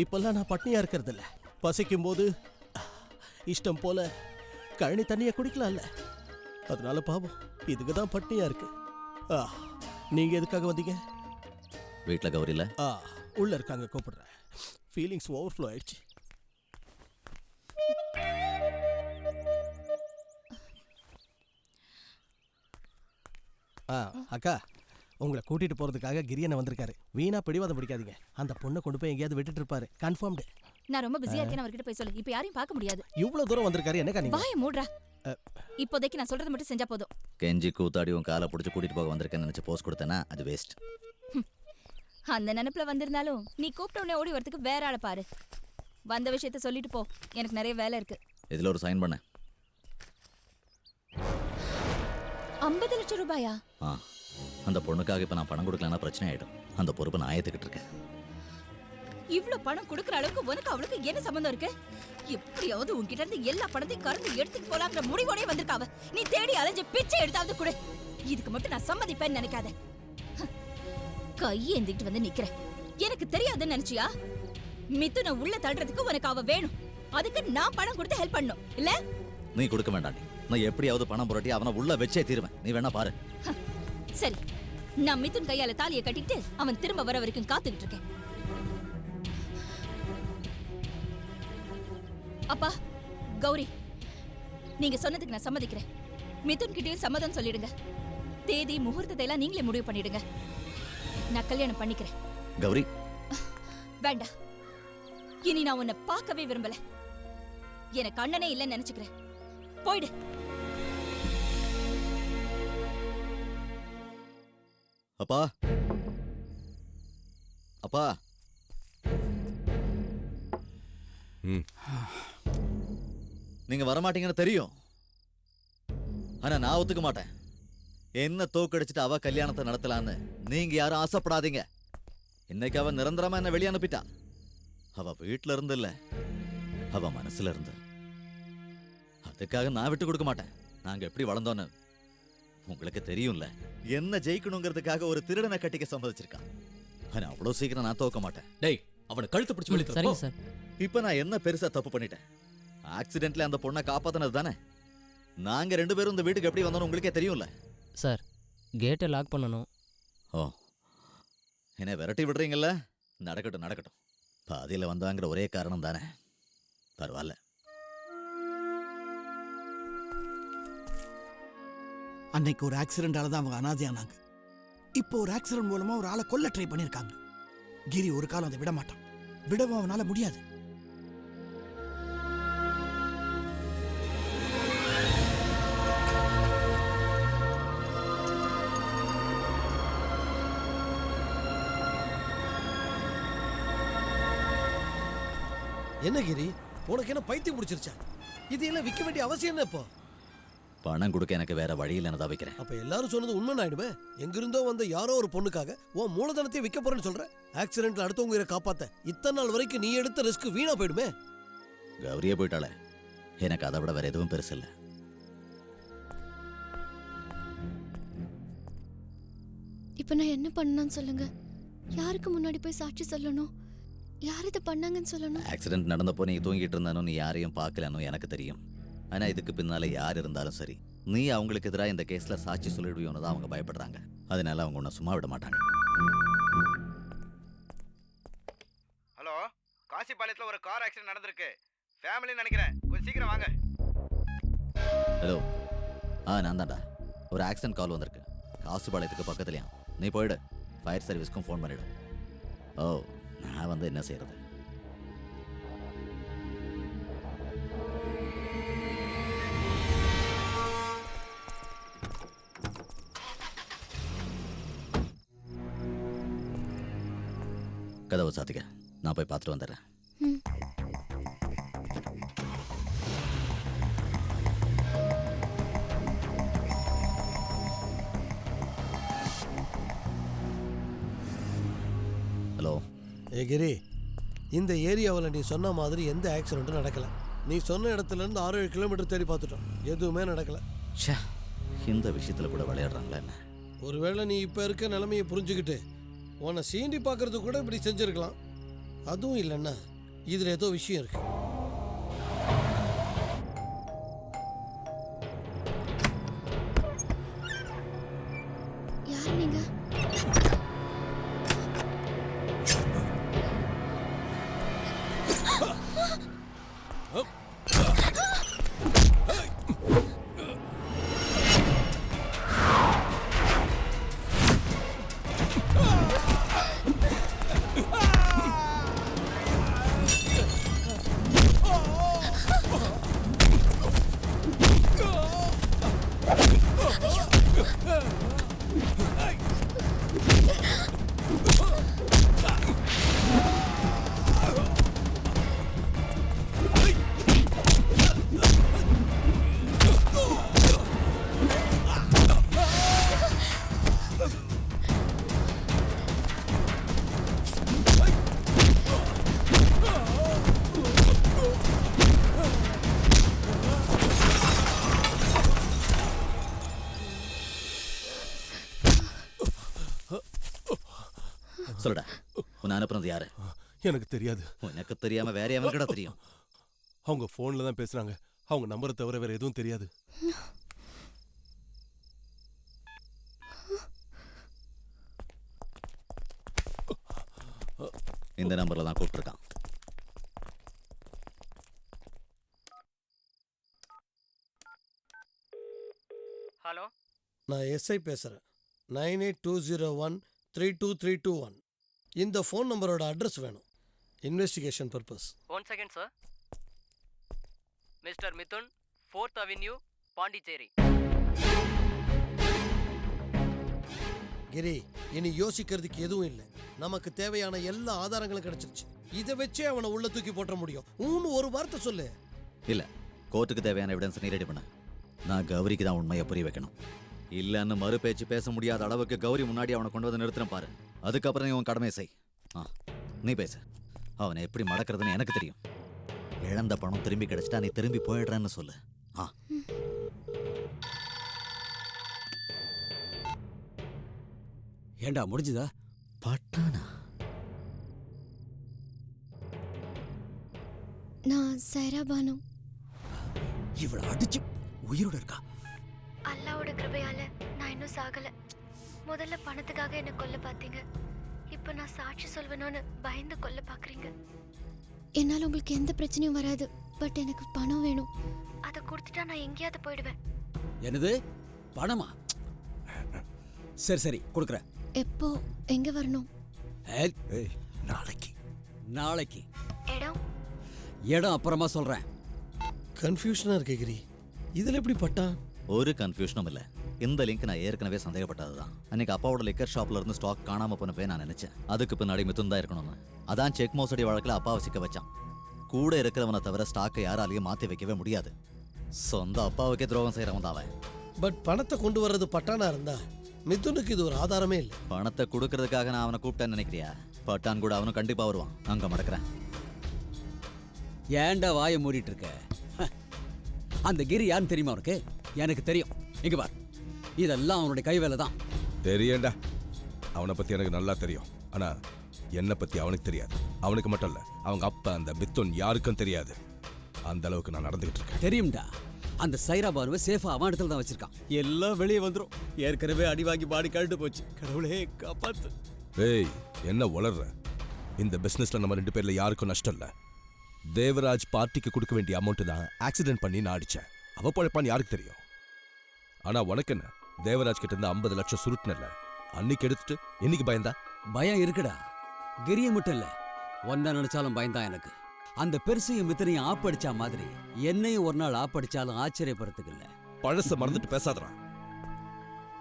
இப்பெல்லாம் நான் பட்னியா இருக்கிறது இல்லை. பசிக்கும் போது இஷ்டம் போல கழனி தண்ணியை குடிக்கலாம்ல. அதனால பாவம் இதுக்கு தான் பட்னியா இருக்கு. நீங்க எதுக்காக வந்தீங்க? வீட்டில் கௌரியில் உள்ள இருக்காங்க, கூப்பிடுறேன். ஃபீலிங்ஸ் ஓவர்ஃப்ளோ ஆயிடுச்சு. அக்கா, உங்களை கூட்டிட்டு போறதுக்காக கிரியனை வந்திருக்காரு. வீணா பிடிவாதம் பிடிக்காதீங்க. அந்த பொண்ணை கொண்டு போய் எங்கேயாவது விட்டுட்டு இருப்பாரு, கன்ஃபார்ம்டு. நான் ரொம்ப பிஸியா இருக்கேன், அவர்கிட்ட போய் சொல்லு. இப்போ யாரையும் பார்க்க முடியாது. இவ்வளவு தூரம் வந்திருக்காரு, என்னக்கா நீங்க? வாயை மூடுறா. இப்போதைக்கு நான் சொல்றதை மட்டும் செஞ்சா போதும். கெஞ்சி கூத்தாடி உன் காலை பிடிச்சி கூட்டிட்டு போக வந்திருக்கேன்னு நினைச்சு போஸ்ட் கொடுத்தேன்னா அது வேஸ்ட். அந்த நினைப்புல வந்திருந்தாலும் நீ கூப்பிட்ட உடனே ஓடி வரதுக்கு வேற ஆளை பாரு. வந்த விஷயத்த சொல்லிட்டு போ, எனக்கு நிறைய வேலை இருக்கு. இதுல ஒரு சைன் பண்ண. 50 லட்சம் ரூபாயா? அந்த பொண்ணுக்காக இப்ப நான் பணம் கொடுக்கலன்னா பிரச்சனை ஆயிடும். அந்த பொறுப்பை நான் ஏத்துக்கிட்டு இருக்கேன். இவ்ளோ பணம் கொடுக்கற அளவுக்கு உனக்கு அவளுக்கு என்ன சம்பந்தம் இருக்கு? எப்படியாவது உன்கிட்ட இருந்து எல்லா பணத்தையும் கறந்து எடுத்துட்டு போலாங்கிற முடிவோடே வந்திருக்காவ. நீ தேடி அலைஞ்ச பிச்சை எடுத்தாவது கொடு. இதுக்கு மட்டும் நான் சம்மதிப்பேன்னு நினைக்காத. கையேந்திட்டு வந்து நிக்கிற. எனக்கு தெரியாதுன்னு நினைச்சியா? மிதுனை உள்ள தள்ளுறதுக்கு உனக்கு அவ வேணும். அதுக்கு நான் பணம் கொடுத்து ஹெல்ப் பண்ணணும் இல்ல? நீ கொடுக்க வேண்டாம். நான் எப்படியாவது பணம் புரட்டி அவனை உள்ள வச்சே தீருவேன். நீ வேணா பாரு. சரி, நான் மிதுன் கையால தாலியை கட்டிட்டு அவன் திரும்ப வர வரைக்கும் காத்துக்கிட்டு இருக்கேன். அப்பா, கௌரி, நீங்க சொன்னதுக்கு நான் சம்மதிக்கிறேன். மிதுன் கிட்டே சம்மதம் சொல்லிடுங்க. தேதி முகூர்த்தத்தை எல்லாம் நீங்களே முடிவு பண்ணிடுங்க. நான் கல்யாணம் பண்ணிக்கிறேன். கௌரி, வேண்டாம். இனி நான் உன்னை பார்க்கவே விரும்பல. எனக்கு அண்ணனே இல்லைன்னு நினைச்சுக்கிறேன். போயிடு. அப்பா, அப்பா. நீங்க வரமாட்டீங்கன்னு தெரியும். ஆனா நான் ஒத்துக்க மாட்டேன். என்ன தோக்கடிச்சிட்டு அவ கல்யாணத்தை நடத்தலான்னு நீங்க யாரும் ஆசைப்படாதீங்க. இன்னைக்கு அவ நிரந்தரமா என்ன வெளியே அனுப்பிட்டா. அவ வீட்டுல இருந்து இல்ல, அவ மனசுல இருந்து. அதுக்காக நான் விட்டு கொடுக்க மாட்டேன். நாங்க எப்படி வளர்ந்தோன்னு உங்களுக்கு தெரியும்ல. என்ன ஜெயிக்கணுங்கிறதுக்காக ஒரு திருடனை கட்டிக்க சம்மதிச்சிருக்கான். ஆனா அவ்வளவு சீக்கிரம் நான் தோக்க மாட்டேன். டேய், அவனை கழுத்து பிடிச்சு வெளியே சரிங்க சார். இப்ப நான் என்ன பெருசா தப்பு பண்ணிட்டேன்? ஆக்சிடென்ட்ல அந்த பொண்ணை காப்பாத்தினது தானே. நாங்க 2 பேரும் இந்த வீட்டுக்கு எப்படி வந்தோம்னு உங்களுக்கே தெரியும்ல. சார், கேட்டை லாக் பண்ணணும். ஓ, என்ன விரட்டி விடுறீங்கல்ல? நடக்கட்டும் நடக்கட்டும். பாதியில வந்தாங்கிற ஒரே காரணம் தானே. பரவாயில்ல. அன்னைக்கு ஒரு ஆக்சிடென்டால தான் அவங்க அனாதையானாங்க. இப்போ ஒரு ஆக்சிடென்ட் மூலமா ஒரு ஆளை கொல்ல ட்ரை பண்ணிருக்காங்க. கிரி ஒரு காலம் அதை விட மாட்டான். விடவும் அவனால முடியாது. என்ன கிரி, உனக்கு என்ன பைத்தியம் முடிச்சிருச்சா? இது எல்லாம் விற்க வேண்டிய அவசியம் என்ன? இப்போ பணம் கொடுக்க எனக்கு வேற வழி இல்லைன்னு தான் வைக்கிறேன். அப்ப எல்லாரும் சொன்னது உண்மை ஆயிடுமே. எங்கிருந்தோ வந்த யாரோ ஒரு பொண்ணுக்காக உன் மூலதனத்தை விற்க போறேன்னு சொல்ற. ஆக்சிடென்ட்ல அடுத்தவங்க உயிரை காப்பாத்த இத்தனை நாள் வரைக்கும் நீ எடுத்த ரிஸ்க் வீணா போயிடுமே. கௌரியே போயிட்டாளே, எனக்கு அதை விட வேற எதுவும் பெருசு இல்லை. இப்போ நான் என்ன பண்ணணும்னு சொல்லுங்க. யாருக்கு முன்னாடி போய் சாட்சி சொல்லணும்? யார் இதை பண்ணாங்கன்னு சொல்லணும்? ஆக்சிடென்ட் நடந்தப்போ நீ தூங்கிட்டு இருந்தானோ, நீ யாரையும் பார்க்கலனோ எனக்கு தெரியும். ஆனா இதுக்கு பின்னால யார் இருந்தாலும் சரி, நீ அவங்களுக்கு எதிராக இந்த கேஸ்ல சாட்சி சொல்லிடுவியோன்னு தான் அவங்க பயப்படுறாங்க. அதனால அவங்க உன்னை சும்மா விட மாட்டாங்க. ஹலோ, காசிபாளையத்துல ஒரு கார் ஆக்சிடென்ட் நடந்திருக்கு. ஃபேமிலின்னு நினைக்கிறேன். கொஞ்சம் சீக்கிரம் வாங்க. ஹலோ, நான் தான்டா. ஒரு ஆக்சிடென்ட் கால் வந்திருக்கு. காசுபாளையத்துக்கு பக்கத்துலையா. நீ போயிடு. Fire சர்வீஸ்க்கும் phone பண்ணிவிடு. ஓ, நான் வந்து என்ன செய்யறது? கதவை சாத்திக்க. நான் போய் பார்த்துட்டு வந்துடுறேன். ஹலோ. கிரி, இந்த ஏரியாவில் நீ சொன்ன மாதிரி எந்த ஆக்சிடென்ட்டும் நடக்கல. நீ சொன்ன இடத்துல இருந்து 6-7 கிலோமீட்டர் தேடி பார்த்துட்டோம். எதுவுமே நடக்கல. இந்த விஷயத்துல கூட விளையாடுறாங்களா என்ன? ஒருவேளை நீ இப்ப இருக்க நிலைமையை புரிஞ்சுக்கிட்டு உன்னை சீண்டி பார்க்கறது கூட இப்படி செஞ்சிருக்கலாம். அதுவும் இல்லைன்னா இதுல ஏதோ விஷயம் இருக்கு. யார் நீங்க? சொல்லுடா, உன்னை அனுப்புனது யாரு? எனக்கு தெரியாது. உனக்கு தெரியாம வேற எவனுக்குடா தெரியும்? அவங்க போன்ல தான் பேசுறாங்க. அவங்க நம்பரை தவிர வேற எதுவும் தெரியாது. இந்த நம்பர்ல தான் கூப்பிட்டுருக்கான். ஹலோ, நான் எஸ்ஐ பேசுறேன். 9820132321. இந்த ஃபோன் நம்பரோட அட்ரஸ் வேணும். Investigation purpose. 1 second sir. Mister Mithun, 4th avenue, Pondicherry. Giri, இனி யோசிக்கிறதுக்கு எதுவும் இல்லை. நமக்கு தேவையான எல்லா ஆதாரங்களும் கிடைச்சிருச்சு. இதை வச்சே அவனை உள்ள தூக்கி போட்ட முடியும். ஒரு வார்த்தை சொல்லு. இல்ல, கோர்ட்டுக்கு தேவையான எவிடன்ஸ் நீ ரெடி பண்ண. நான் கௌரிக்கு தான் உண்மையை புரிய வைக்கணும். இல்லன்னு மறு பேச்சு பேச முடியாத அளவுக்கு கௌரி முன்னாடி அவனை கொண்டு வந்து நிறுத்துறேன் பாரு. அதுக்கப்புறம் நீ உன் கடமையை செய். நீ பேசு. அவனை எப்படி மடக்கிறதுன்னு எனக்கு தெரியும். இழந்த பணம் திரும்பி கிடைச்சிட்டா நீ திரும்பி போயிடுறேன்னு சொல்லு. ஏண்டா முடிஞ்சுதா? பட்டானா? நான் சைரா பானு. இவளை அடிச்சு உயிரோட இருக்கா? அல்லாவோட கிருபையால நான் இன்னும் சாகல. முதல்ல பணத்துக்காக என்ன கொல்ல பாத்தீங்க. இப்போ நான் சாட்சி சொல்வேணும்னு பயந்து கொல்ல பாக்குறீங்க. என்னால உங்களுக்கு எந்த பிரச்சனையும் வராது. பட் எனக்கு பணம் வேணும். அதை கொடுத்துட்டா நான் எங்கேயாவது போயிடுவேன். என்னது? பணமா? சரி சரி கொடுக்குறேன். எப்போ எங்க வரணும்? நாளைக்கு. நாளைக்கு இடம் இடம் அப்புறமா சொல்றேன். கன்ஃபியூஷனா இருக்கு கிரி. இதுல எப்படி பட்டா? ஒரு கன்ஃபியூஷனும் இல்லை. இந்த லிங்க் நான் ஏற்கனவே சந்தேகப்பட்டதுதான். அன்னைக்கு அப்பாவோட லிக்கர் ஷாப்ல இருந்து ஸ்டாக் காணாம போனப்பே நான் நினைச்சேன் அதுக்கு பின்னாடி மிதுன் தான் இருக்கணும்னு. அதான் செக் மோசடி வழக்கில் அப்பாவை சிக்க வச்சான். கூட இருக்கிறவனை தவிர ஸ்டாக்கை யாராலையும் மாற்றி வைக்கவே முடியாது. சொந்த அப்பாவுக்கே துரோகம் செய்கிறவன் தான் அவன். பட் பணத்தை கொண்டு வர்றது பட்டானா இருந்தா மிதுனுக்கு இது ஒரு ஆதாரமே இல்லை. பணத்தை கொடுக்கறதுக்காக நான் அவனை கூப்பிட்டேன்னு நினைக்கிறியா? பட்டான் கூட அவனும் கண்டிப்பாக வருவான். அங்கே மடக்கிறேன். ஏன்டா வாயை மூடிட்டு இருக்க? அந்த கிரி யாருன்னு தெரியுமா உனக்கு? எனக்கு தெரியும். இங்க பார், இதெல்லாம் அவனுடைய கை வேலை தான். தெரியண்டா. அவனை பத்தி எனக்கு நல்லா தெரியும். ஆனா என்னை பத்தி அவனுக்கு தெரியாது. அவனுக்கு மட்டும் இல்ல, அவங்க அப்பா அந்த மிதுன் யாருக்கும் தெரியாது. அந்த அளவுக்கு நான் நடந்துகிட்டு இருக்கேன். தெரியும்டா. அந்த சைரா பானுவை சேஃபா அவன் இடத்துல தான் வச்சிருக்கான். எல்லாம் வெளியே வந்துடும். ஏற்கனவே அடி வாங்கி பாடி கழட்டு போச்சு. கடவுளே காப்பாத்து. ஏய், என்ன உளர்ற? இந்த பிசினஸ்ல நம்ம 2 பேர்ல யாருக்கும் நஷ்டம் இல்ல. தேவராஜ் பார்ட்டிக்கு கொடுக்க வேண்டிய அமௌண்ட் தான் ஆக்சிடென்ட் பண்ணி நான் அடிச்சேன். அவ பழைப்பான்னு யாருக்கு தெரியும்? ஆனா உனக்கு என்ன? தேவராஜ் கிட்ட இருந்து 50 லட்சம் சுருட்டுனல. அன்னைக்கு எடுத்துட்டு இன்னைக்கு பயந்தா? பயம் இருக்குடா. கிரிய மட்டும் இல்ல, ஒன்ன நினைச்சாலும் பயந்தான் எனக்கு. அந்த பெருசையும் மித்தனையும் ஆப்படிச்சா மாதிரி என்னையும் ஒரு நாள் ஆப்படிச்சாலும் ஆச்சரியப்படுறதுக்கு இல்ல. பழச மறந்துட்டு பேசாதடா.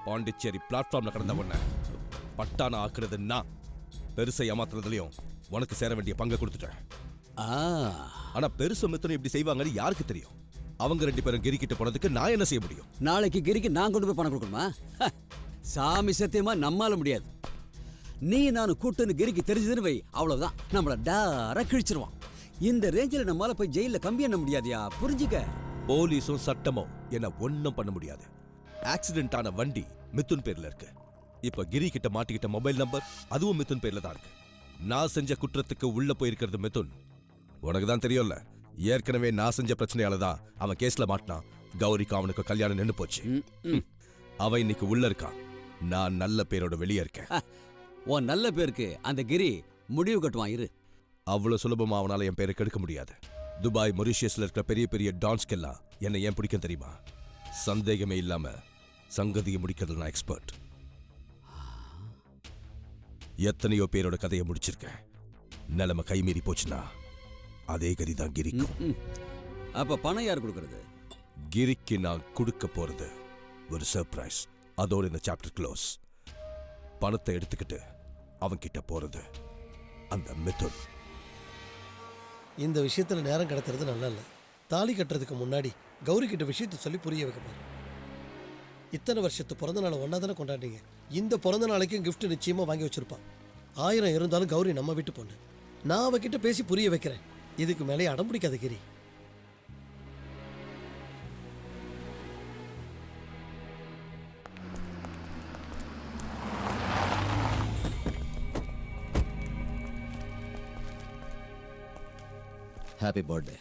பாண்டிச்சேரி பிளாட்ஃபார்ம்ல கடந்த உடனே பட்டான ஆக்குறதுன்னா பெருசை ஏமாத்துறதுலயும் உனக்கு சேர வேண்டிய பங்கை கொடுத்துட்டேன். ஆனா பெருசு மித்தனை இப்படி செய்வாங்கன்னு யாருக்கு தெரியும்? அவங்க 2 பேரும் கிரிக்கிட்ட போனதுக்கு நான் என்ன செய்ய முடியும்? நாளைக்கு கிரிக்கு நான் கொண்டு போய் பணம் கொடுக்கணுமா? சாமி சத்தியமா நம்மால முடியாது. நீ நானும் கூட்டுன்னு கிரிக்கு தெரிஞ்சதுன்னு வை, அவ்வளவுதான். நம்மள டாரா கிழிச்சிருவான். இந்த ரேஞ்சில நம்மால போய் ஜெயில கம்பி எண்ண முடியாதியா? புரிஞ்சுக்க. போலீஸும் சட்டமும் என்ன ஒன்னும் பண்ண முடியாது. ஆக்சிடென்ட் ஆன வண்டி மிதுன் பேர்ல இருக்கு. இப்ப கிரி கிட்ட மாட்டிக்கிட்ட மொபைல் நம்பர் அதுவும் மிதுன் பேர்ல தான் இருக்கு. நான் செஞ்ச குற்றத்துக்கு உள்ள போயிருக்கிறது மிதுன். உனக்கு தான் தெரியும்ல, ஏற்கனவே நான் செஞ்ச பிரச்சனையால தான் அவன் கேஸ்ல மாட்டினான். கௌரிக்கு அவனுக்கு கல்யாணம் நின்று போச்சு. அவன் இன்னைக்கு உள்ள இருக்கான். நான் நல்ல பேரோட வெளியே இருக்கேன். உன் நல்ல பேருக்கு அந்த கிரி முடிவு கட்டுவான். இரு. அவ்வளவு சுலபமா அவனால என் பேரை கெடுக்க முடியாது. துபாய், மொரிஷியஸ்ல இருக்கிற பெரிய பெரிய டான்ஸ்கெல்லாம் என்னை ஏன் பிடிக்கும் தெரியுமா? சந்தேகமே இல்லாம சங்கதியை முடிக்கிறதுல நான் எக்ஸ்பர்ட். எத்தனையோ பேரோட கதையை முடிச்சிருக்கேன். நிலைமை கைமீறி போச்சுன்னா அதே கதி தான் கிரிக்கும். அப்ப பணம் யார் கொடுக்கறது? கிரிக்கு நான் கொடுக்க போறது ஒரு சர்ப்ரைஸ். அதோட இந்த சாப்டர் க்ளோஸ். பணத்தை எடுத்துக்கிட்டு அவன் கிட்ட போறது அந்த மிதுன். இந்த விஷயத்துல நேரம் கடத்துறது நல்லா இல்லை. தாலி கட்டுறதுக்கு முன்னாடி கௌரி கிட்ட விஷயத்தை சொல்லி புரிய வைக்க பாரு. இத்தனை வருஷத்து பிறந்த நாளை ஒன்னா தானே கொண்டாடுறீங்க. இந்த பிறந்த நாளைக்கும் கிஃப்ட் நிச்சயமா வாங்கி வச்சிருப்பான். 1000 இருந்தாலும் கௌரி நம்ம வீட்டு பொண்ணு. நான் அவகிட்ட பேசி புரிய வைக்கிறேன். இதுக்கு மேலே அடம் பிடிக்காத கிரி. Happy birthday.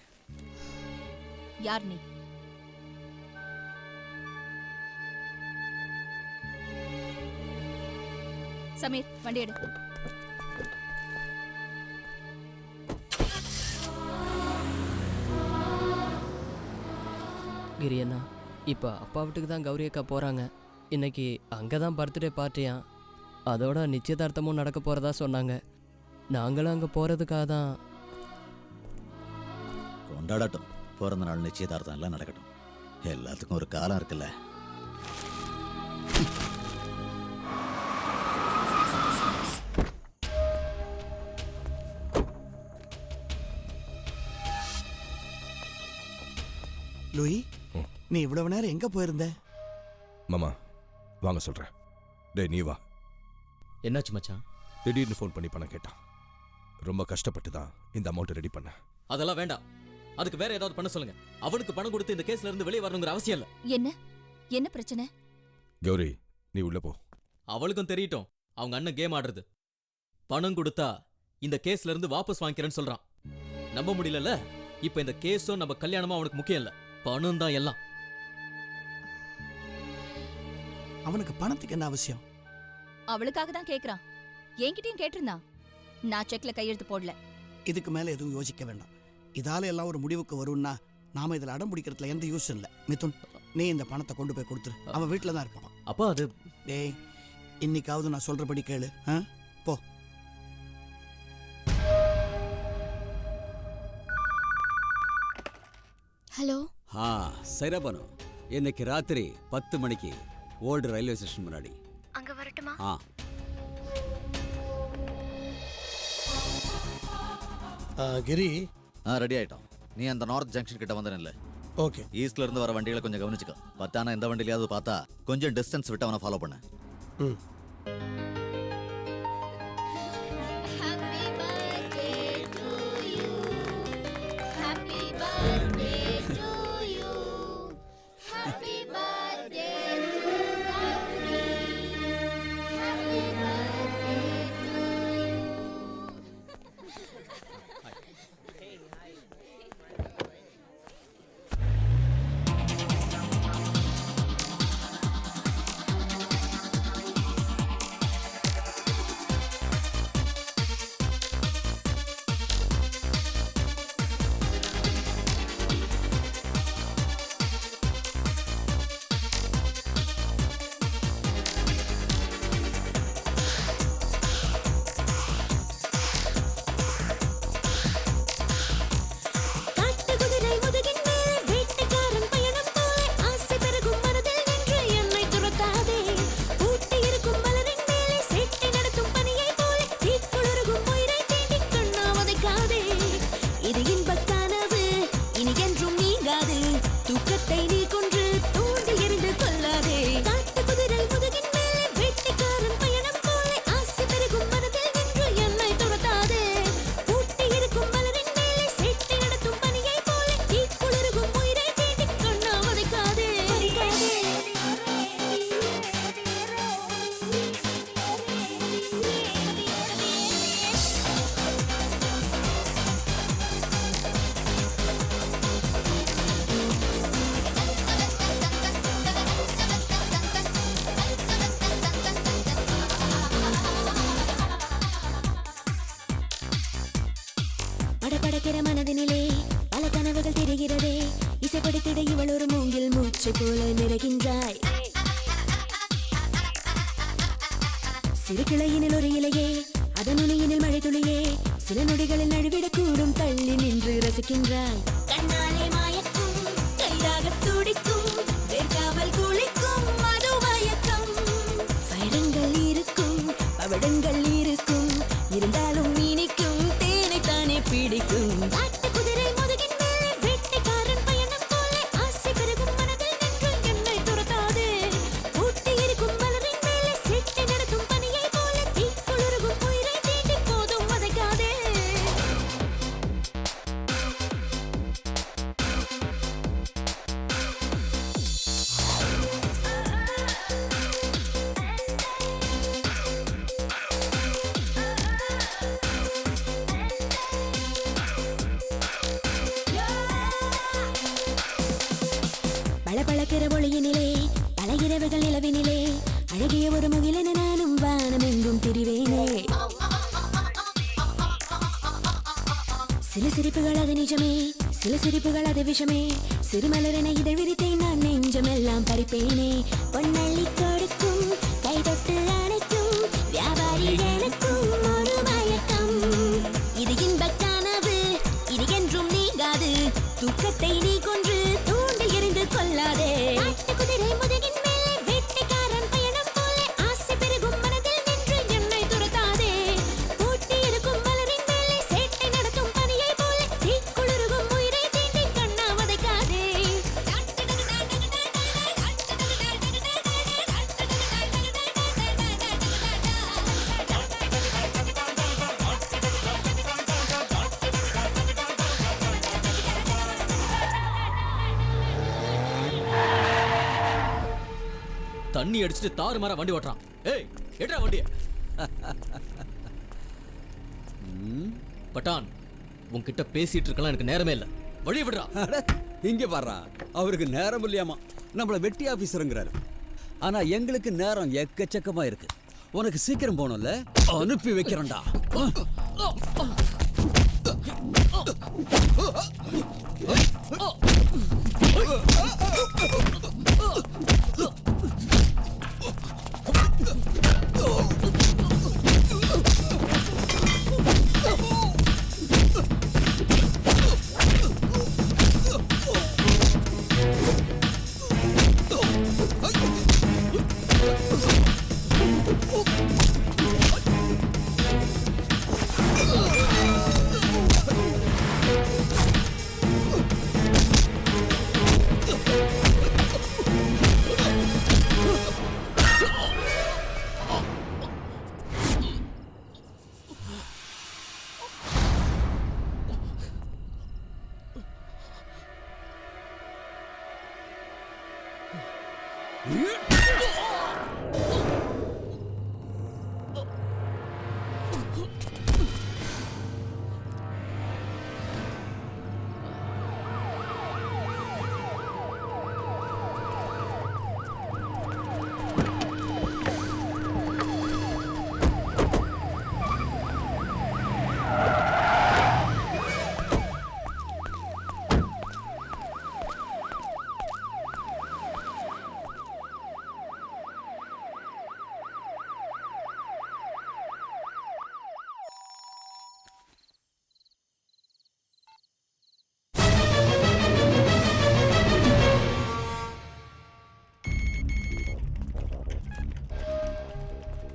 யார் நீ? சமீர், வண்டி எடு. கிரி அண்ணா, இப்போ அப்பா வீட்டுக்கு தான் கௌரி அக்கா போகிறாங்க. இன்னைக்கு அங்கே தான் பர்த்டே பார்ட்டியா. அதோட நிச்சயதார்த்தமும் நடக்க போகிறதா சொன்னாங்க. நாங்களும் அங்கே போகிறதுக்காக தான். கொண்டாடட்டும். பிறந்த நாள் நிச்சயதார்த்தம் எல்லாம் நடக்கட்டும். எல்லாத்துக்கும் ஒரு காலம் இருக்குல்ல. லூயி, நீ இவ்வளவு நேரம் எங்க போயிருந்த? மாமா, வாங்க சொல்கிறேன். டேய் நீ வா. என்னாச்சு மச்சான்? திடீர்னு ஃபோன் பண்ணி பணம் கேட்டான். ரொம்ப கஷ்டப்பட்டு தான் இந்த அமௌண்ட் ரெடி பண்ண. அதெல்லாம் வேண்டாம். அதுக்கு வேற ஏதாவது பண்ண சொல்லுங்க. அவனுக்கு பணம் கொடுத்து இந்த கேஸ்ல இருந்து வெளியே வரணுங்கிற அவசியம் இல்ல. என்ன பிரச்சனை? கௌரி நீ உள்ள போ. அவளுக்கும் தெரியட்டும் அவங்க அண்ணன் கேம் ஆடுறது. பணம் கொடுத்தா இந்த கேஸ்ல இருந்து வாபஸ் வாங்கிக்கிறேன்னு சொல்றான். நம்ப முடியல. இப்ப இந்த கேஸும் நம்ம கல்யாணமும் அவனுக்கு முக்கியம் இல்ல, பணம் தான் எல்லாம். அவனுக்கு பணத்துக்கு என்ன அவசியம்? அவளுக்காக தான் கேக்குறான். என்கிட்டயும் கேட்டிருந்தான். நான் செக்ல கையெழுத்து போடல. இதுக்கு மேல எதுவும் யோசிக்க வேண்டாம். இதால எல்லாம் ஒரு முடிவுக்கு வரும்னா நாம இதுல அடம் பிடிக்கிறதுல எந்த யூஸ் இல்லை. மிதுன், நீ இந்த பணத்தை கொண்டு போய் கொடுத்துரு. அவன் வீட்டில் தான் இருப்பான். அப்பா அது டேய், இன்னைக்காவது நான் சொல்றபடி கேளு. போ. ஹலோ. சைராபானு, இன்னைக்கு ராத்திரி 10 மணிக்கு ஓல்டு ரயில்வே ஸ்டேஷன் முன்னாடி. அங்க வரட்டுமா? கிரி ரெடி ஆயிட்டோம். நீ அந்த நார்த் ஜங்ஷன் கிட்ட வந்துடல. ஓகே. ஈஸ்ட்ல இருந்து வர வண்டிகளை கொஞ்சம் கவனிச்சுக்கோ. பத்தானா எந்த வண்டியிலாவது பார்த்தா கொஞ்சம் டிஸ்டன்ஸ் விட்டு அவனை ஃபாலோ பண்ண. படபடக்கிற மனதினிலே பல கனவுகள் தெரிகிறதே. இசைப்படுத்திட இவள் ஒரு மூங்கில் மூச்சு போல நிறைகின்றாய். சிறு கிளையினில் ஒரு இலையே, அதன் நுனியினில் மழை துளியே, சில நொடிகளில் நழுவிடக்கூடும் தள்ளி நின்று ரசிக்கின்றாய். கண்ணாலே மாயக்கும், கைதாக துடிக்கும், வேர்க்காமல் குளிக்கும் மது மயக்கம். வைரங்கள் இருக்கும், பவடங்கள் இருக்கும், இருந்தாலும் இனிக்கும் தேனை தானே பிடிக்கும். காட்டு குதிரை முதுகின் மேலே வேட்டைக்காரன் பயணம் போல ஆசை பெருகும் மனதில் நின்று என்னை துரத்தாதே. ஊட்டி இருக்கும் மலரின் மேலே சிட்டை நடத்தும் பனியை போல தீக்குளிரும் உயிரை தீண்டி போதும் வதைக்காதே. பளபளக்கிற ஒளியினிலே பல இரவுகள் நிலவினிலே அழகிய ஒரு முகிலென நானும் வானம் எங்கும் திரிவேனே. சில சிரிப்புகள் அது நிஜமே, சில சிரிப்புகள் அது விஷமே. சிறுமலரென இதழ் விரித்தேன் நான் நெஞ்சமெல்லாம் பறிப்பேனே. பொன்னள்ளி கொடுக்கும் கை தொட்டு அணைக்கும் வியாபாரி எனக்கும் ஒரு மயக்கம். இது இன்பக் கனவு, இது என்றும் நீங்காது. தூக்கத்தை நீ கொன்று தூண்டில் எறிந்து கொள்ளாதே. காட்டு குதிரை முதுகின் மேலே வேட்டைக்காரன் பயணம் போல ஆசை பெருகும் மனதில் நின்று என்னை துரத்தாதே. ஊட்டி இருக்கும் மலரின் மேலே சேட்டை நடத்தும் பனியை போல தீக்குளிரும் உயிரை தீண்டி கண்ணா வதைக்காதே. தண்ணி அடிச்சுட்டு தாறுமாறா வண்டி ஓட்டுறான். ஏய் எட்ரா வண்டிய. பட்டான், உன்கிட்ட பேசிட்டு இருக்கலாம் எனக்கு நேரமே இல்ல. வழி விடுறா. இங்க பாடுறா, அவருக்கு நேரம் இல்லையாமா. நம்மள வெட்டி ஆபீசருங்கிறாரு. ஆனா எங்களுக்கு நேரம் எக்கச்சக்கமா இருக்கு. உனக்கு சீக்கிரம் போகணும்ல, அனுப்பி வைக்கிறேன்டா.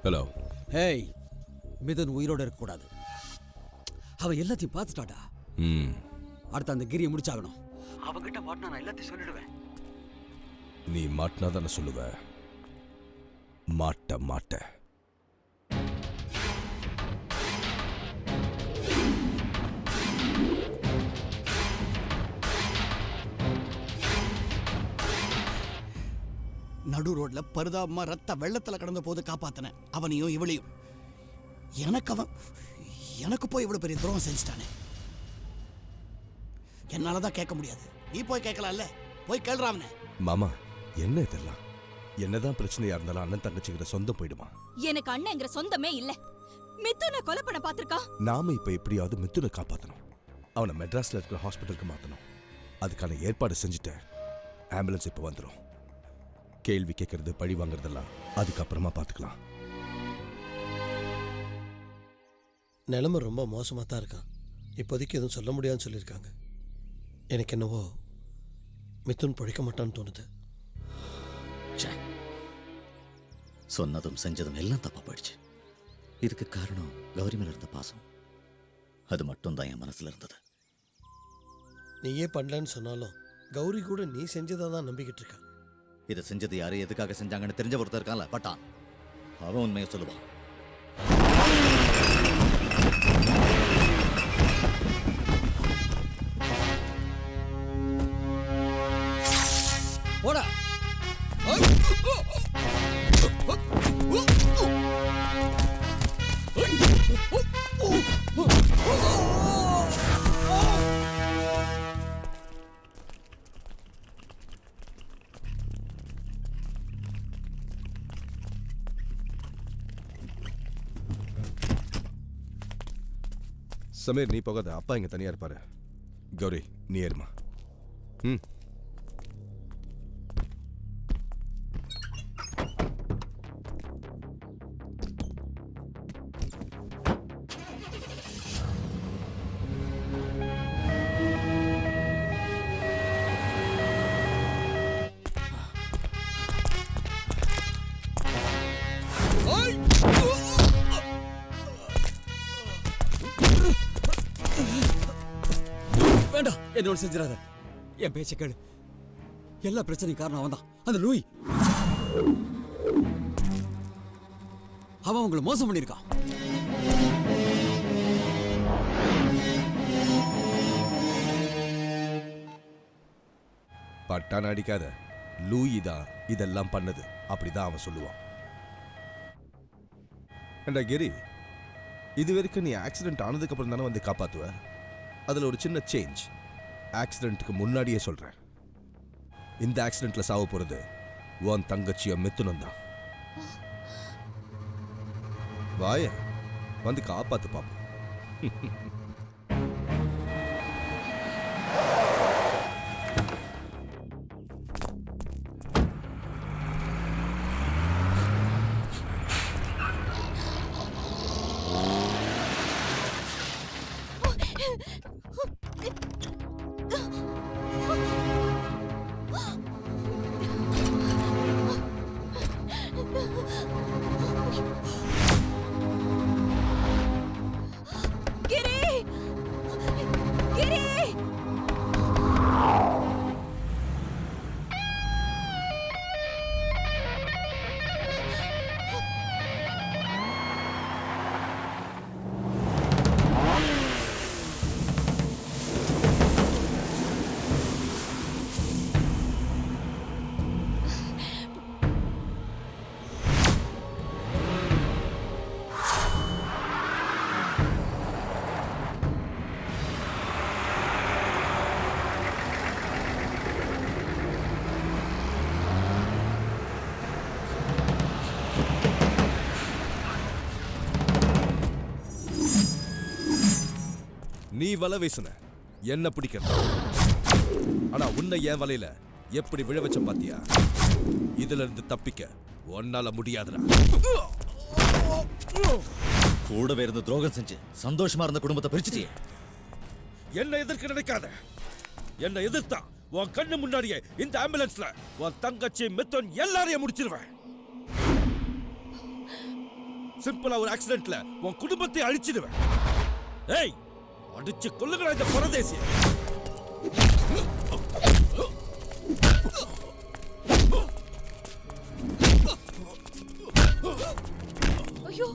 ஹலோ. ஹேய், மிதுன் உயிரோட இருக்க கூடாது. அவன் எல்லாத்தையும் பார்த்துட்டாடா. அடுத்து அந்த கிரியை முடிச்சாகணும். அவங்கிட்ட மாட்டினா நான் எல்லாத்தையும் சொல்லிடுவேன். நீ மாட்டினா தானே சொல்லுவ. மாட்ட மாட்ட. நடு ரோட்ல பரிதாபமா ரத்த வெள்ளத்துல கடந்த போது காப்பாத்தின அவனையும் இவளையும். எனக்கு போய் இவ்வளவு பெரிய துரோகம் செஞ்சுட்டானே. என்னாலதான் கேட்க முடியாது. நீ போய் கேட்கலாம்ல, போய் கேள்றாவனே. மாமா, என்ன இதெல்லாம்? என்னதான் பிரச்சனையா இருந்தாலும் அண்ணன் தங்கச்சிங்கிற சொந்தம் போயிடுமா? எனக்கு அண்ணங்கிற சொந்தமே இல்ல. மிதுனை கொலை பண்ண பாத்திருக்கான். நாம இப்ப எப்படியாவது மிதுனை காப்பாத்தணும். அவனை மெட்ராஸ்ல இருக்கிற ஹாஸ்பிட்டலுக்கு மாத்தணும். அதுக்கான ஏற்பாடு செஞ்சுட்டேன். ஆம்புலன்ஸ் இப்ப வந்துடும். கேள்வி கேட்கறது, பழி வாங்குறதெல்லாம் அதுக்கப்புறமா பார்த்துக்கலாம். நிலைமை ரொம்ப மோசமாக தான் இருக்கான். இப்போதைக்கு எதுவும் சொல்ல முடியாதுன்னு சொல்லியிருக்காங்க. எனக்கு என்னவோ மிதுன் பிழைக்க மாட்டான்னு தோணுது. சொன்னதும் செஞ்சதும் எல்லாம் தப்பா போயிடுச்சு. இதுக்கு காரணம் கௌரி மேல இருந்த பாசம். அது மட்டும் தான் என் மனசுல இருந்தது. நீயே பண்ணலன்னு சொன்னாலும் கௌரி கூட நீ செஞ்சதை தான் நம்பிக்கிட்டு இருக்கான். இதை செஞ்சது யாரு, எதுக்காக செஞ்சாங்கன்னு தெரிஞ்ச ஒருத்தர் இருக்கான்ல, பட்டான். அவன் உண்மையை சொல்லுவான். போடா. சமீர், நீ போகாத. அப்பா இங்க தனியா இருப்பாரு. கௌரி, நீ ஏறுமா. வேண்டாம், என்னோட செஞ்சிடாத. என் பேச்ச கேளு. எல்லா பிரச்சனையும் காரணம் அவன் தான், அந்த லூயி. அவன் உங்களை மோசம் பண்ணியிருக்கான். பட்டான அடிக்காத. லூயி தான் இதெல்லாம் பண்ணது. அப்படிதான் அவன் சொல்லுவான். ஏண்டா கிரி, இது வரைக்கும் நீ ஆக்சிடென்ட் ஆனதுக்கு அப்புறம் தானே வந்து காப்பாத்துவ. அதுல ஒரு சின்ன சேஞ்ச். ஆக்சிடென்ட்டுக்கு முன்னாடியே சொல்றேன், இந்த ஆக்சிடென்ட்ல சாவ போறது உன் தங்கச்சிய மித்துனம் தான். வாய வந்து காப்பாத்து பாப்போம். நீ வலை வீசுன, என்ன பிடிக்கிறது. ஆனா உன்னை என் வலையில எப்படி விழ வச்ச பாத்தியா? இதுல இருந்து தப்பிக்க உன்னால முடியாதுடா. கூடவே இருந்து துரோகம் செஞ்சு சந்தோஷமா இருந்த குடும்பத்தை பிரிச்சுட்டியே. என்ன எதிர்க்க நினைக்காத. என்ன எதிர்த்தா உன் கண்ணு முன்னாடியே இந்த ஆம்புலன்ஸ்ல உன் தங்கச்சி மித்துன் எல்லாரையும் முடிச்சிருவேன். சிம்பிளா ஒரு ஆக்சிடென்ட்ல உன் குடும்பத்தை அழிச்சிடுவேன். ஏய், அடிச்சு கொல்லுங்களா இந்த பரதேசிய. ஐயோ,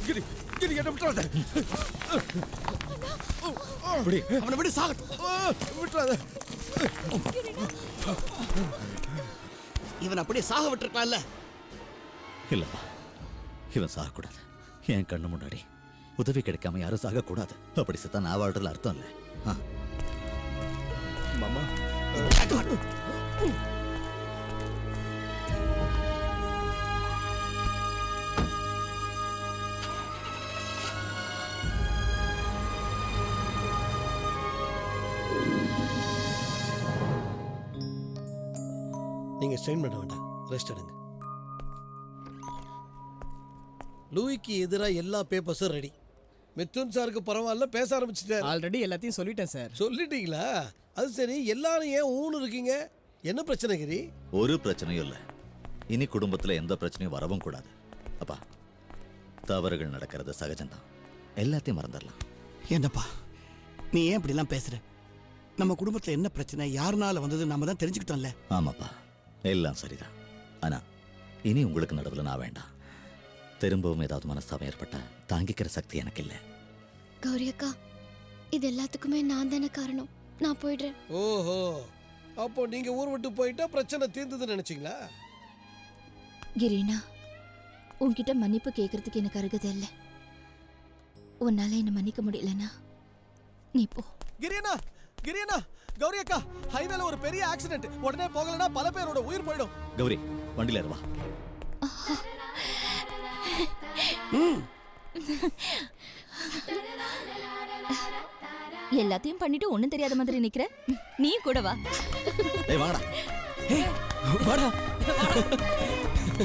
கிரி கிரி என்ன விட்டுறாத. அவனை விட்டு சாகட்டும். விட்டுறாத. இவன் அப்படியே சாக விட்டுருக்கலாம்ல. இல்லப்பா, இவன் சாகக்கூடாது. என் கண்ணு முன்னாடி உதவி கிடைக்காம யாரும் சாகக்கூடாது. அப்படி செத்தா நான் வாழ்றதுல அர்த்தம் இல்லை. மாமா நீங்க ஸ்ட்ரெயின் பண்ண வேண்டாம், ரெஸ்ட் எடுங்க. லூயிக்கு எதிராக எல்லா பேப்பர்ஸும் ரெடி. மிதுன் சாருக்கு பரவாயில்ல, பேச ஆரம்பிச்சிட்டாரு. ஆல்ரெடி எல்லாத்தையும் சொல்லிட்டேன் சார். சொல்லிட்டீங்களா? அது சரி, எல்லாரும் ஏன் ஊன்னு இருக்கீங்க? என்ன பிரச்சனை கிரி? ஒரு பிரச்சனையும் இல்லை. இனி குடும்பத்தில் எந்த பிரச்சனையும் வரவும் கூடாது. அப்பா, தவறுகள் நடக்கிறது சகஜம்தான். எல்லாத்தையும் மறந்துடலாம். என்னப்பா நீ ஏன் இப்படிலாம் பேசுற? நம்ம குடும்பத்தில் என்ன பிரச்சனை, யாருனால வந்தது நாம தான் தெரிஞ்சுக்கிட்டோம்ல. ஆமாப்பா, எல்லாம் சரிதான். ஆனா இனி உங்களுக்கு நடுவில் நான் வேண்டாம். திரும்பவும் ஏதாவது மனஸ்தாபம் ஏற்பட்டா தாங்கிக்கிற சக்தி எனக்கு இல்லை. கௌரி அக்கா, இது எல்லாத்துக்குமே நான் தானே காரணம். நான் போயிடுறேன். ஓஹோ, அப்போ நீங்க ஊர் விட்டு போயிட்டா பிரச்சனை தீர்ந்ததுன்னு நினைச்சீங்களா? கிரீனா, உன்கிட்ட மன்னிப்பு கேட்கறதுக்கு எனக்கு அருகதை இல்லை. உன்னால என்ன மன்னிக்க முடியலனா நீ போ. கிரியனா, கிரியனா, கௌரி அக்கா, ஹைவேல ஒரு பெரிய ஆக்சிடென்ட். உடனே போகலனா பல பேரோட உயிர் போயிடும். கௌரி, வண்டியில ஏறு வா. எல்லாத்தையும் பண்ணிட்டு ஒண்ணும் தெரியாத மாதிரி நிக்கிற. நீ கூட வா. ஏய் வாடா. ஏய் வாடா.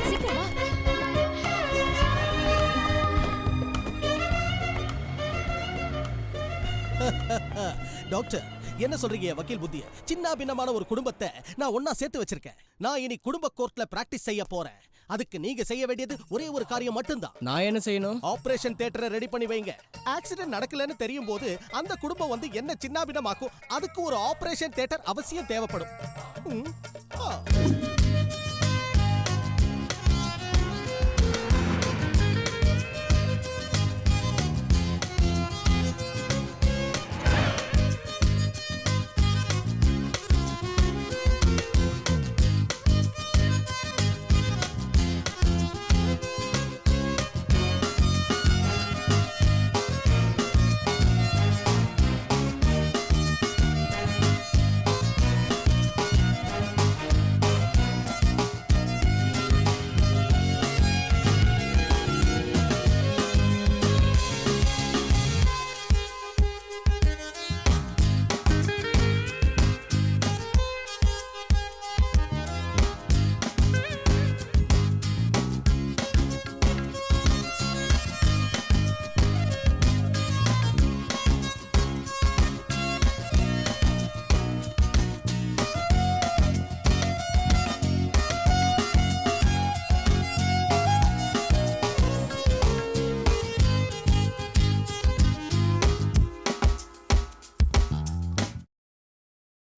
சீக்கிரம் வா. டாக்டர், என்ன சொல்றீங்க வக்கீல் புத்திய? சின்ன பின்னமான ஒரு குடும்பத்தை நான் ஒன்னா சேர்த்து வச்சிருக்கேன். நான் இனி குடும்ப கோர்ட்ல பிராக்டிஸ் செய்ய போறேன். அதுக்கு நீங்க செய்ய வேண்டியது ஒரே ஒரு காரியம் மட்டும்தான். நான் என்ன செய்யணும்? ஆபரேஷன் தியேட்டரை ரெடி பண்ணி வைங்க. ஆக்சிடென்ட் நடக்கலன்னு தெரியும் போது அந்த குடும்பம் வந்து என்ன சின்னாபின்னமாக்கும். அதுக்கு ஒரு ஆபரேஷன் தியேட்டர் அவசியம் தேவைப்படும்.